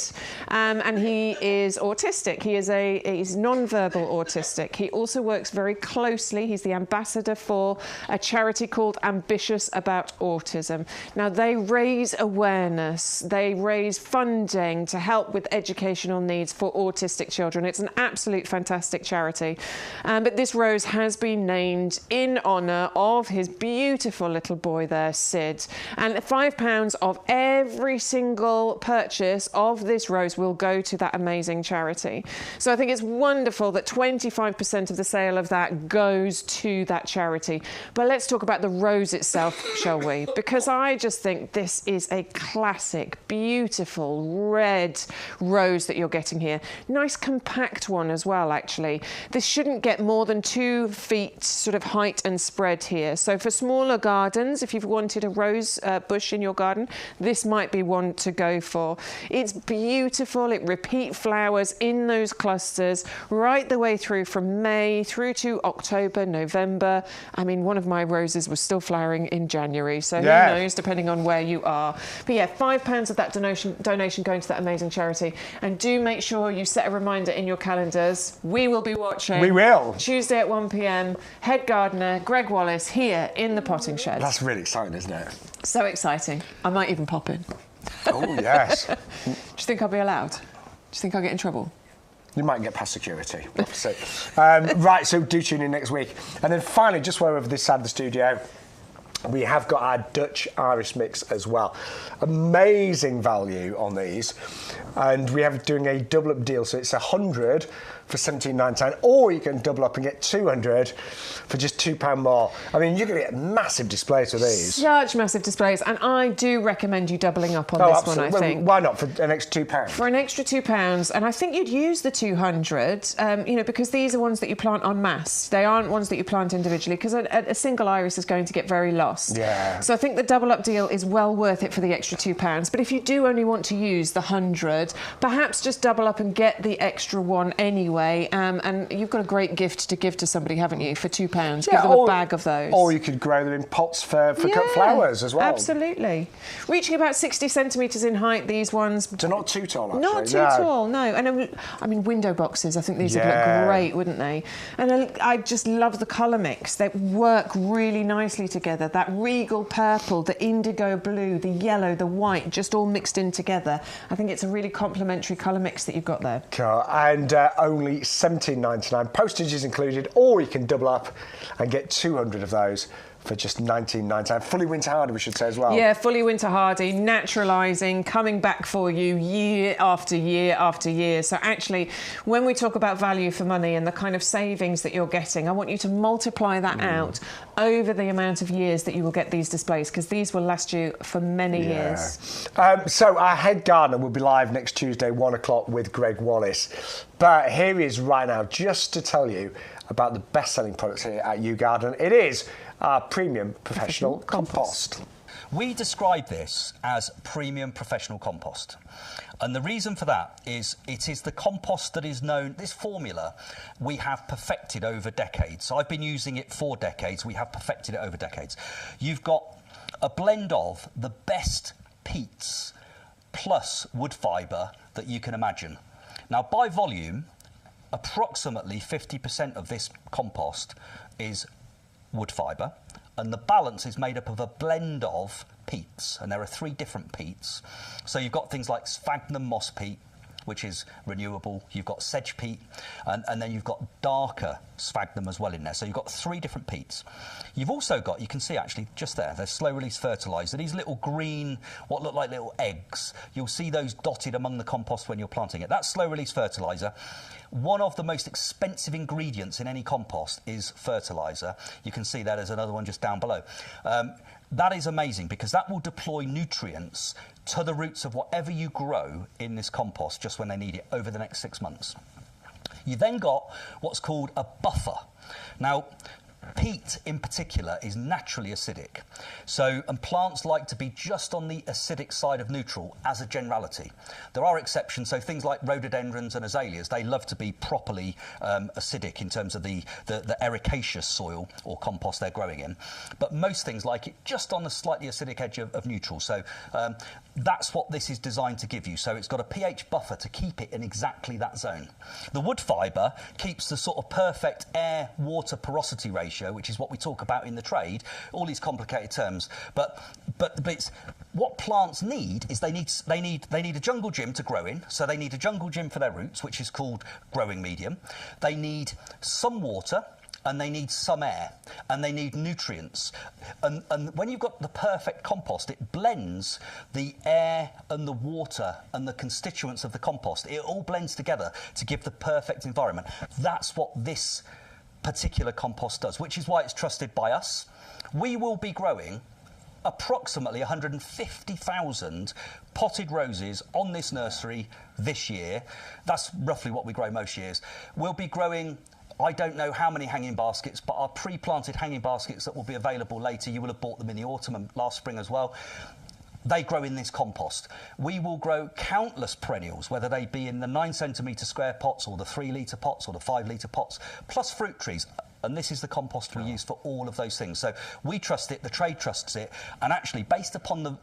and he is autistic. He's non-verbal autistic. He also works very closely. He's the ambassador for a charity called Ambitious About Autism. Now, they raise awareness. They raise funding to help with educational needs for autistic children. It's an absolute fantastic charity. But this rose rose has been named in honour of his beautiful little boy there, Sid. And £5 of every single purchase of this rose will go to that amazing charity. So I think it's wonderful that 25% of the sale of that goes to that charity. But let's talk about the rose itself, shall we? Because I just think this is a classic, beautiful red rose that you're getting here. Nice compact one as well, actually. This shouldn't get more than 2 feet sort of height and spread here. So for smaller gardens, if you've wanted a rose bush in your garden, this might be one to go for. It's beautiful. It repeat flowers in those clusters right the way through from May through to October, November. I mean, one of my roses was still flowering in January, so who knows, depending on where you are. But yeah, £5 of that donation going to that amazing charity. And do make sure you set a reminder in your calendars. We will be watching. We will. Tuesday at 1 p.m. Head gardener Greg Wallace here in the potting shed. That's really exciting, isn't it? So exciting. I might even pop in. Oh, yes. Do you think I'll be allowed? Do you think I'll get in trouble? You might get past security. We'll have to see. Right, so do tune in next week. And then finally, just while we're over this side of the studio, we have got our Dutch Irish mix as well. Amazing value on these. And we have doing a double up deal. So it's 100 for £17.99, or you can double up and get 200 for just £2 more. I mean, you're going to get massive displays with these. Such massive displays, and I do recommend you doubling up on this absolutely. one, I think. Why not, for an extra £2? For an extra £2, and I think you'd use the 200, you know, because these are ones that you plant en masse. They aren't ones that you plant individually, because a single iris is going to get very lost. Yeah. So I think the double up deal is well worth it for the extra £2. But if you do only want to use the 100, perhaps just double up and get the extra one anyway. And you've got a great gift to give to somebody, haven't you, for £2? Give them a bag of those. Or you could grow them in pots for cut flowers as well. Absolutely. Reaching about 60 centimetres in height, these ones. They're not too tall, actually. Not too tall, no. And I mean, window boxes, I think these would look great, wouldn't they? And I just love the colour mix. They work really nicely together. That regal purple, the indigo blue, the yellow, the white, just all mixed in together. I think it's a really complementary colour mix that you've got there. Cool. And only £17.99. Postage is included, or you can double up and get 200 of those for just £19.99. Fully winter hardy, we should say as well. Yeah, fully winter hardy, naturalising, coming back for you year after year after year. So actually, when we talk about value for money and the kind of savings that you're getting, I want you to multiply that out over the amount of years that you will get these displays, because these will last you for many years. So our head gardener will be live next Tuesday, 1 o'clock, with Greg Wallace. But here he is right now, just to tell you about the best-selling products here at YouGarden. It is our premium professional compost. We describe this as premium professional compost. And the reason for that is it is the compost that is known, this formula we have perfected over decades. So I've been using it for decades. We have perfected it over decades. You've got a blend of the best peats plus wood fibre that you can imagine. Now, by volume, approximately 50% of this compost is wood fibre, and the balance is made up of a blend of peats, and there are 3 different peats. So you've got things like sphagnum moss peat, which is renewable. You've got sedge peat, and then you've got darker sphagnum as well in there. So you've got 3 different peats. You've also got, you can see actually just there, there's slow release fertiliser. These little green, what look like little eggs, you'll see those dotted among the compost when you're planting it. That's slow release fertiliser. One of the most expensive ingredients in any compost is fertiliser. You can see that there's another one just down below. That is amazing, because that will deploy nutrients to the roots of whatever you grow in this compost just when they need it over the next 6 months. You then got what's called a buffer. Now, peat in particular is naturally acidic, and plants like to be just on the acidic side of neutral as a generality. There are exceptions, so things like rhododendrons and azaleas, they love to be properly acidic in terms of the ericaceous soil or compost they're growing in, but most things like it just on the slightly acidic edge of neutral. So that's what this is designed to give you. So it's got a pH buffer to keep it in exactly that zone. The wood fibre keeps the sort of perfect air-water porosity ratio, which is what we talk about in the trade, all these complicated terms. But it's, what plants need is they need a jungle gym to grow in. So they need a jungle gym for their roots, which is called growing medium. They need some water. and they need some air, and they need nutrients. And when you've got the perfect compost, it blends the air and the water and the constituents of the compost. It all blends together to give the perfect environment. That's what this particular compost does, which is why it's trusted by us. We will be growing approximately 150,000 potted roses on this nursery this year. That's roughly what we grow most years. We'll be growing, I don't know how many hanging baskets, but our pre-planted hanging baskets that will be available later, you will have bought them in the autumn and last spring as well. They grow in this compost. We will grow countless perennials, whether they be in the 9 centimetre square pots or the 3 litre pots or the 5 litre pots, plus fruit trees. And this is the compost we use for all of those things. So we trust it, the trade trusts it, and actually based upon the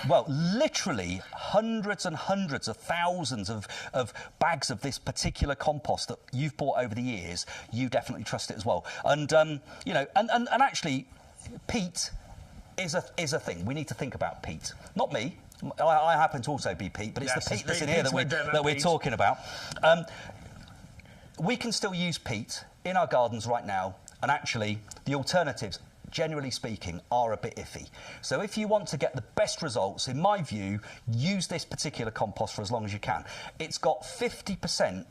well, literally hundreds and hundreds of thousands of bags of this particular compost that you've bought over the years, you definitely trust it as well. And, you know, and actually, peat is a thing. We need to think about peat. Not me. I happen to also be peat, but it's the peat that's in here that we're talking about. We can still use peat in our gardens right now, and actually the alternatives, generally speaking, are a bit iffy. So if you want to get the best results, in my view, use this particular compost for as long as you can. It's got 50%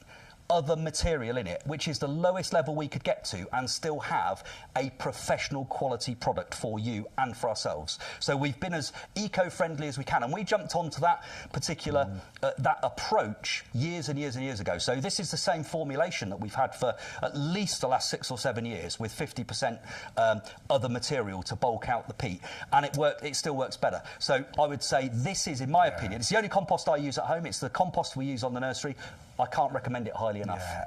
other material in it, which is the lowest level we could get to and still have a professional quality product for you and for ourselves. So we've been as eco-friendly as we can, and we jumped onto that particular that approach years and years and years ago. So this is the same formulation that we've had for at least the last 6 or 7 years, with 50% other material to bulk out the peat, and it still works better. So I would say this is, in my opinion, it's the only compost I use at home. It's the compost we use on the nursery. I can't recommend it highly enough. Yeah.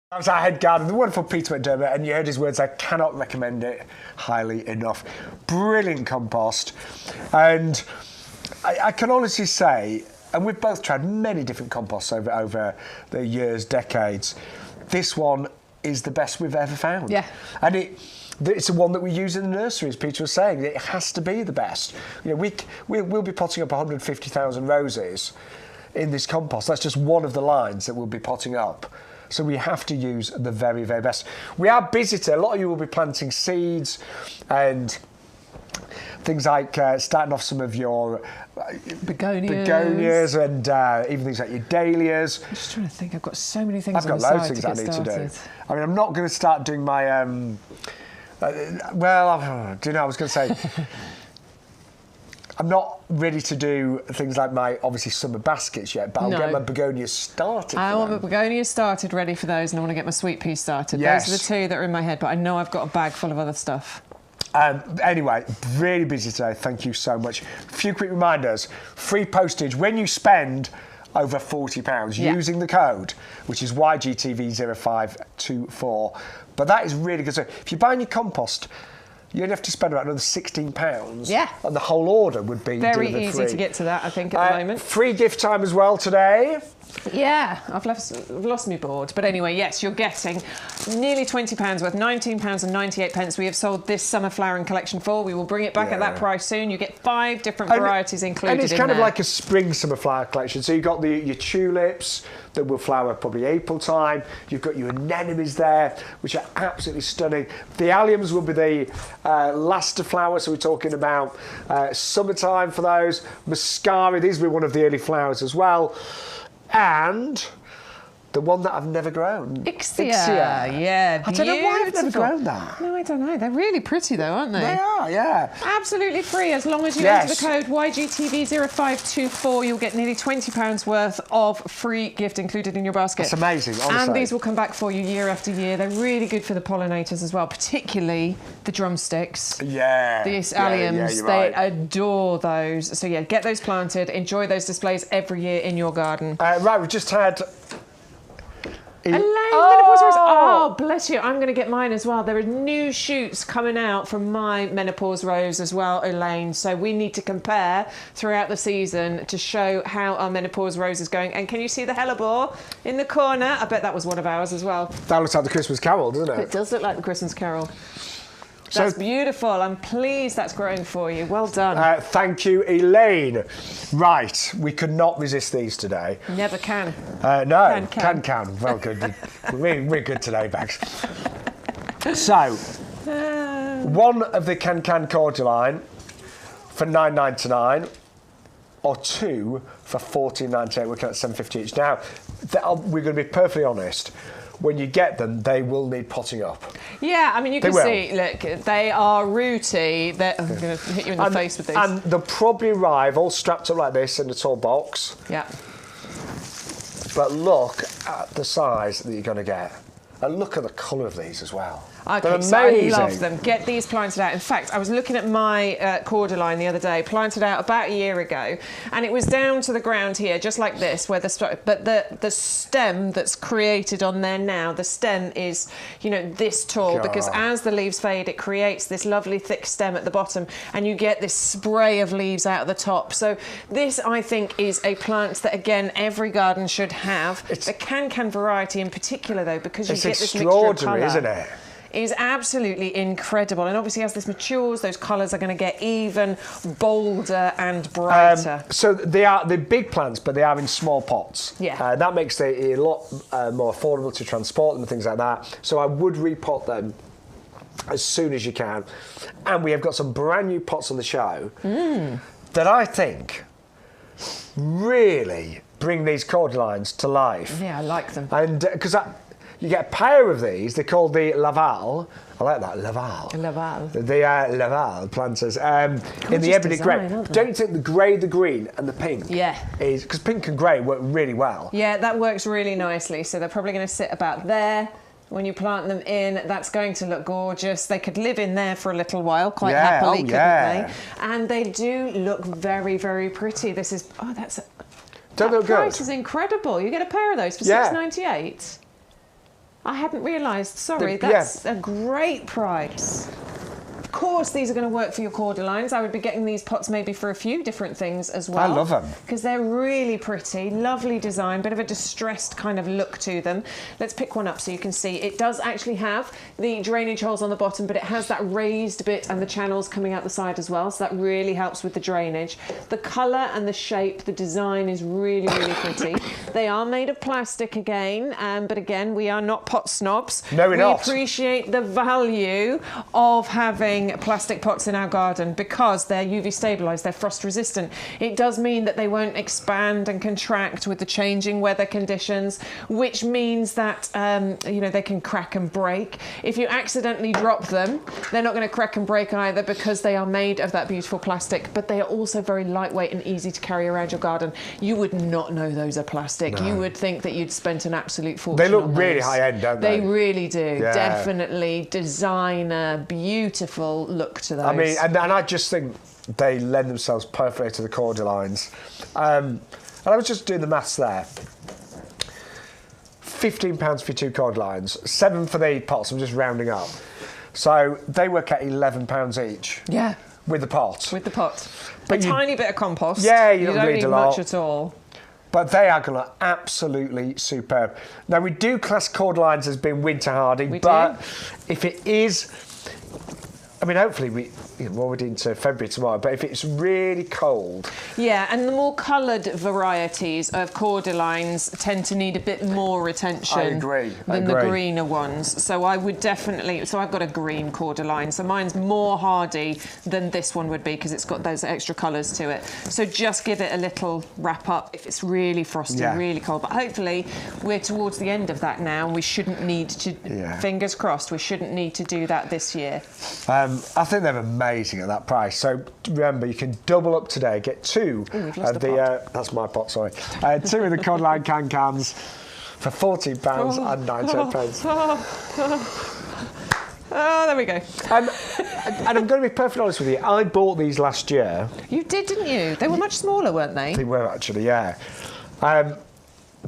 That was our head gardener, the wonderful Peter McDermott, and you heard his words. I cannot recommend it highly enough. Brilliant compost. And I can honestly say, and we've both tried many different composts over the years, decades, this one is the best we've ever found. Yeah. And it's the one that we use in the nursery, as Peter was saying. It has to be the best. You know, we'll be potting up 150,000 roses in this compost. That's just one of the lines that we'll be potting up. So we have to use the very, very best. We are busy today. A lot of you will be planting seeds and things like starting off some of your begonias and even things like your dahlias. I'm just trying to think. I've got so many things I've got loads of things I need to do. I mean, I'm not going to start doing my... well, do you know, I was going to say... I'm not ready to do things like my, obviously, summer baskets yet, but I'll get my begonias started. I want my begonias started, ready for those, and I want to get my sweet peas started. Yes. Those are the two that are in my head, but I know I've got a bag full of other stuff. Anyway, really busy today. Thank you so much. A few quick reminders. Free postage when you spend over £40 using the code, which is YGTV0524. But that is really good. So if you're buying your compost, you only have to spend about another £16. Yeah. And the whole order would be very delivered easy free. to get to that, I think, at the moment. Free gift time as well today. Yeah, I've lost my board. But anyway, yes, you're getting nearly £20 worth, £19.98 we have sold this summer flowering collection for. We will bring it back at that price soon. You get 5 different varieties included in there. And it's kind of like a spring summer flower collection. So you've got your tulips that will flower probably April time. You've got your anemones there, which are absolutely stunning. The alliums will be the last to flower, so we're talking about summertime for those. Muscari, these will be one of the early flowers as well. And the one that I've never grown. Ixia. Yeah, I don't know why I've never grown that. No, I don't know. They're really pretty though, aren't they? They are, yeah. Absolutely free. As long as you enter the code YGTV0524, you'll get nearly £20 worth of free gift included in your basket. That's amazing, honestly. And these will come back for you year after year. They're really good for the pollinators as well, particularly the drumsticks. Yeah. These alliums, they adore those. So yeah, get those planted. Enjoy those displays every year in your garden. Right, we've just had... Elaine, menopause rose. Oh, bless you. I'm going to get mine as well. There are new shoots coming out from my menopause rose as well, Elaine. So we need to compare throughout the season to show how our menopause rose is going. And can you see the hellebore in the corner? I bet that was one of ours as well. That looks like the Christmas Carol, doesn't it? It does look like the Christmas Carol. That's beautiful. I'm pleased that's growing for you. Well done. Thank you, Elaine. Right, we could not resist these today. Never can. No, can. Well, good. We're good today, Bex. So, one of the Can cordyline for $9.99, or two for $14.98. We're looking at $7.50 each. Now, we're going to be perfectly honest. When you get them, they will need potting up. Yeah, I mean, you can see, look, they are rooty. I'm going to hit you in the face with these. And they'll probably arrive all strapped up like this in a tall box. Yeah. But look at the size that you're going to get. And look at the colour of these as well. Okay, so I love them. Get these planted out. In fact, I was looking at my cordyline the other day, planted out about a year ago, and it was down to the ground here, just like this, where but the stem that's created on there now, the stem is, you know, this tall, because as the leaves fade, it creates this lovely thick stem at the bottom, and you get this spray of leaves out of the top. So this, I think, is a plant that, again, every garden should have. The can variety in particular, though, because you get this mixture of colour. It's extraordinary, isn't it? Is absolutely incredible, and obviously as this matures, those colours are going to get even bolder and brighter. So they're big plants, but they are in small pots. Yeah, that makes it a lot more affordable to transport them and things like that. So I would repot them as soon as you can. And we have got some brand new pots on the show that I think really bring these cordylines to life. Yeah, I like them. And because you get a pair of these, they're called the Laval. I like that, Laval. Laval. They are Laval planters. In the ebony grey. Don't you think the grey, the green and the pink is... Because pink and grey work really well. Yeah, that works really nicely. So they're probably going to sit about there. When you plant them in, that's going to look gorgeous. They could live in there for a little while, quite happily, couldn't they? And they do look very, very pretty. This is... Oh, that's... Don't look good. The price is incredible. You get a pair of those for $6.98. I hadn't realised. Sorry, that's a great price. Of course, these are going to work for your cordylines. I would be getting these pots maybe for a few different things as well. I love them. Because they're really pretty, lovely design, bit of a distressed kind of look to them. Let's pick one up so you can see. It does actually have the drainage holes on the bottom, but it has that raised bit and the channels coming out the side as well, so that really helps with the drainage. The colour and the shape, the design is really, really pretty. They are made of plastic again, but again, we are not pot snobs. No, we're not. We appreciate the value of having plastic pots in our garden because they're UV stabilised, they're frost resistant. It does mean that they won't expand and contract with the changing weather conditions, which means that you know, they can crack and break. If you accidentally drop them, they're not going to crack and break either because they are made of that beautiful plastic, but they are also very lightweight and easy to carry around your garden. You would not know those are plastic. No. You would think that you'd spent an absolute fortune. They look really high end, don't they? They really do. Yeah. Definitely designer, beautiful look to those. I mean, and I just think they lend themselves perfectly to the cordylines. And I was just doing the maths there. £15 for 2 cordylines, 7 for the pots. I'm just rounding up. So they work at £11 each. Yeah. With the pot. With the pot. But a tiny bit of compost. Yeah, you don't need much at all. But they are going to absolutely superb. Now, we do class cordylines as being winter hardy, but if it is... I mean, hopefully we're into February tomorrow, but if it's really cold... Yeah, and the more coloured varieties of cordylines tend to need a bit more retention than the greener ones. So I would definitely... So I've got a green cordyline, so mine's more hardy than this one would be because it's got those extra colours to it. So just give it a little wrap up if it's really frosty, really cold. But hopefully we're towards the end of that now and we shouldn't need to... Fingers crossed, we shouldn't need to do that this year. I think they're amazing at that price. So remember, you can double up today, get 2 of the... that's my pot, sorry. 2 of the cordyline cans for £14 and 98 pence. Oh, there we go. And I'm going to be perfectly honest with you. I bought these last year. You did, didn't you? They were much smaller, weren't they? They were actually, yeah.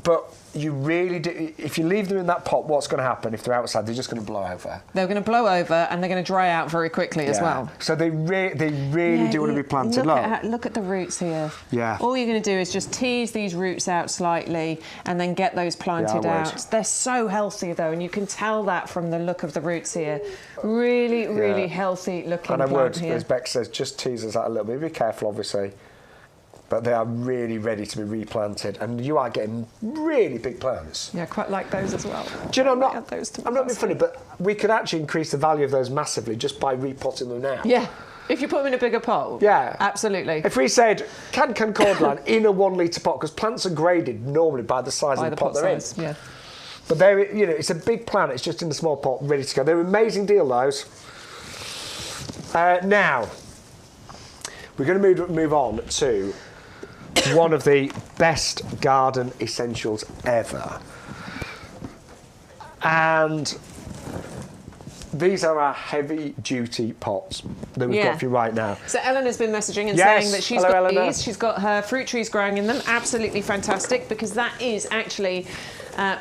But you really do. If you leave them in that pot, what's going to happen if they're outside? They're just going to blow over. They're going to blow over, and they're going to dry out very quickly as well. So they really do want to be planted. Look at the roots here. Yeah. All you're going to do is just tease these roots out slightly, and then get those planted out. They're so healthy though, and you can tell that from the look of the roots here. Really healthy looking plant here. And as Bex says, just tease us out a little bit. Be careful, obviously. but they are really ready to be replanted, and you are getting really big plants. Yeah, quite like those as well. Do you know, I'm not being funny, but we could actually increase the value of those massively just by repotting them now. Yeah. If you put them in a bigger pot, yeah, absolutely. If we said can cordline in a 1 litre pot, because plants are graded normally by the size of the pot they're in. Yeah. But they're, you know, it's a big plant. It's just in a small pot, ready to go. They're an amazing deal, those. Now we're going to move on to one of the best garden essentials ever, and these are our heavy-duty pots that we've got for you right now. So Eleanor's been messaging and yes. saying that she's Hello, got Eleanor. these. She's got her fruit trees growing in them. Absolutely fantastic, because that is actually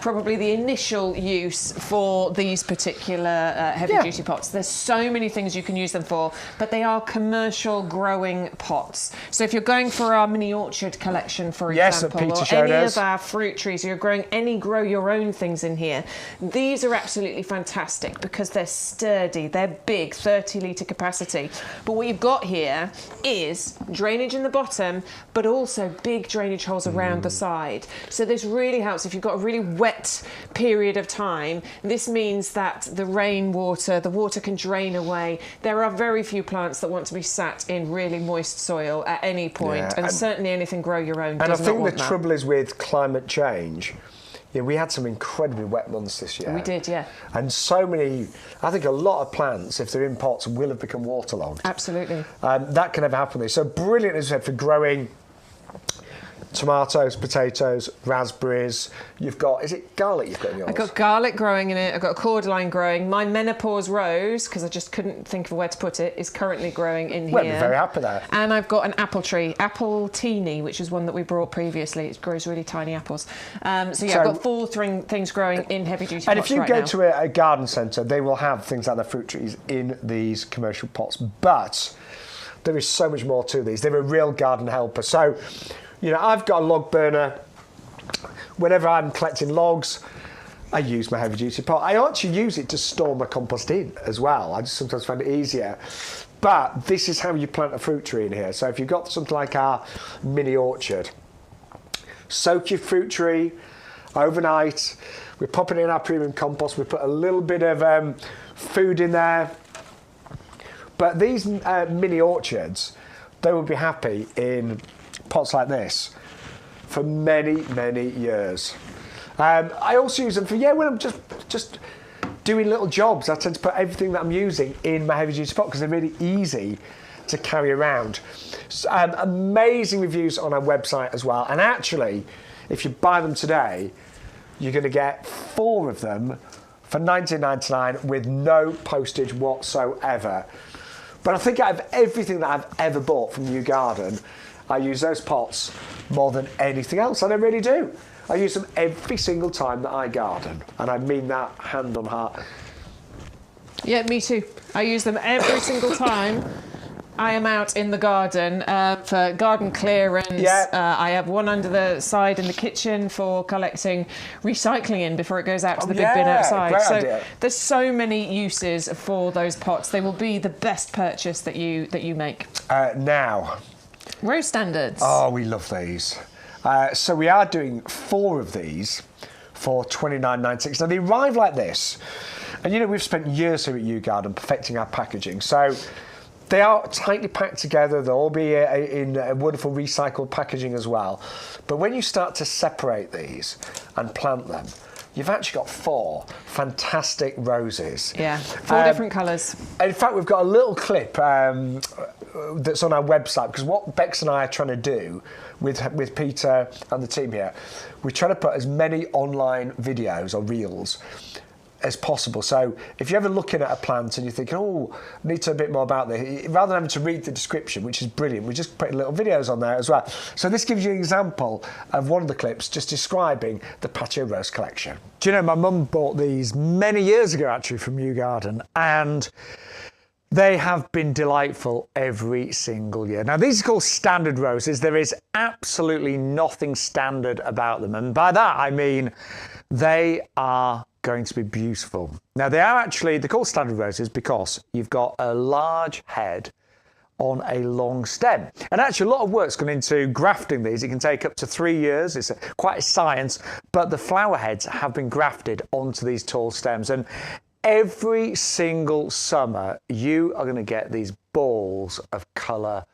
probably the initial use for these particular heavy-duty pots. There's so many things you can use them for, but they are commercial growing pots. So if you're going for our mini orchard collection, for example, or any of our fruit trees, you're growing any grow your own things in here, these are absolutely fantastic because they're sturdy, they're big, 30-litre capacity. But what you've got here is drainage in the bottom, but also big drainage holes around the side. So this really helps if you've got a really wet period of time. This means that the rainwater, the water can drain away. There are very few plants that want to be sat in really moist soil at any point, and certainly anything grow your own does not want that. And I think the trouble is with climate change, yeah, we had some incredibly wet months this year. We did, yeah. And so many, I think a lot of plants, if they're in pots, will have become waterlogged. Absolutely. That can never happen. So brilliant, as I said, for growing tomatoes, potatoes, raspberries. You've got, is it garlic you've got in yours? I've got garlic growing in it. I've got a cordline growing. My menopause rose, because I just couldn't think of where to put it, is currently growing in here. Well, we're very happy there. And I've got an apple tree, apple teeny, which is one that we brought previously. It grows really tiny apples. So yeah, I've got 4 things growing in heavy-duty pots. And if you right go now to a garden centre, they will have things like the fruit trees in these commercial pots. But there is so much more to these. They're a real garden helper. So, you know, I've got a log burner. Whenever I'm collecting logs, I use my heavy-duty pot. I actually use it to store my compost in as well. I just sometimes find it easier. But this is how you plant a fruit tree in here. So if you've got something like our mini orchard, soak your fruit tree overnight. We're popping in our premium compost. We put a little bit of food in there. But these mini orchards, they will be happy in pots like this for many, many years. I also use them for, when I'm just doing little jobs. I tend to put everything that I'm using in my heavy-duty pot because they're really easy to carry around. Amazing reviews on our website as well. And actually, if you buy them today, you're going to get 4 of them for $19.99 with no postage whatsoever. But I think out of everything that I've ever bought from YouGarden, I use those pots more than anything else, and I really do. I use them every single time that I garden, and I mean that hand on heart. Yeah, me too. I use them every single time I am out in the garden for garden clearance. Yeah. I have one under the side in the kitchen for collecting recycling in before it goes out to the big bin outside. Great so idea. There's so many uses for those pots. They will be the best purchase that you make. Now, Rose standards. oh, we love these. So we are doing 4 of these for $29.96. Now they arrive like this, and you know we've spent years here at YouGarden perfecting our packaging. So they are tightly packed together. They'll all be in wonderful recycled packaging as well. But when you start to separate these and plant them, you've actually got 4 fantastic roses. Yeah, 4 different colours. In fact, we've got a little clip that's on our website, because what Bex and I are trying to do with Peter and the team here, we're trying to put as many online videos or reels as possible. So if you're ever looking at a plant and you're thinking, oh, I need to know a bit more about this, rather than having to read the description, which is brilliant, we're just putting little videos on there as well. So this gives you an example of one of the clips just describing the Patio Rose collection. Do you know, my mum bought these many years ago actually from YouGarden, and they have been delightful every single year. Now, these are called standard roses. There is absolutely nothing standard about them. And by that, I mean they are going to be beautiful. Now, they're called standard roses because you've got a large head on a long stem. And actually a lot of work's gone into grafting these. It can take up to 3 years. It's quite a science, but the flower heads have been grafted onto these tall stems. And every single summer, you are going to get these balls of colour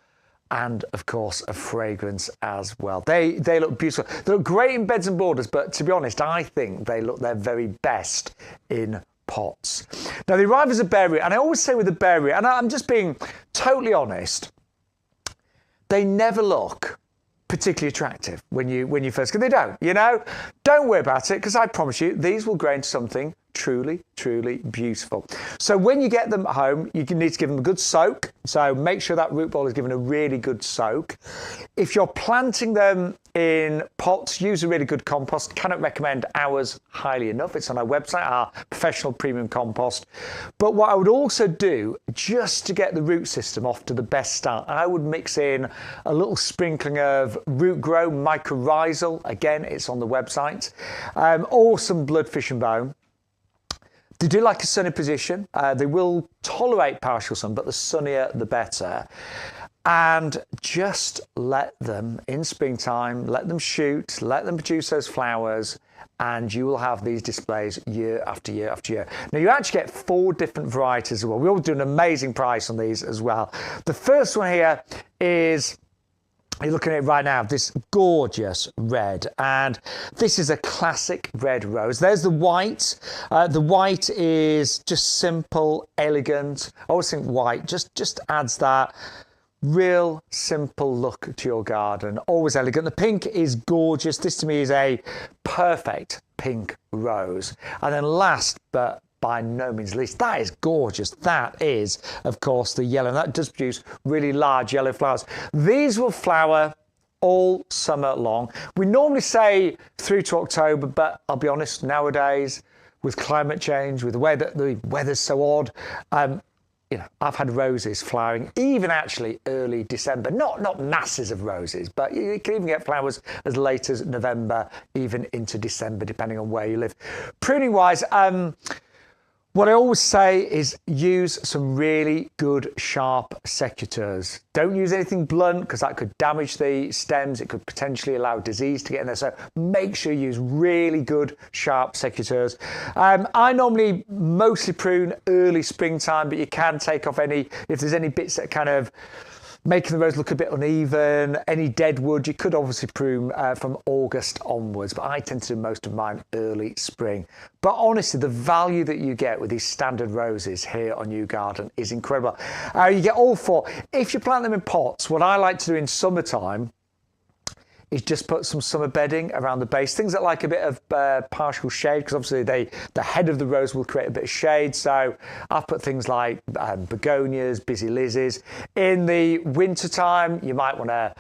and, of course, of fragrance as well. They look beautiful. They look great in beds and borders, but to be honest, I think they look their very best in pots. Now, they arrive as a bare root, and I always say with a bare root, and I'm just being totally honest, they never look particularly attractive when you first get. They don't, you know. Don't worry about it, because I promise you, these will grow into something truly, truly beautiful. So when you get them at home, you need to give them a good soak. So make sure that root ball is given a really good soak. If you're planting them in pots, use a really good compost. Cannot recommend ours highly enough. It's on our website, our professional premium compost. But what I would also do, just to get the root system off to the best start, I would mix in a little sprinkling of root grow mycorrhizal. Again, it's on the website. Or some blood fish and bone. They do like a sunny position. They will tolerate partial sun, but the sunnier, the better. And just let them, in springtime, let them shoot, let them produce those flowers, and you will have these displays year after year after year. Now, you actually get 4 different varieties as well. We all do an amazing price on these as well. The first one here is... You're looking at it right now, this gorgeous red, and this is a classic red rose. There's the white. The white is just simple, elegant. I always think white just adds that real simple look to your garden. Always elegant. The pink is gorgeous. This to me is a perfect pink rose. And then last but by no means least, that is gorgeous. That is, of course, the yellow. That does produce really large yellow flowers. These will flower all summer long. We normally say through to October, but I'll be honest, nowadays, with climate change, with the way that the weather's so odd, you know, I've had roses flowering even actually early December. Not masses of roses, but you can even get flowers as late as November, even into December, depending on where you live. Pruning wise, what I always say is use some really good sharp secateurs. Don't use anything blunt, because that could damage the stems. It could potentially allow disease to get in there. So make sure you use really good sharp secateurs. I normally mostly prune early springtime, but you can take off if there's any bits that kind of making the rose look a bit uneven, any dead wood, you could obviously prune from August onwards, but I tend to do most of mine early spring. But honestly, the value that you get with these standard roses here on YouGarden is incredible. You get all 4. If you plant them in pots, what I like to do in summertime is just put some summer bedding around the base. Things that like a bit of partial shade, because obviously the head of the rose will create a bit of shade. So I've put things like begonias, busy lizzies. In the winter time, you might want to,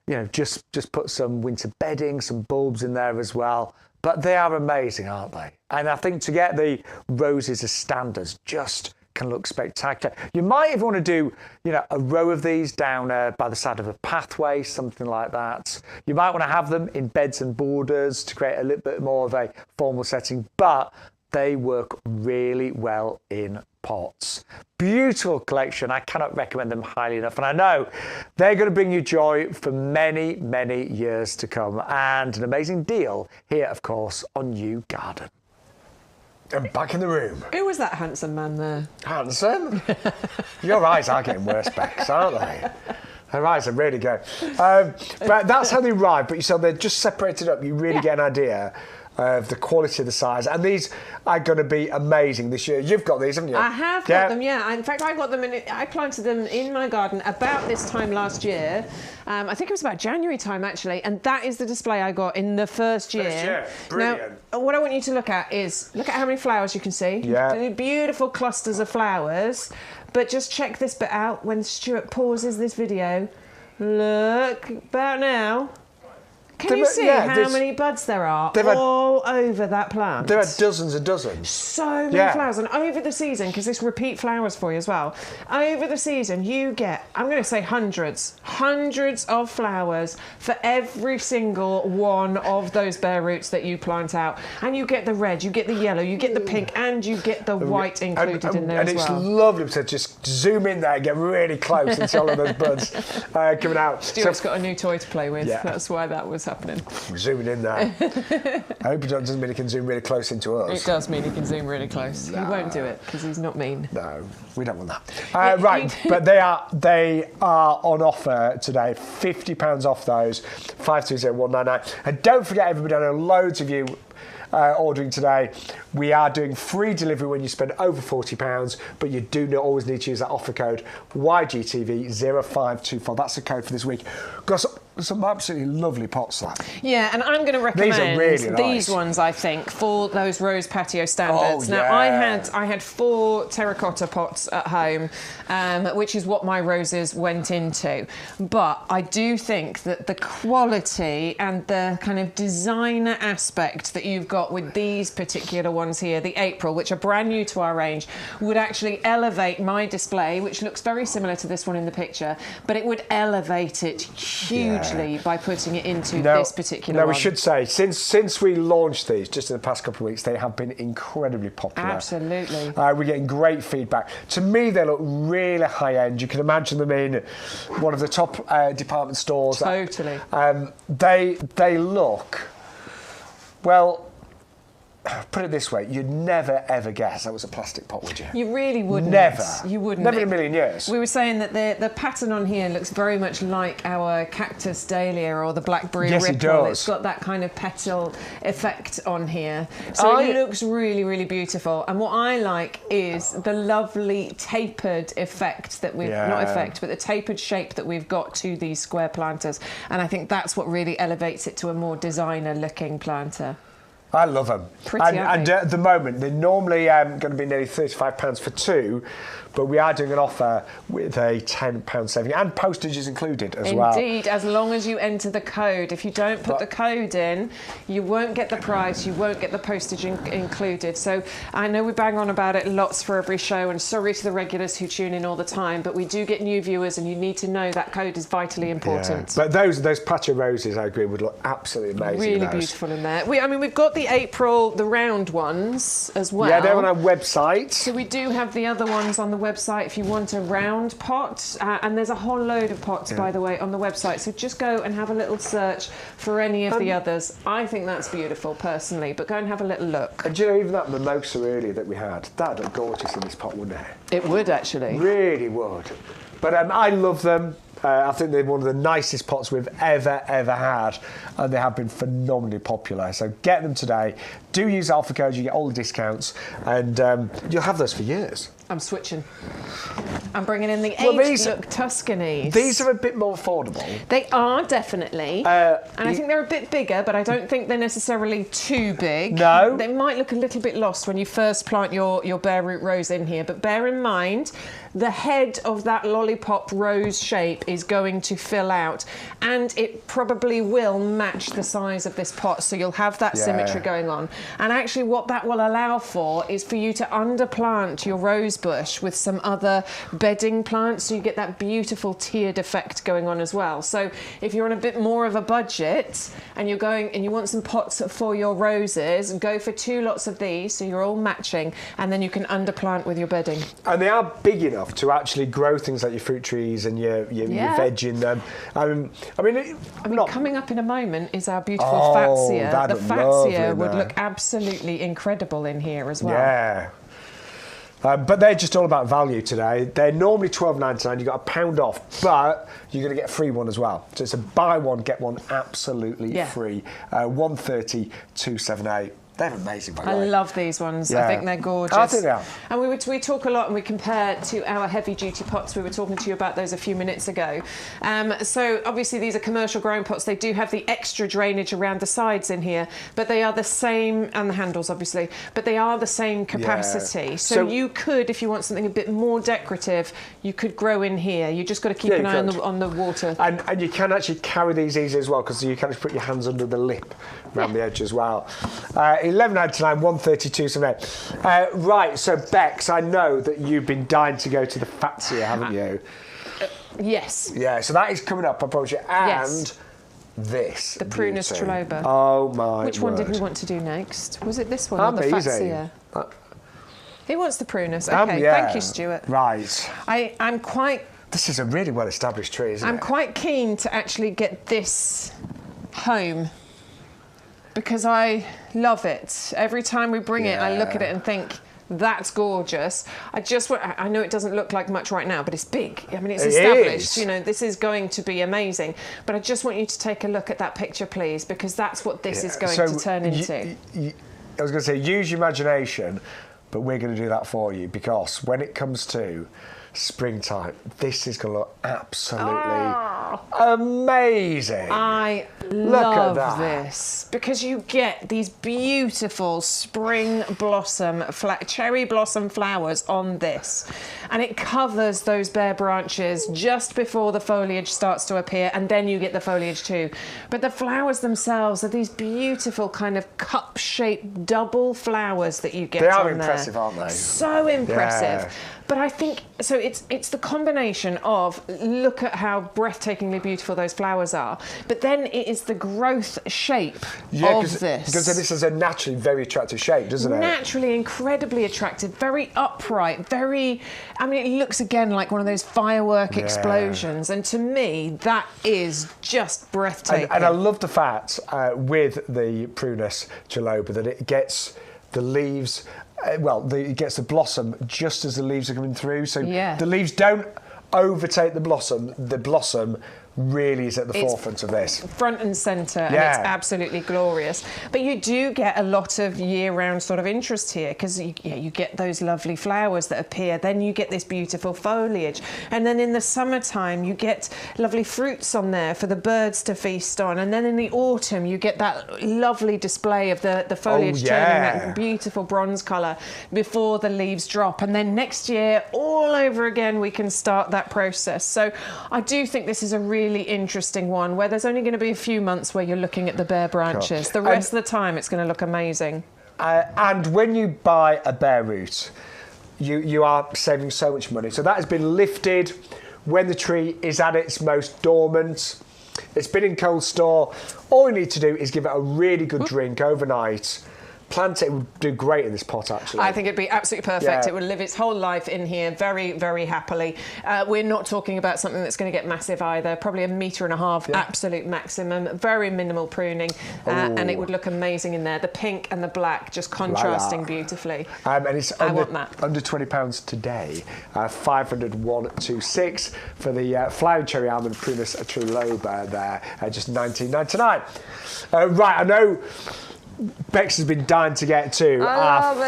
you know, just put some winter bedding, some bulbs in there as well. But they are amazing, aren't they? And I think to get the roses as standards just can look spectacular. You might even want to do, you know, a row of these down by the side of a pathway, something like that. You might want to have them in beds and borders to create a little bit more of a formal setting, but they work really well in pots. Beautiful collection. I cannot recommend them highly enough. And I know they're going to bring you joy for many, many years to come. And an amazing deal here, of course, on YouGarden. I'm back in the room. Who was that handsome man there? Handsome? Your eyes are getting worse, Bex, aren't they? Her eyes are really good. But that's how they arrive. But you said they're just separated up. You really get an idea of the quality of the size. And these are going to be amazing this year. You've got these, haven't you? I have got them, yeah. In fact, I got them I planted them in my garden about this time last year. I think it was about January time, actually. And that is the display I got in the first year. Brilliant. Now, what I want you to look at is, look at how many flowers you can see. Yeah. Beautiful clusters of flowers. But just check this bit out when Stuart pauses this video. Look, about now. Can you see how many buds there are all over that plant? There are dozens and dozens. So many flowers. And over the season, because this repeat flowers for you as well, over the season you get, I'm going to say hundreds of flowers for every single one of those bare roots that you plant out. And you get the red, you get the yellow, you get the pink, and you get the white included in there as well. And it's lovely to just zoom in there and get really close and see all of those buds coming out. Stuart's got a new toy to play with. Yeah. That's why that was happening. Zooming in there. I hope it doesn't mean he can zoom really close into us. It does mean he can zoom really close. No. He won't do it because he's not mean. No, we don't want that. Right, but they are on offer today. £50 off those. 520199. And don't forget, everybody, I know loads of you ordering today. We are doing free delivery when you spend over £40, but you do not always need to use that offer code YGTV0524. That's the code for this week. Got some absolutely lovely pots there. Yeah, and I'm going to recommend these are really nice. These ones, I think, for those rose patio standards. Oh, now, yeah. I had 4 terracotta pots at home, which is what my roses went into. But I do think that the quality and the kind of designer aspect that you've got with these particular ones here, the April, which are brand new to our range, would actually elevate my display, which looks very similar to this one in the picture, but it would elevate it hugely by putting it into this particular one. We should say, since we launched these, just in the past couple of weeks, they have been incredibly popular. Absolutely. We're getting great feedback. To me, they look really high-end. You can imagine them in one of the top department stores. Totally. They look, well, put it this way, you'd never ever guess that was a plastic pot, would you? You really wouldn't. Never. You wouldn't. Never in a million years. We were saying that the pattern on here looks very much like our cactus dahlia or the blackberry ripple. It does. It's got that kind of petal effect on here. So it looks really, really beautiful. And what I like is the lovely tapered effect that we've, not effect, but the tapered shape that we've got to these square planters. And I think that's what really elevates it to a more designer looking planter. I love them. And at the moment, they're normally going to be nearly £35 for 2, but we are doing an offer with a £10 saving, and postage is included as well. Indeed, as long as you enter the code. If you don't put the code in, you won't get the price, you won't get the postage included. So I know we bang on about it lots for every show, and sorry to the regulars who tune in all the time, but we do get new viewers, and you need to know that code is vitally important. Yeah. But those patio roses, I agree, would look absolutely amazing. Really beautiful in there. We've got the April, the round ones as well. Yeah, they're on our website. So we do have the other ones on the website if you want a round pot. And there's a whole load of pots, by the way, on the website. So just go and have a little search for any of the others. I think that's beautiful, personally, but go and have a little look. And do you know, even that mimosa earlier that we had, that'd look gorgeous in this pot, wouldn't it? It would, actually. Really would. But I love them. I think they're one of the nicest pots we've ever had, and they have been phenomenally popular. So get them today. Do use Alpha Code, you get all the discounts, and you'll have those for years. I'm switching. I'm bringing in the aged look Tuscanies. These are a bit more affordable. They are, definitely. And I think they're a bit bigger, but I don't think they're necessarily too big. No. They might look a little bit lost when you first plant your bare root rose in here, but bear in mind, the head of that lollipop rose shape is going to fill out, and it probably will match the size of this pot, so you'll have that symmetry going on. And actually what that will allow for is for you to underplant your rose bush with some other bedding plants, so you get that beautiful tiered effect going on as well. So if you're on a bit more of a budget and you're going and you want some pots for your roses, go for 2 lots of these so you're all matching, and then you can underplant with your bedding. And they are big enough to actually grow things like your fruit trees and your veg in them. Coming up in a moment is our beautiful Fuchsia. The Fuchsia would look absolutely incredible in here as well. Yeah. But they're just all about value today. They're normally £12.99. You got £1 off, but you're going to get a free one as well. So it's a buy one, get one absolutely free. 130 278. They're amazing, by the I way. love these ones. Yeah. I think they're gorgeous. I think they are. And we talk a lot and we compare to our heavy-duty pots. We were talking to you about those a few minutes ago. So obviously these are commercial growing pots. They do have the extra drainage around the sides in here, but they are the same, and the handles obviously, but they are the same capacity. Yeah. So you could, if you want something a bit more decorative, you could grow in here. You just got to keep an eye on the water. And you can actually carry these easy as well, because you can just put your hands under the lip around the edge as well. 11.99, 132.78. Right, so Bex, I know that you've been dying to go to the Fuchsia, haven't you? Yes. Yeah, so that is coming up, I promise you. And Yes. this. The Prunus beauty. triloba. Oh my Which one did we want to do next? Was it this one or the Amazing. Fuchsia? He wants the Prunus. Okay, yeah. thank you, Stuart. Right. I'm quite This is a really well-established tree, isn't it? I'm quite keen to actually get this home because I love it. Every time we bring it, I look at it and think, that's gorgeous. I know it doesn't look like much right now, but it's big. I mean, it's established. You know, this is going to be amazing. But I just want you to take a look at that picture, please, because that's what this is going to turn into. I was going to say, use your imagination, but we're going to do that for you, because when it comes to springtime, this is going to look absolutely amazing. I love this because you get these beautiful spring blossom, cherry blossom flowers on this, and it covers those bare branches just before the foliage starts to appear, and then you get the foliage too. But the flowers themselves are these beautiful kind of cup-shaped double flowers that you get on there. They are impressive, aren't they? So impressive. Yeah. But I think, so it's the combination of, look at how breathtakingly beautiful those flowers are, but then it is the growth shape of this. Because this is a naturally very attractive shape, doesn't it? Naturally incredibly attractive, very upright, I mean, it looks again like one of those firework explosions, and to me, that is just breathtaking. And I love the fact with the Prunus triloba that it gets the leaves... it gets the blossom just as the leaves are coming through. So the leaves don't overtake the blossom. The blossom really is at the forefront of this. Front and centre, and it's absolutely glorious. But you do get a lot of year-round sort of interest here, because you get those lovely flowers that appear, then you get this beautiful foliage, and then in the summertime you get lovely fruits on there for the birds to feast on, and then in the autumn you get that lovely display of the foliage turning that beautiful bronze colour before the leaves drop, and then next year all over again we can start that process. So I do think this is a really interesting one where there's only going to be a few months where you're looking at the bare branches. The rest of the time it's going to look amazing. And when you buy a bare root, you are saving so much money. So that has been lifted when the tree is at its most dormant. It's been in cold store. All you need to do is give it a really good drink overnight. Plant it would do great in this pot, actually. I think it'd be absolutely perfect. It would live its whole life in here very, very happily. We're not talking about something that's going to get massive either. Probably 1.5 meters, absolute maximum. Very minimal pruning, and it would look amazing in there. The pink and the black just contrasting beautifully. And it's want that. Under £20 today. 501.26 for the flying cherry almond Prunus triloba there, just £19.99. Right, I know Bex has been dying to get to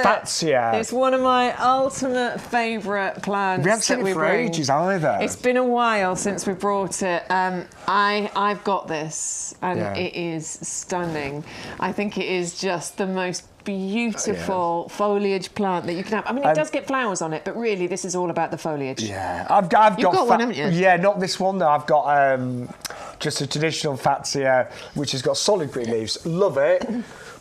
Fuchsia. It's one of my ultimate favourite plants. We haven't seen it for ages either. It's been a while since we brought it. I've got this, and it is stunning. I think it is just the most beautiful foliage plant that you can have. I mean, it does get flowers on it, but really this is all about the foliage. Yeah, I've got one, haven't you? Yeah, not this one though. I've got just a traditional Fuchsia, which has got solid green leaves. Love it.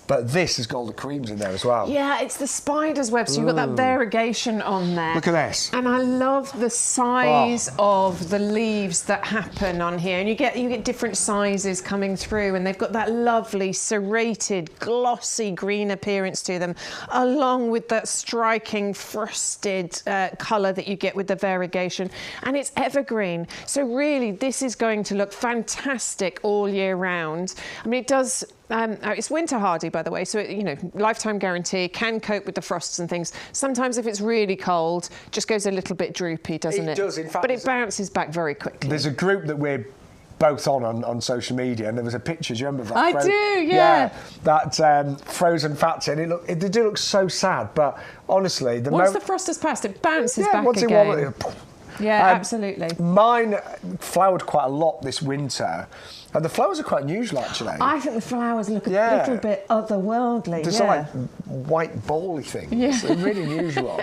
But this has got all the creams in there as well. Yeah, it's the spider's web, so you've got that variegation on there. Look at this. And I love the size of the leaves that happen on here. And you get different sizes coming through, and they've got that lovely serrated, glossy green appearance to them, along with that striking frosted colour that you get with the variegation. And it's evergreen. So really, this is going to look fantastic all year round. I mean, it does... it's winter hardy, by the way, so lifetime guarantee, can cope with the frosts and things. Sometimes if it's really cold, just goes a little bit droopy, doesn't it? It does, in fact. But it bounces back very quickly. There's a group that we're both on social media, and there was a picture. Do you remember that? I do, yeah. That frozen Fuchsia, and they do look so sad. But honestly, once the frost has passed, it bounces back once again. Yeah, absolutely. Mine flowered quite a lot this winter, and the flowers are quite unusual actually. I think the flowers look a little bit otherworldly. They're sort of like white bally things. Yeah. They're really unusual.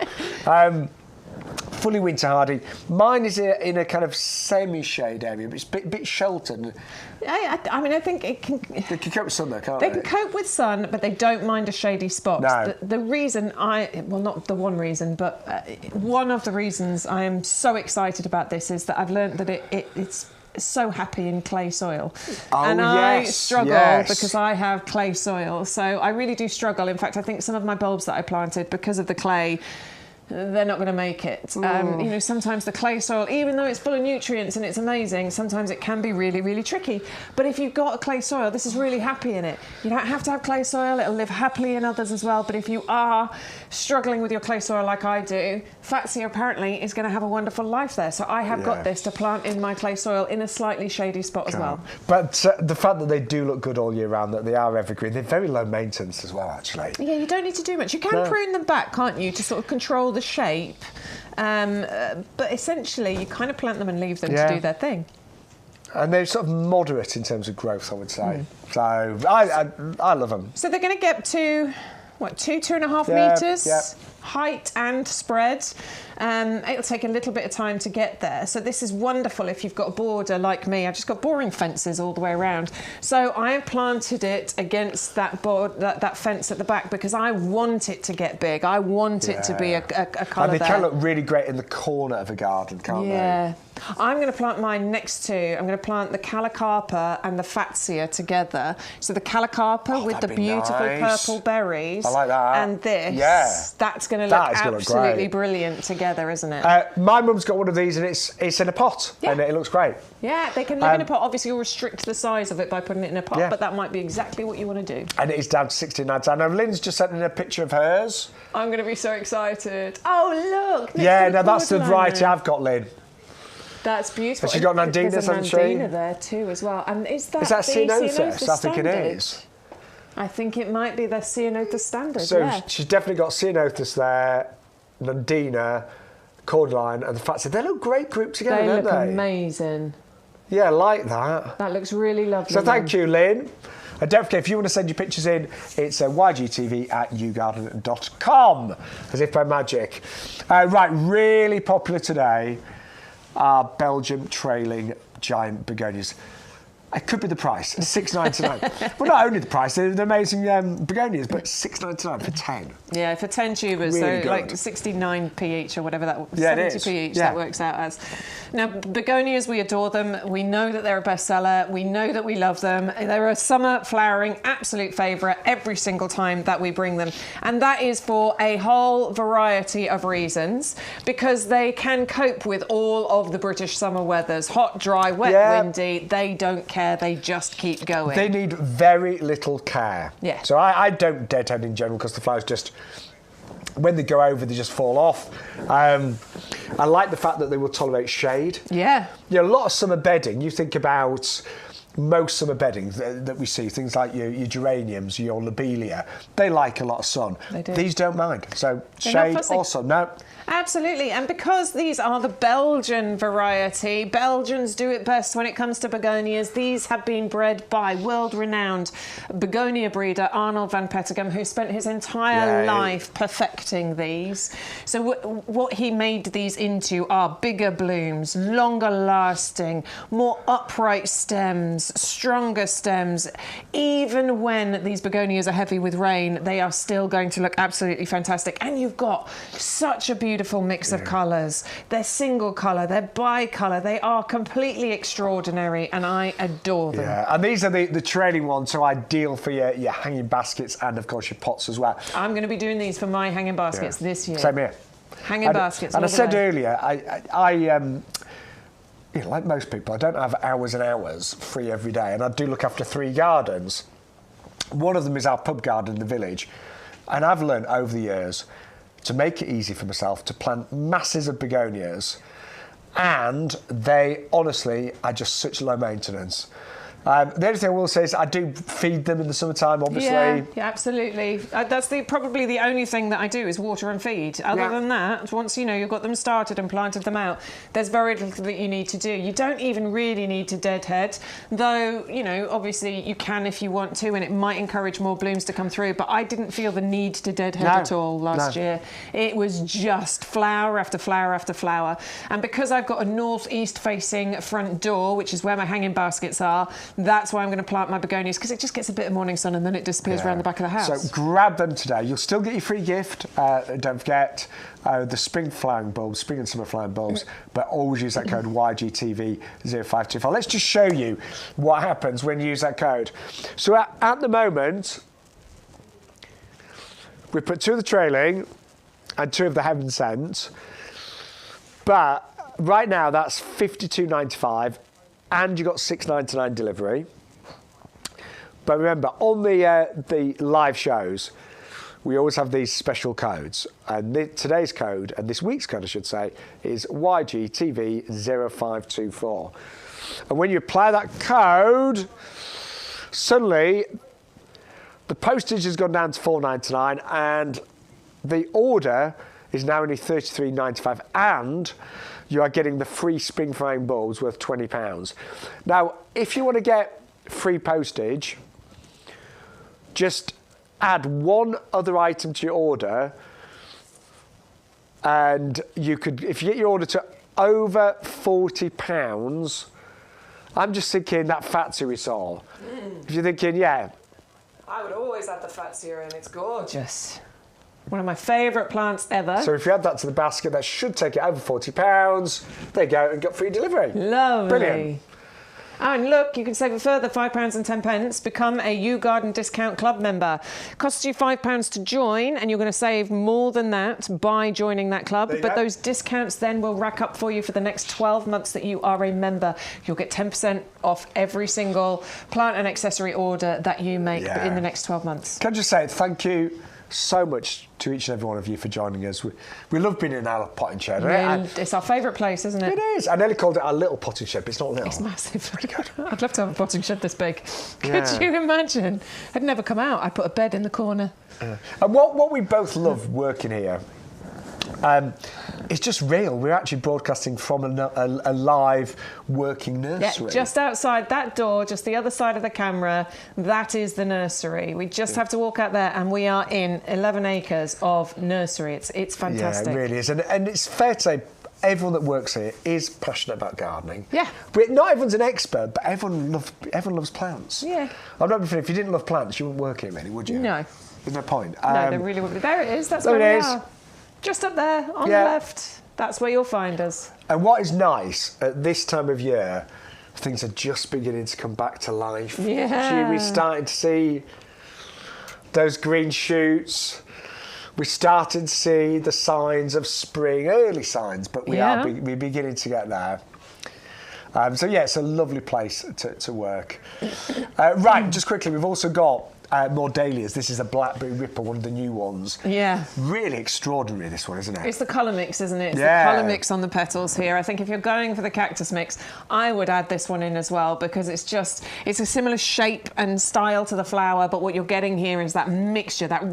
Fully winter hardy. Mine is in a kind of semi-shade area, but it's a bit sheltered. I mean, I think it can. They can cope with sun, though, can't they? They can cope with sun, but they don't mind a shady spot. No. The reason not the one reason, but one of the reasons I am so excited about this is that I've learned that it's so happy in clay soil. And I struggle because I have clay soil. So I really do struggle. In fact, I think some of my bulbs that I planted, because of the clay, they're not going to make it. Sometimes the clay soil, even though it's full of nutrients and it's amazing, sometimes it can be really, really tricky. But if you've got a clay soil, this is really happy in it. You don't have to have clay soil. It'll live happily in others as well. But if you are struggling with your clay soil like I do, Fuchsia apparently is going to have a wonderful life there. So I have got this to plant in my clay soil in a slightly shady spot as well. But the fact that they do look good all year round, that they are evergreen, they're very low maintenance as well, actually. Yeah, you don't need to do much. You can prune them back, can't you, to sort of control the shape. But essentially, you kind of plant them and leave them to do their thing. And they're sort of moderate in terms of growth, I would say. So I love them. So they're going to get to, 2.5 metres height and spread. It'll take a little bit of time to get there. So this is wonderful if you've got a border like me. I've just got boring fences all the way around. So I have planted it against that that fence at the back because I want it to get big. I want it to be a colour and they can look really great in the corner of a garden, can't they? Yeah. I'm going to plant mine next to, I'm going to plant the Calicarpa and the Fuchsia together. So the Calicarpa with the beautiful purple berries. I like that. And this, that's going to look absolutely brilliant together, isn't it? My mum's got one of these and it's in a pot and it looks great. Yeah, they can live in a pot. Obviously, you'll restrict the size of it by putting it in a pot, but that might be exactly what you want to do. And it is down to £69. Now, Lynn's just sent in a picture of hers. I'm going to be so excited. Oh, look. That's the variety I've got, Lynn. That's beautiful. And she's got Nandinas, hasn't she? There's a Nandina there too as well. And is that Ceanothus? I think it is. I think it might be the Ceanothus standard. So she's definitely got Ceanothus there, Nandina, Cordyline, and the Fuchsia. They look great grouped together, don't they? They look amazing. Yeah, I like that. That looks really lovely. So thank you, Lynn. And don't forget, if you want to send your pictures in, it's ygtv@yougarden.com, as if by magic. Right, really popular today are Belgium trailing giant begonias. It could be the price, $6.99. Well, not only the price, they're amazing begonias, but $6.99 for 10. Yeah, for 10 tubers, really so good. like 69p each or whatever that, 70p each that works out as. Now, begonias, we adore them. We know that they're a bestseller. We know that we love them. They're a summer flowering absolute favourite every single time that we bring them. And that is for a whole variety of reasons, because they can cope with all of the British summer weathers. Hot, dry, wet, windy. They don't care. They just keep going. They need very little care. Yeah. So I don't deadhead in general because the flowers just, when they go over, they just fall off. I like the fact that they will tolerate shade. Yeah. You know, a lot of summer bedding, you think about most summer bedding that we see, things like your geraniums, your lobelia, they like a lot of sun. They do. These don't mind. So They're shade not fussy. also, no. Absolutely, and because these are the Belgian variety, Belgians do it best when it comes to begonias. These have been bred by world-renowned begonia breeder Arnold van Petegem, who spent his entire life perfecting these. So what he made these into are bigger blooms, longer lasting, more upright stems, stronger stems. Even when these begonias are heavy with rain, they are still going to look absolutely fantastic. And you've got such a beautiful mix of colours. They're single colour, they're bi-colour, they are completely extraordinary, and I adore them. Yeah, and these are the trailing ones, so ideal for your hanging baskets and, of course, your pots as well. I'm going to be doing these for my hanging baskets this year. Same here. Hanging baskets. And I said earlier, I you know, like most people, I don't have hours and hours free every day, and I do look after 3 gardens. One of them is our pub garden in the village, and I've learned over the years to make it easy for myself to plant masses of begonias and they honestly are just such low maintenance. The only thing I will say is I do feed them in the summertime, obviously. Yeah, absolutely. That's probably the only thing that I do is water and feed. Other than that, once you've got them started and planted them out, there's very little that you need to do. You don't even really need to deadhead, though, obviously you can if you want to, and it might encourage more blooms to come through, but I didn't feel the need to deadhead at all last year. It was just flower after flower after flower. And because I've got a northeast facing front door, which is where my hanging baskets are, that's why I'm going to plant my begonias, because it just gets a bit of morning sun and then it disappears around the back of the house. So grab them today. You'll still get your free gift. Don't forget the spring and summer flowering bulbs, but always use that code YGTV0524. Let's just show you what happens when you use that code. So at the moment, we put 2 of the trailing and 2 of the heaven sent, but right now that's $52.95. And you got $6.99 delivery. But remember, on the live shows, we always have these special codes. And today's code, and this week's code, I should say, is YGTV0524. And when you apply that code, suddenly the postage has gone down to $4.99, and the order is now only $33.95, and you are getting the free spring flowering bulbs worth £20. Now, if you want to get free postage, just add one other item to your order, and you could, if you get your order to over £40, I'm just thinking that fatsia we saw. If you're thinking, yeah. I would always add the fatsia in, it's gorgeous. One of my favourite plants ever. So if you add that to the basket, that should take it over £40. There you go, and got free delivery. Lovely. Brilliant. And look, you can save a further £5.10. Become a YouGarden Discount Club member. Costs you £5 to join, and you're going to save more than that by joining that club. But those discounts then will rack up for you for the next 12 months that you are a member. You'll get 10% off every single plant and accessory order that you make in the next 12 months. Can I just say thank you so much to each and every one of you for joining us. We love being in our potting shed. It's our favourite place, isn't it? It is. I nearly called it our little potting shed, but it's not little. It's massive. I'd love to have a potting shed this big. Could you imagine? I'd never come out. I'd put a bed in the corner. And what we both love working here, it's just real. We're actually broadcasting from a live working nursery. Yeah, just outside that door, just the other side of the camera, that is the nursery. We just have to walk out there and we are in 11 acres of nursery. It's fantastic. Yeah, it really is. And it's fair to say everyone that works here is passionate about gardening. Yeah. But not everyone's an expert, but everyone loves plants. Yeah. I'm not if you didn't love plants, you wouldn't work here, really, would you? No. There's no point. No, there really wouldn't be. There it is. That's there where it we is. are. Just up there on the left. That's where you'll find us. And what is nice at this time of year, things are just beginning to come back to life. Yeah. We're starting to see those green shoots. We're starting to see the signs of spring, early signs, but we're beginning to get there. So yeah, it's a lovely place to work. Right, just quickly, we've also got more dahlias. This is a blackberry ripple, one of the new ones. Yeah. Really extraordinary, this one, isn't it? It's the colour mix, isn't it? It's the colour mix on the petals here. I think if you're going for the cactus mix, I would add this one in as well, because it's a similar shape and style to the flower, but what you're getting here is that mixture, that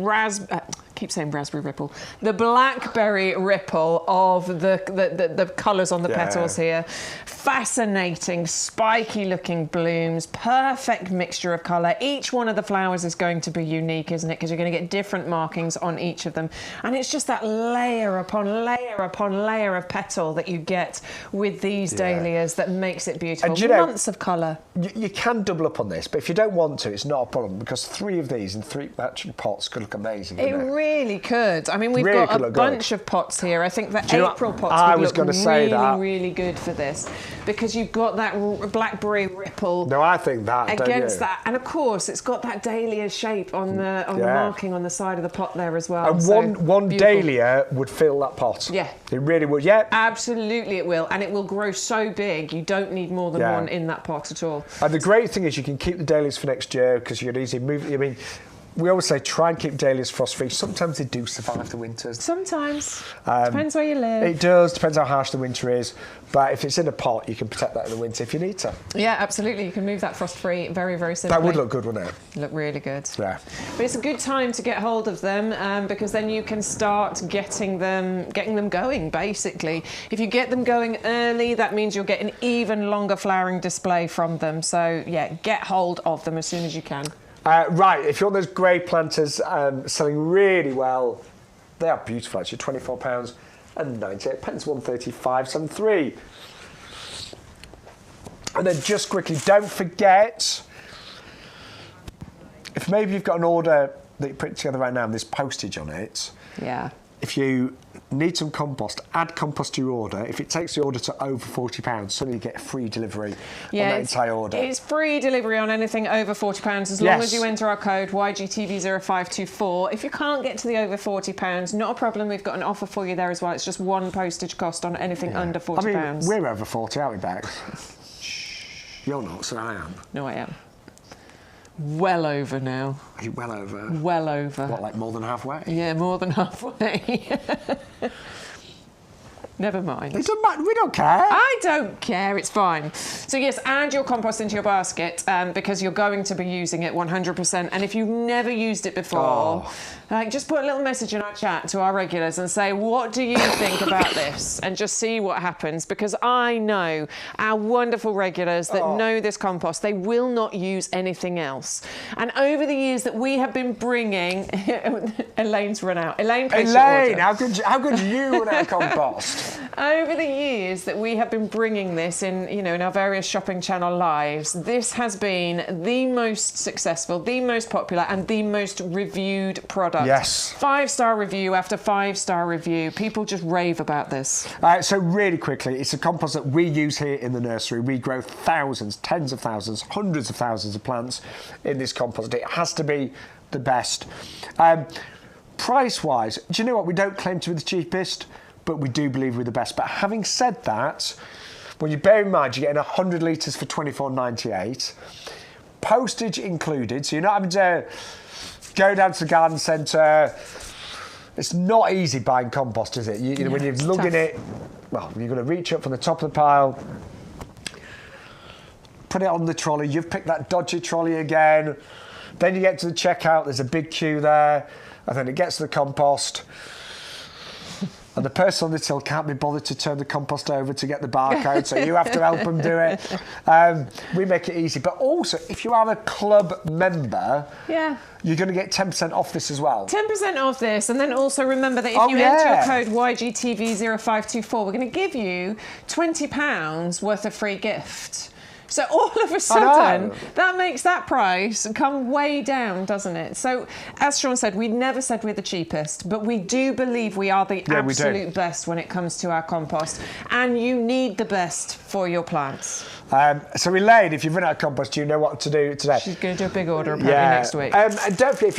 keep saying raspberry ripple, the blackberry ripple of the colours on the petals here. Fascinating, spiky looking blooms, perfect mixture of colour. Each one of the flowers is going to be unique, isn't it? Because you're going to get different markings on each of them. And it's just that layer upon layer upon layer of petal that you get with these dahlias that makes it beautiful. And months of colour. You can double up on this, but if you don't want to, it's not a problem, because 3 of these in 3 matching pots could look amazing. It really could. I mean, we've got a bunch of pots here. I think the April pots would look really good for this, because you've got that blackberry ripple. No, I think that against that, and of course it's got that dahlia shape on the marking on the side of the pot there as well. And one dahlia would fill that pot. Yeah, it really would. Yeah, absolutely, it will, and it will grow so big you don't need more than one in that pot at all. And the great thing is you can keep the dahlias for next year, because you can easily move. I mean, we always say try and keep dahlias frost-free. Sometimes they do survive the winters. Sometimes. Depends where you live. It does, depends how harsh the winter is. But if it's in a pot, you can protect that in the winter if you need to. Yeah, absolutely. You can move that frost-free very, very simply. That would look good, wouldn't it? Look really good. Yeah. But it's a good time to get hold of them because then you can start getting them going, basically. If you get them going early, that means you'll get an even longer flowering display from them. So, yeah, get hold of them as soon as you can. Right, if you want those grey planters selling really well, they are beautiful actually, £24 and 98 pence, 135.73. And then just quickly, don't forget, if maybe you've got an order that you put together right now and there's postage on it, Yeah. if you need some compost, add compost to your order. If it takes the order to over £40, suddenly you get free delivery on that entire order. It's free delivery on anything over £40 as long as you enter our code YGTV0524. If you can't get to the over £40, not a problem. We've got an offer for you there as well. It's just one postage cost on anything under £40. I mean, we're over 40, aren't we, Bex? You're not, so I am. No, I am. Well over now. Are you well over? Well over. What, like more than halfway? Yeah, more than halfway. Never mind. It doesn't matter. We don't care. I don't care. It's fine. So yes, add your compost into your basket because you're going to be using it 100%. And if you've never used it before, just put a little message in our chat to our regulars and say, what do you think about this? And just see what happens. Because I know our wonderful regulars that know this compost, they will not use anything else. And over the years that we have been bringing, Elaine's run out. Elaine, how could you run out of compost? Over the years that we have been bringing this in, in our various shopping channel lives, this has been the most successful, the most popular and the most reviewed product. Yes. 5-star review after 5-star review. People just rave about this. So really quickly, it's a compost that we use here in the nursery. We grow thousands, tens of thousands, hundreds of thousands of plants in this compost. It has to be the best. Price-wise, do you know what? We don't claim to be the cheapest, but we do believe we're the best. But having said that, when you bear in mind you're getting 100 litres for £24.98, postage included, so you're not having to go down to the garden centre. It's not easy buying compost, is it? You know, when you're lugging it, well, you're going to reach up from the top of the pile, put it on the trolley, you've picked that dodgy trolley again, then you get to the checkout, there's a big queue there, and then it gets to the compost. And the person on the till can't be bothered to turn the compost over to get the barcode, so you have to help them do it. We make it easy. But also, if you are a club member, you're going to get 10% off this as well. 10% off this, and then also remember that if you enter your code YGTV0524, we're going to give you £20 worth of free gift. So all of a sudden, that makes that price come way down, doesn't it? So, as Shaun said, we never said we're the cheapest, but we do believe we are the absolute best when it comes to our compost. And you need the best for your plants. So, Elaine, if you've run out of compost, do you know what to do today? She's going to do a big order apparently next week. And don't forget,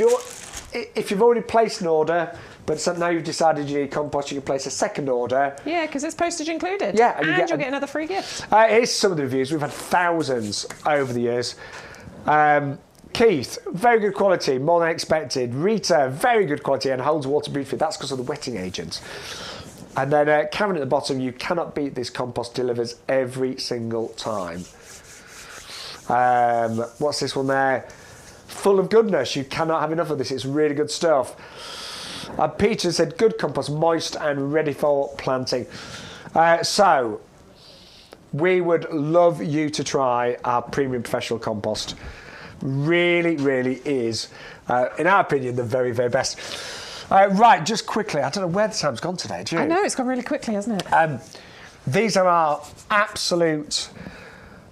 if you've already placed an order, but now you've decided you need compost, you can place a second order. Yeah, because it's postage included. Yeah, and you'll get another free gift. Here's some of the reviews. We've had thousands over the years. Keith, very good quality, more than expected. Rita, very good quality and holds water beautifully. That's because of the wetting agent. And then Karen at the bottom, you cannot beat this compost, delivers every single time. What's this one there? Full of goodness, you cannot have enough of this. It's really good stuff. Peter said, good compost, moist and ready for planting. So, we would love you to try our premium professional compost. Really, really is, in our opinion, the very, very best. Right, just quickly, I don't know where the time's gone today, do you? I know, it's gone really quickly, hasn't it? These are our absolute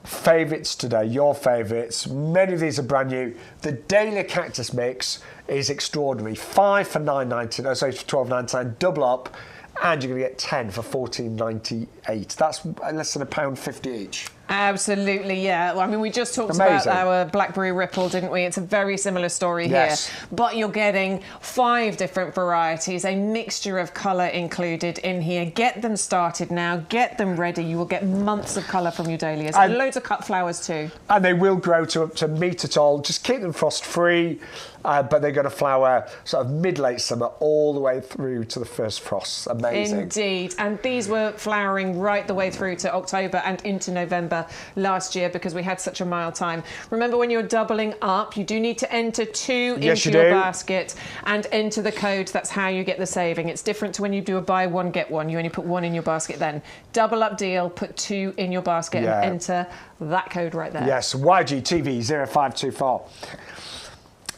favourites today, your favourites. Many of these are brand new. The Dahlia Cactus Mix is extraordinary. 5 for £9.99, sorry, for £12.99, double up, and you're going to get 10 for £14.98. That's less than £1.50 each. Absolutely, yeah. Well, I mean, we just talked Amazing. about our Blackberry Ripple, didn't we? It's a very similar story here. But you're getting 5 different varieties, a mixture of colour included in here. Get them started now. Get them ready. You will get months of colour from your dahlias. And loads of cut flowers too. And they will grow to meet it all. Just keep them frost-free. But they're going to flower sort of mid-late summer all the way through to the first frosts. Amazing. Indeed. And these were flowering right the way through to October and into November last year because we had such a mild time. Remember, when you're doubling up, you do need to enter 2 into your basket and enter the code. That's how you get the saving. It's different to when you do a buy one, get one. You only put 1 in your basket then. Double up deal, put 2 in your basket and enter that code right there. Yes, YGTV 0524.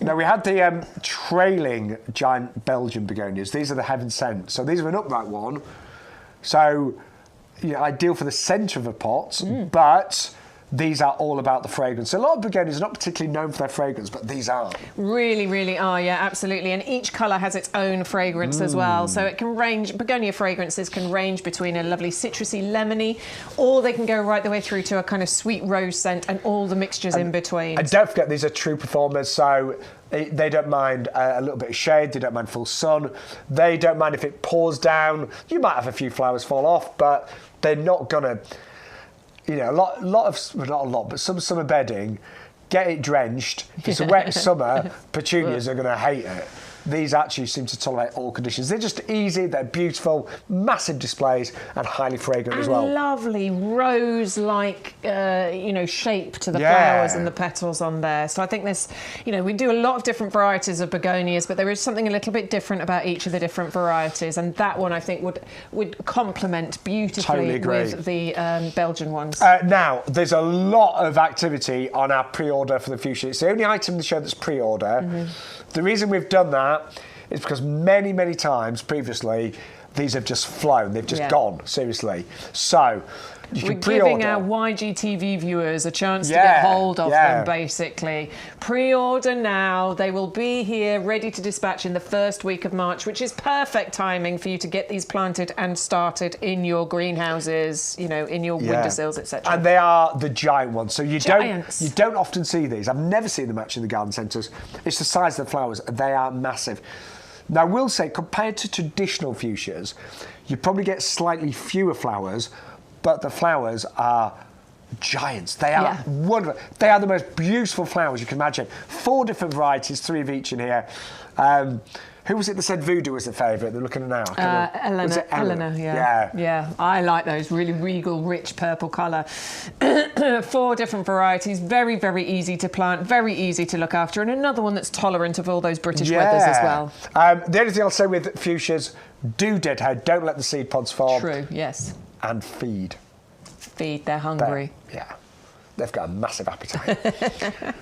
Now, we had the trailing giant Belgian begonias. These are the heaven sent. So these are an upright one. So, ideal for the centre of a pot, but these are all about the fragrance. So a lot of begonias are not particularly known for their fragrance, but these are. Really, really are, yeah, absolutely. And each colour has its own fragrance as well. So it can range, begonia fragrances can range between a lovely citrusy, lemony, or they can go right the way through to a kind of sweet rose scent and all the mixtures in between. And don't forget, these are true performers, so they don't mind a little bit of shade, they don't mind full sun, they don't mind if it pours down. You might have a few flowers fall off, but they're not going to... some summer bedding, get it drenched. If it's a wet summer, petunias are going to hate it. These actually seem to tolerate all conditions. They're just easy, they're beautiful, massive displays, and highly fragrant as well. Lovely rose-like, shape to the flowers and the petals on there. So I think this, we do a lot of different varieties of begonias, but there is something a little bit different about each of the different varieties, and that one I think would complement beautifully with the Belgian ones. Now, there's a lot of activity on our pre-order for the fuchsia. It's the only item in the show that's pre-order. The reason we've done that is because many, many times previously, these have just flown. They've just gone, seriously. So, you can pre-order. We're giving our YGTV viewers a chance to get hold of them, basically. Pre-order now. They will be here ready to dispatch in the first week of March, which is perfect timing for you to get these planted and started in your greenhouses, in your windowsills, etc. And they are the giant ones. So you don't often see these. I've never seen them actually in the garden centres. It's the size of the flowers. They are massive. Now, I will say, compared to traditional fuchsias, you probably get slightly fewer flowers, but the flowers are giants. They are wonderful. They are the most beautiful flowers you can imagine. 4 different varieties, 3 of each in here. Who was it that said voodoo was the favourite? They're looking at now. Eleanor, yeah. I like those, really regal, rich purple colour. 4 different varieties, very, very easy to plant, very easy to look after, and another one that's tolerant of all those British weathers as well. The only thing I'll say with fuchsias, do deadhead, don't let the seed pods form. True, yes. And feed. They're hungry. They've got a massive appetite.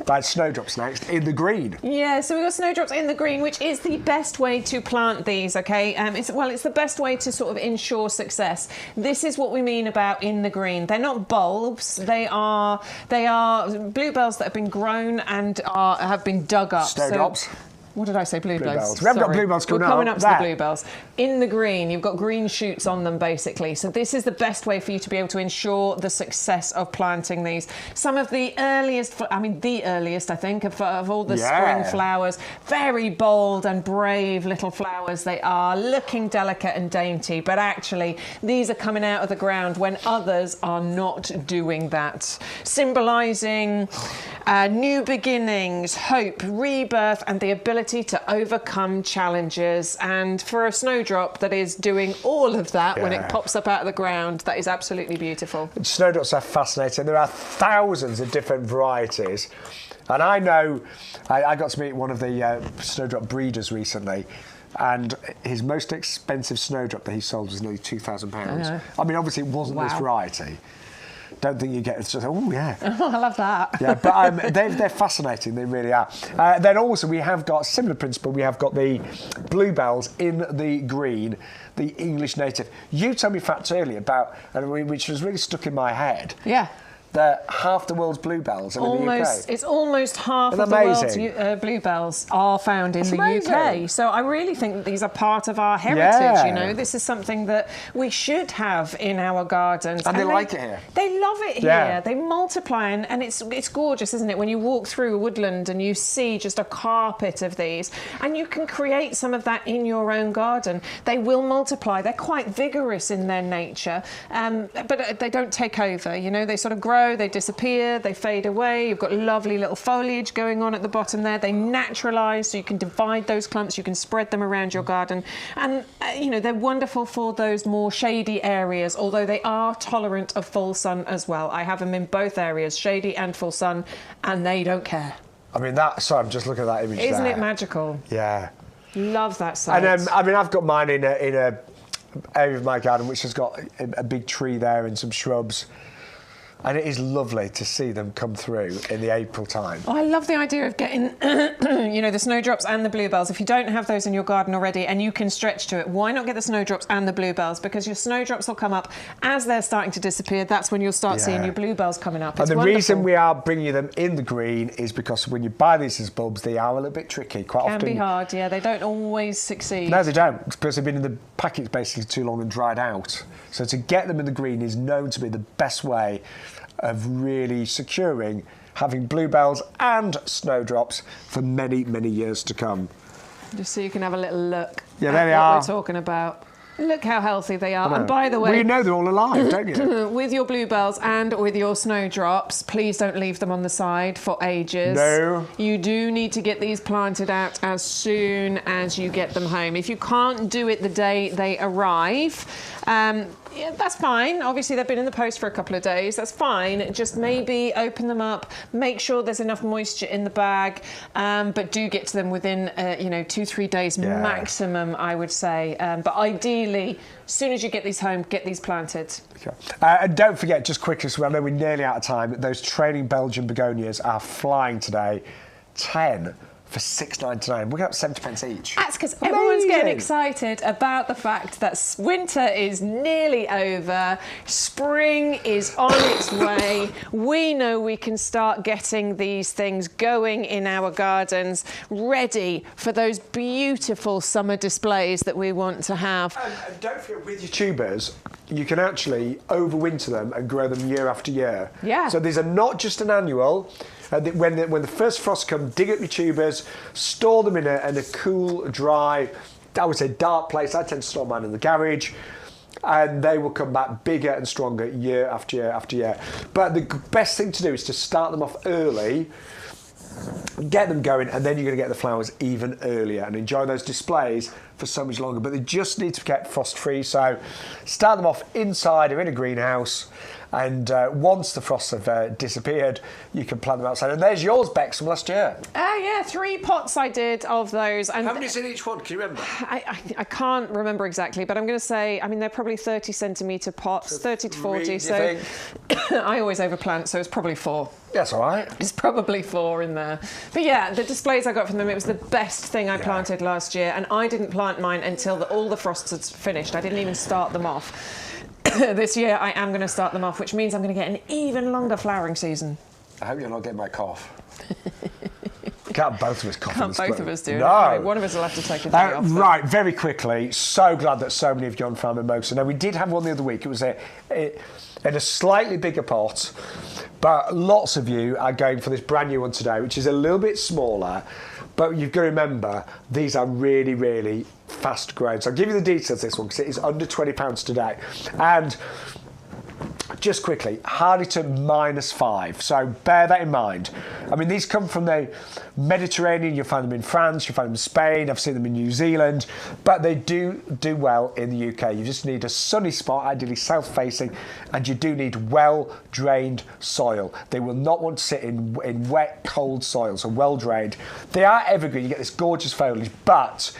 Right, snowdrops next, in the green. Yeah, so we've got snowdrops in the green, which is the best way to plant these, okay? It's the best way to sort of ensure success. This is what we mean about in the green. They're not bulbs. They are bluebells that have been grown and have been dug up. Snowdrops. So, what did I say? Bluebells. We haven't got bluebells coming up. We're coming up to the bluebells. In the green, you've got green shoots on them, basically. So this is the best way for you to be able to ensure the success of planting these. Some of the earliest, I think, of all the spring flowers. Very bold and brave little flowers they are, looking delicate and dainty. But actually, these are coming out of the ground when others are not doing that. Symbolising new beginnings, hope, rebirth, and the ability to overcome challenges. And for a snowdrop that is doing all of that when it pops up out of the ground, that is absolutely beautiful. Snowdrops are fascinating. There are thousands of different varieties. And I know, I got to meet one of the snowdrop breeders recently, and his most expensive snowdrop that he sold was nearly £2,000. I mean, obviously it wasn't this variety. Don't think you get it. Just, oh, yeah. I love that. Yeah, but they're fascinating. They really are. Then also we have got a similar principle. We have got the bluebells in the green, the English native. You told me facts earlier about, which was really stuck in my head. Yeah. that half the world's bluebells are in the UK. It's almost half Isn't of the amazing? world's bluebells are found in the amazing. UK. So I really think that these are part of our heritage. Yeah. You know, this is something that we should have in our gardens. And they like it here. They love it Yeah. here. They multiply, and it's gorgeous, isn't it? When you walk through a woodland and you see just a carpet of these, and you can create some of that in your own garden. They will multiply. They're quite vigorous in their nature, but they don't take over. You know, they sort of grow, they disappear, they fade away. You've got lovely little foliage going on at the bottom there. They naturalise, so you can divide those clumps, you can spread them around your garden. And, you know, they're wonderful for those more shady areas, although they are tolerant of full sun as well. I have them in both areas, shady and full sun, and they don't care. I mean, I'm just looking at that image Isn't there. it magical? Yeah. Love that site. And I mean, I've got mine in a area of my garden which has got a big tree there and some shrubs. And it is lovely to see them come through in the April time. Oh, I love the idea of getting, you know, the snowdrops and the bluebells. If you don't have those in your garden already and you can stretch to it, why not get the snowdrops and the bluebells? Because your snowdrops will come up as they're starting to disappear. That's when you'll start seeing your bluebells coming up. And It's the reason wonderful. we are bringing them in the green is because when you buy these as bulbs, they are a little bit tricky. Quite Can often. be hard, yeah. They don't always succeed. No, they don't, because they've been in the packets basically too long and dried out. So to get them in the green is known to be the best way of really securing having bluebells and snowdrops for many, many years to come. Just so you can have a little look Yeah, at there they what are. we're talking about. Look how healthy they are. And by the Well, way, you know they're all alive, don't you? with your bluebells and with your snowdrops, please don't leave them on the side for ages. No. You do need to get these planted out as soon as you get them home. If you can't do it the day they arrive, yeah, that's fine. Obviously, they've been in the post for a couple of days. That's fine. Just maybe open them up, make sure there's enough moisture in the bag, but do get to them within, 2-3 days maximum, I would say. But ideally, as soon as you get these home, get these planted. Okay. And don't forget, just quickly, so I know we're nearly out of time, that those trailing Belgian begonias are flying today. 10 for £6.99. We're up 70 pence each. That's because everyone's getting Amazing. excited about the fact that winter is nearly over, spring is on its way. We know we can start getting these things going in our gardens, ready for those beautiful summer displays that we want to have. And don't forget, with your tubers, you can actually overwinter them and grow them year after year. Yeah. So these are not just an annual. When the first frosts come, dig up your tubers, store them in a cool, dry, I would say dark place. I tend to store mine in the garage. And they will come back bigger and stronger year after year after year. But the best thing to do is to start them off early, get them going, and then you're going to get the flowers even earlier and enjoy those displays for so much longer. But they just need to get frost-free, so start them off inside or in a greenhouse, and once the frosts have disappeared, you can plant them outside. And there's yours, Bex, from last year. Yeah, 3 pots I did of those. And How many's in each one? Can you remember? I can't remember exactly, but I'm going to say, I mean, they're probably 30-centimetre pots, 30 to 40. do you So think? I always overplant, so it's probably 4. That's all right. There's probably 4 in there. But yeah, the displays I got from them, it was the best thing I planted last year. And I didn't plant mine until all the frosts had finished. I didn't even start them off. This year I am going to start them off, which means I'm going to get an even longer flowering season. I hope you're not getting my cough. Can't both of us cough. Can't both of us do it. No. Right, one of us will have to take a day off. but- Right, very quickly, so glad that so many of you on Farm Mimosa. Now, we did have one the other week. It was in a slightly bigger pot, but lots of you are going for this brand new one today, which is a little bit smaller. But you've got to remember, these are really, really fast growing. So I'll give you the details of this one because it is under £20 today. And just quickly, Harleyton -5. So bear that in mind. I mean, these come from the Mediterranean. You'll find them in France, you'll find them in Spain, I've seen them in New Zealand, but they do well in the UK. You just need a sunny spot, ideally south-facing, and you do need well-drained soil. They will not want to sit in wet, cold soil, so well-drained. They are evergreen, you get this gorgeous foliage, but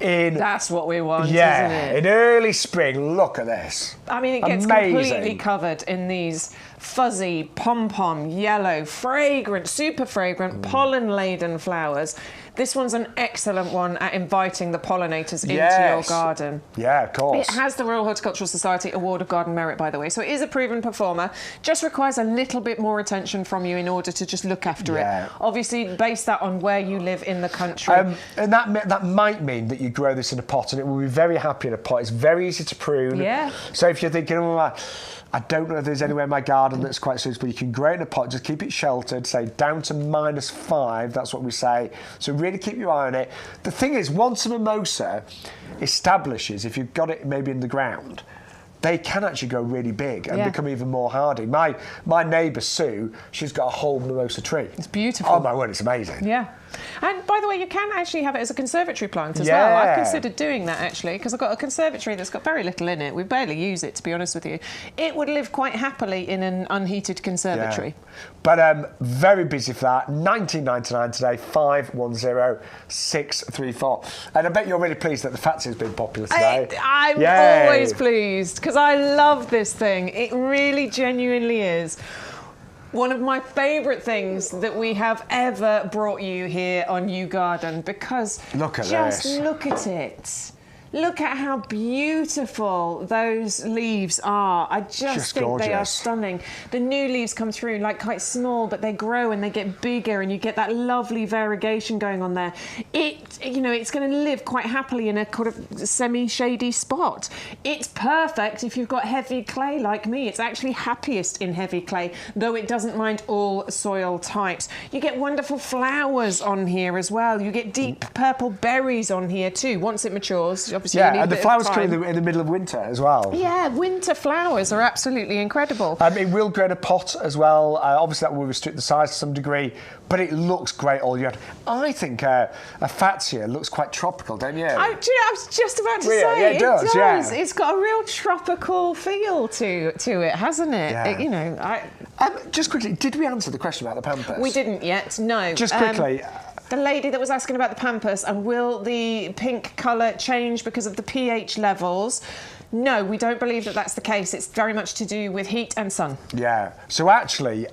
that's what we want, yeah, isn't it? in early spring, look at this. I mean, it gets Amazing. completely covered in these fuzzy, pom-pom, yellow, fragrant, super fragrant, pollen-laden flowers. This one's an excellent one at inviting the pollinators into your garden. Yeah, of course. It has the Royal Horticultural Society Award of Garden Merit, by the way, so it is a proven performer. Just requires a little bit more attention from you in order to just look after it. Obviously, base that on where you live in the country. And that might mean that you grow this in a pot, and it will be very happy in a pot. It's very easy to prune. Yeah. So if you're thinking, oh, I don't know if there's anywhere in my garden that's quite suitable, you can grow it in a pot, just keep it sheltered, say down to -5, that's what we say. So really keep your eye on it. The thing is, once a mimosa establishes, if you've got it maybe in the ground, they can actually go really big and become even more hardy. My neighbour Sue, she's got a whole mimosa tree. It's beautiful. Oh my word, it's amazing. Yeah. And by the way, you can actually have it as a conservatory plant as well. I've considered doing that actually, because I've got a conservatory that's got very little in it. We barely use it, to be honest with you. It would live quite happily in an unheated conservatory. Yeah. But very busy for that. $19.99 today, 510634. And I bet you're really pleased that the Fatsy has been popular today. I'm always pleased, because I love this thing. It really genuinely is one of my favourite things that we have ever brought you here on YouGarden, because look at it. Look at how beautiful those leaves are. I just think gorgeous. They are stunning. The new leaves come through like quite small, but they grow and they get bigger, and you get that lovely variegation going on there. It's going to live quite happily in a kind of semi-shady spot. It's perfect if you've got heavy clay like me. It's actually happiest in heavy clay, though it doesn't mind all soil types. You get wonderful flowers on here as well. You get deep purple berries on here too. Once it matures, obviously, and the flowers come in the middle of winter as well. Yeah, winter flowers are absolutely incredible. It will grow in a pot as well. Obviously, that will restrict the size to some degree, but it looks great all year. I think a Fatsia looks quite tropical, don't you? I was just about to say, yeah, it does. Yeah. It's got a real tropical feel to it, hasn't it? Yeah. Just quickly, did we answer the question about the Pampers? We didn't yet, no. Just quickly. The lady that was asking about the Pampers and will the pink colour change because of the pH levels? No, we don't believe that that's the case. It's very much to do with heat and sun. Yeah. So actually,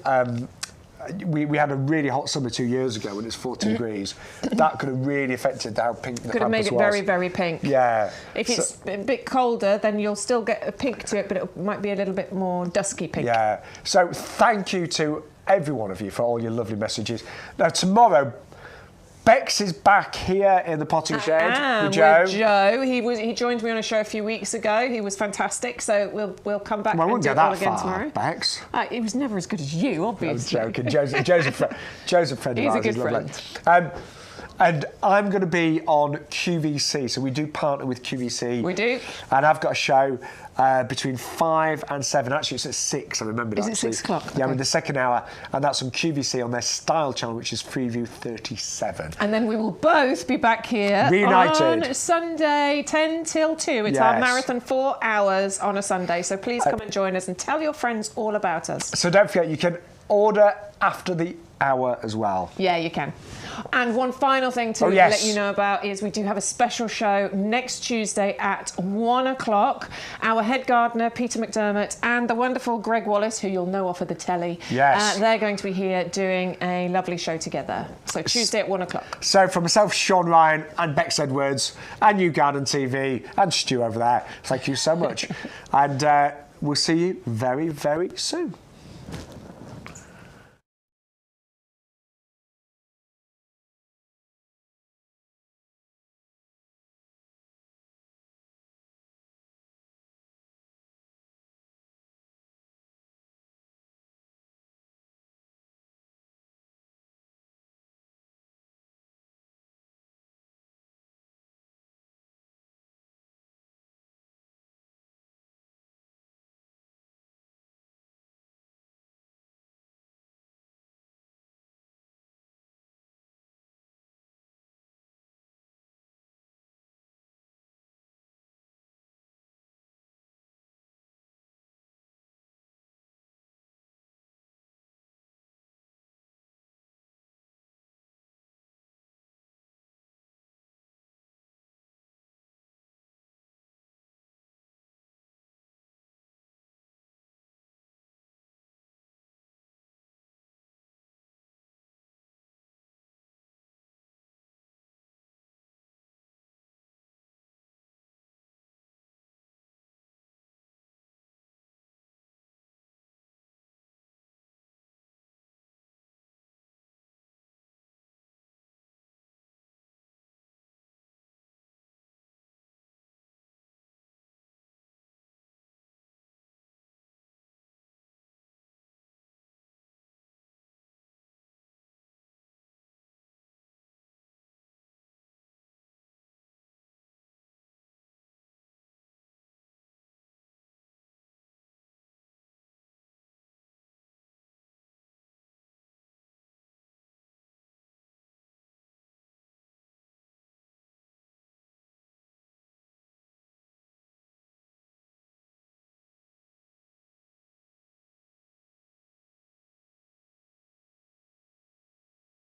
we had a really hot summer 2 years ago when it was 40 degrees. That could have really affected how pink the Pampers was. Could have made it very, very pink. Yeah. If it's a bit colder, then you'll still get a pink to it, but it might be a little bit more dusky pink. Yeah. So thank you to every one of you for all your lovely messages. Now, tomorrow, Bex is back here in the potting shed with Joe. He joined me on a show a few weeks ago. He was fantastic. So we'll come back and do it all again tomorrow. Bex. He was never as good as you, obviously. I'm joking. Joe's a friend of ours. He's a good friend. And I'm going to be on QVC. So we do partner with QVC. We do. And I've got a show between 5 and 7. Actually, it's at 6. I remembered. Is it 6 o'clock? Yeah, okay. in the second hour. And that's on QVC on their style channel, which is Freeview 37. And then we will both be back here reunited on Sunday, 10 till 2. It's our marathon 4 hours on a Sunday. So please come and join us and tell your friends all about us. So don't forget, you can order after the hour as well. Yeah, you can. And one final thing to let you know about is we do have a special show next Tuesday at 1 o'clock. Our head gardener, Peter McDermott, and the wonderful Greg Wallace, who you'll know off of the telly, they're going to be here doing a lovely show together. So Tuesday at 1 o'clock. So from myself, Shaun Ryan, and Bex Edwards, and YouGarden TV, and Stu over there, thank you so much. And we'll see you very, very soon.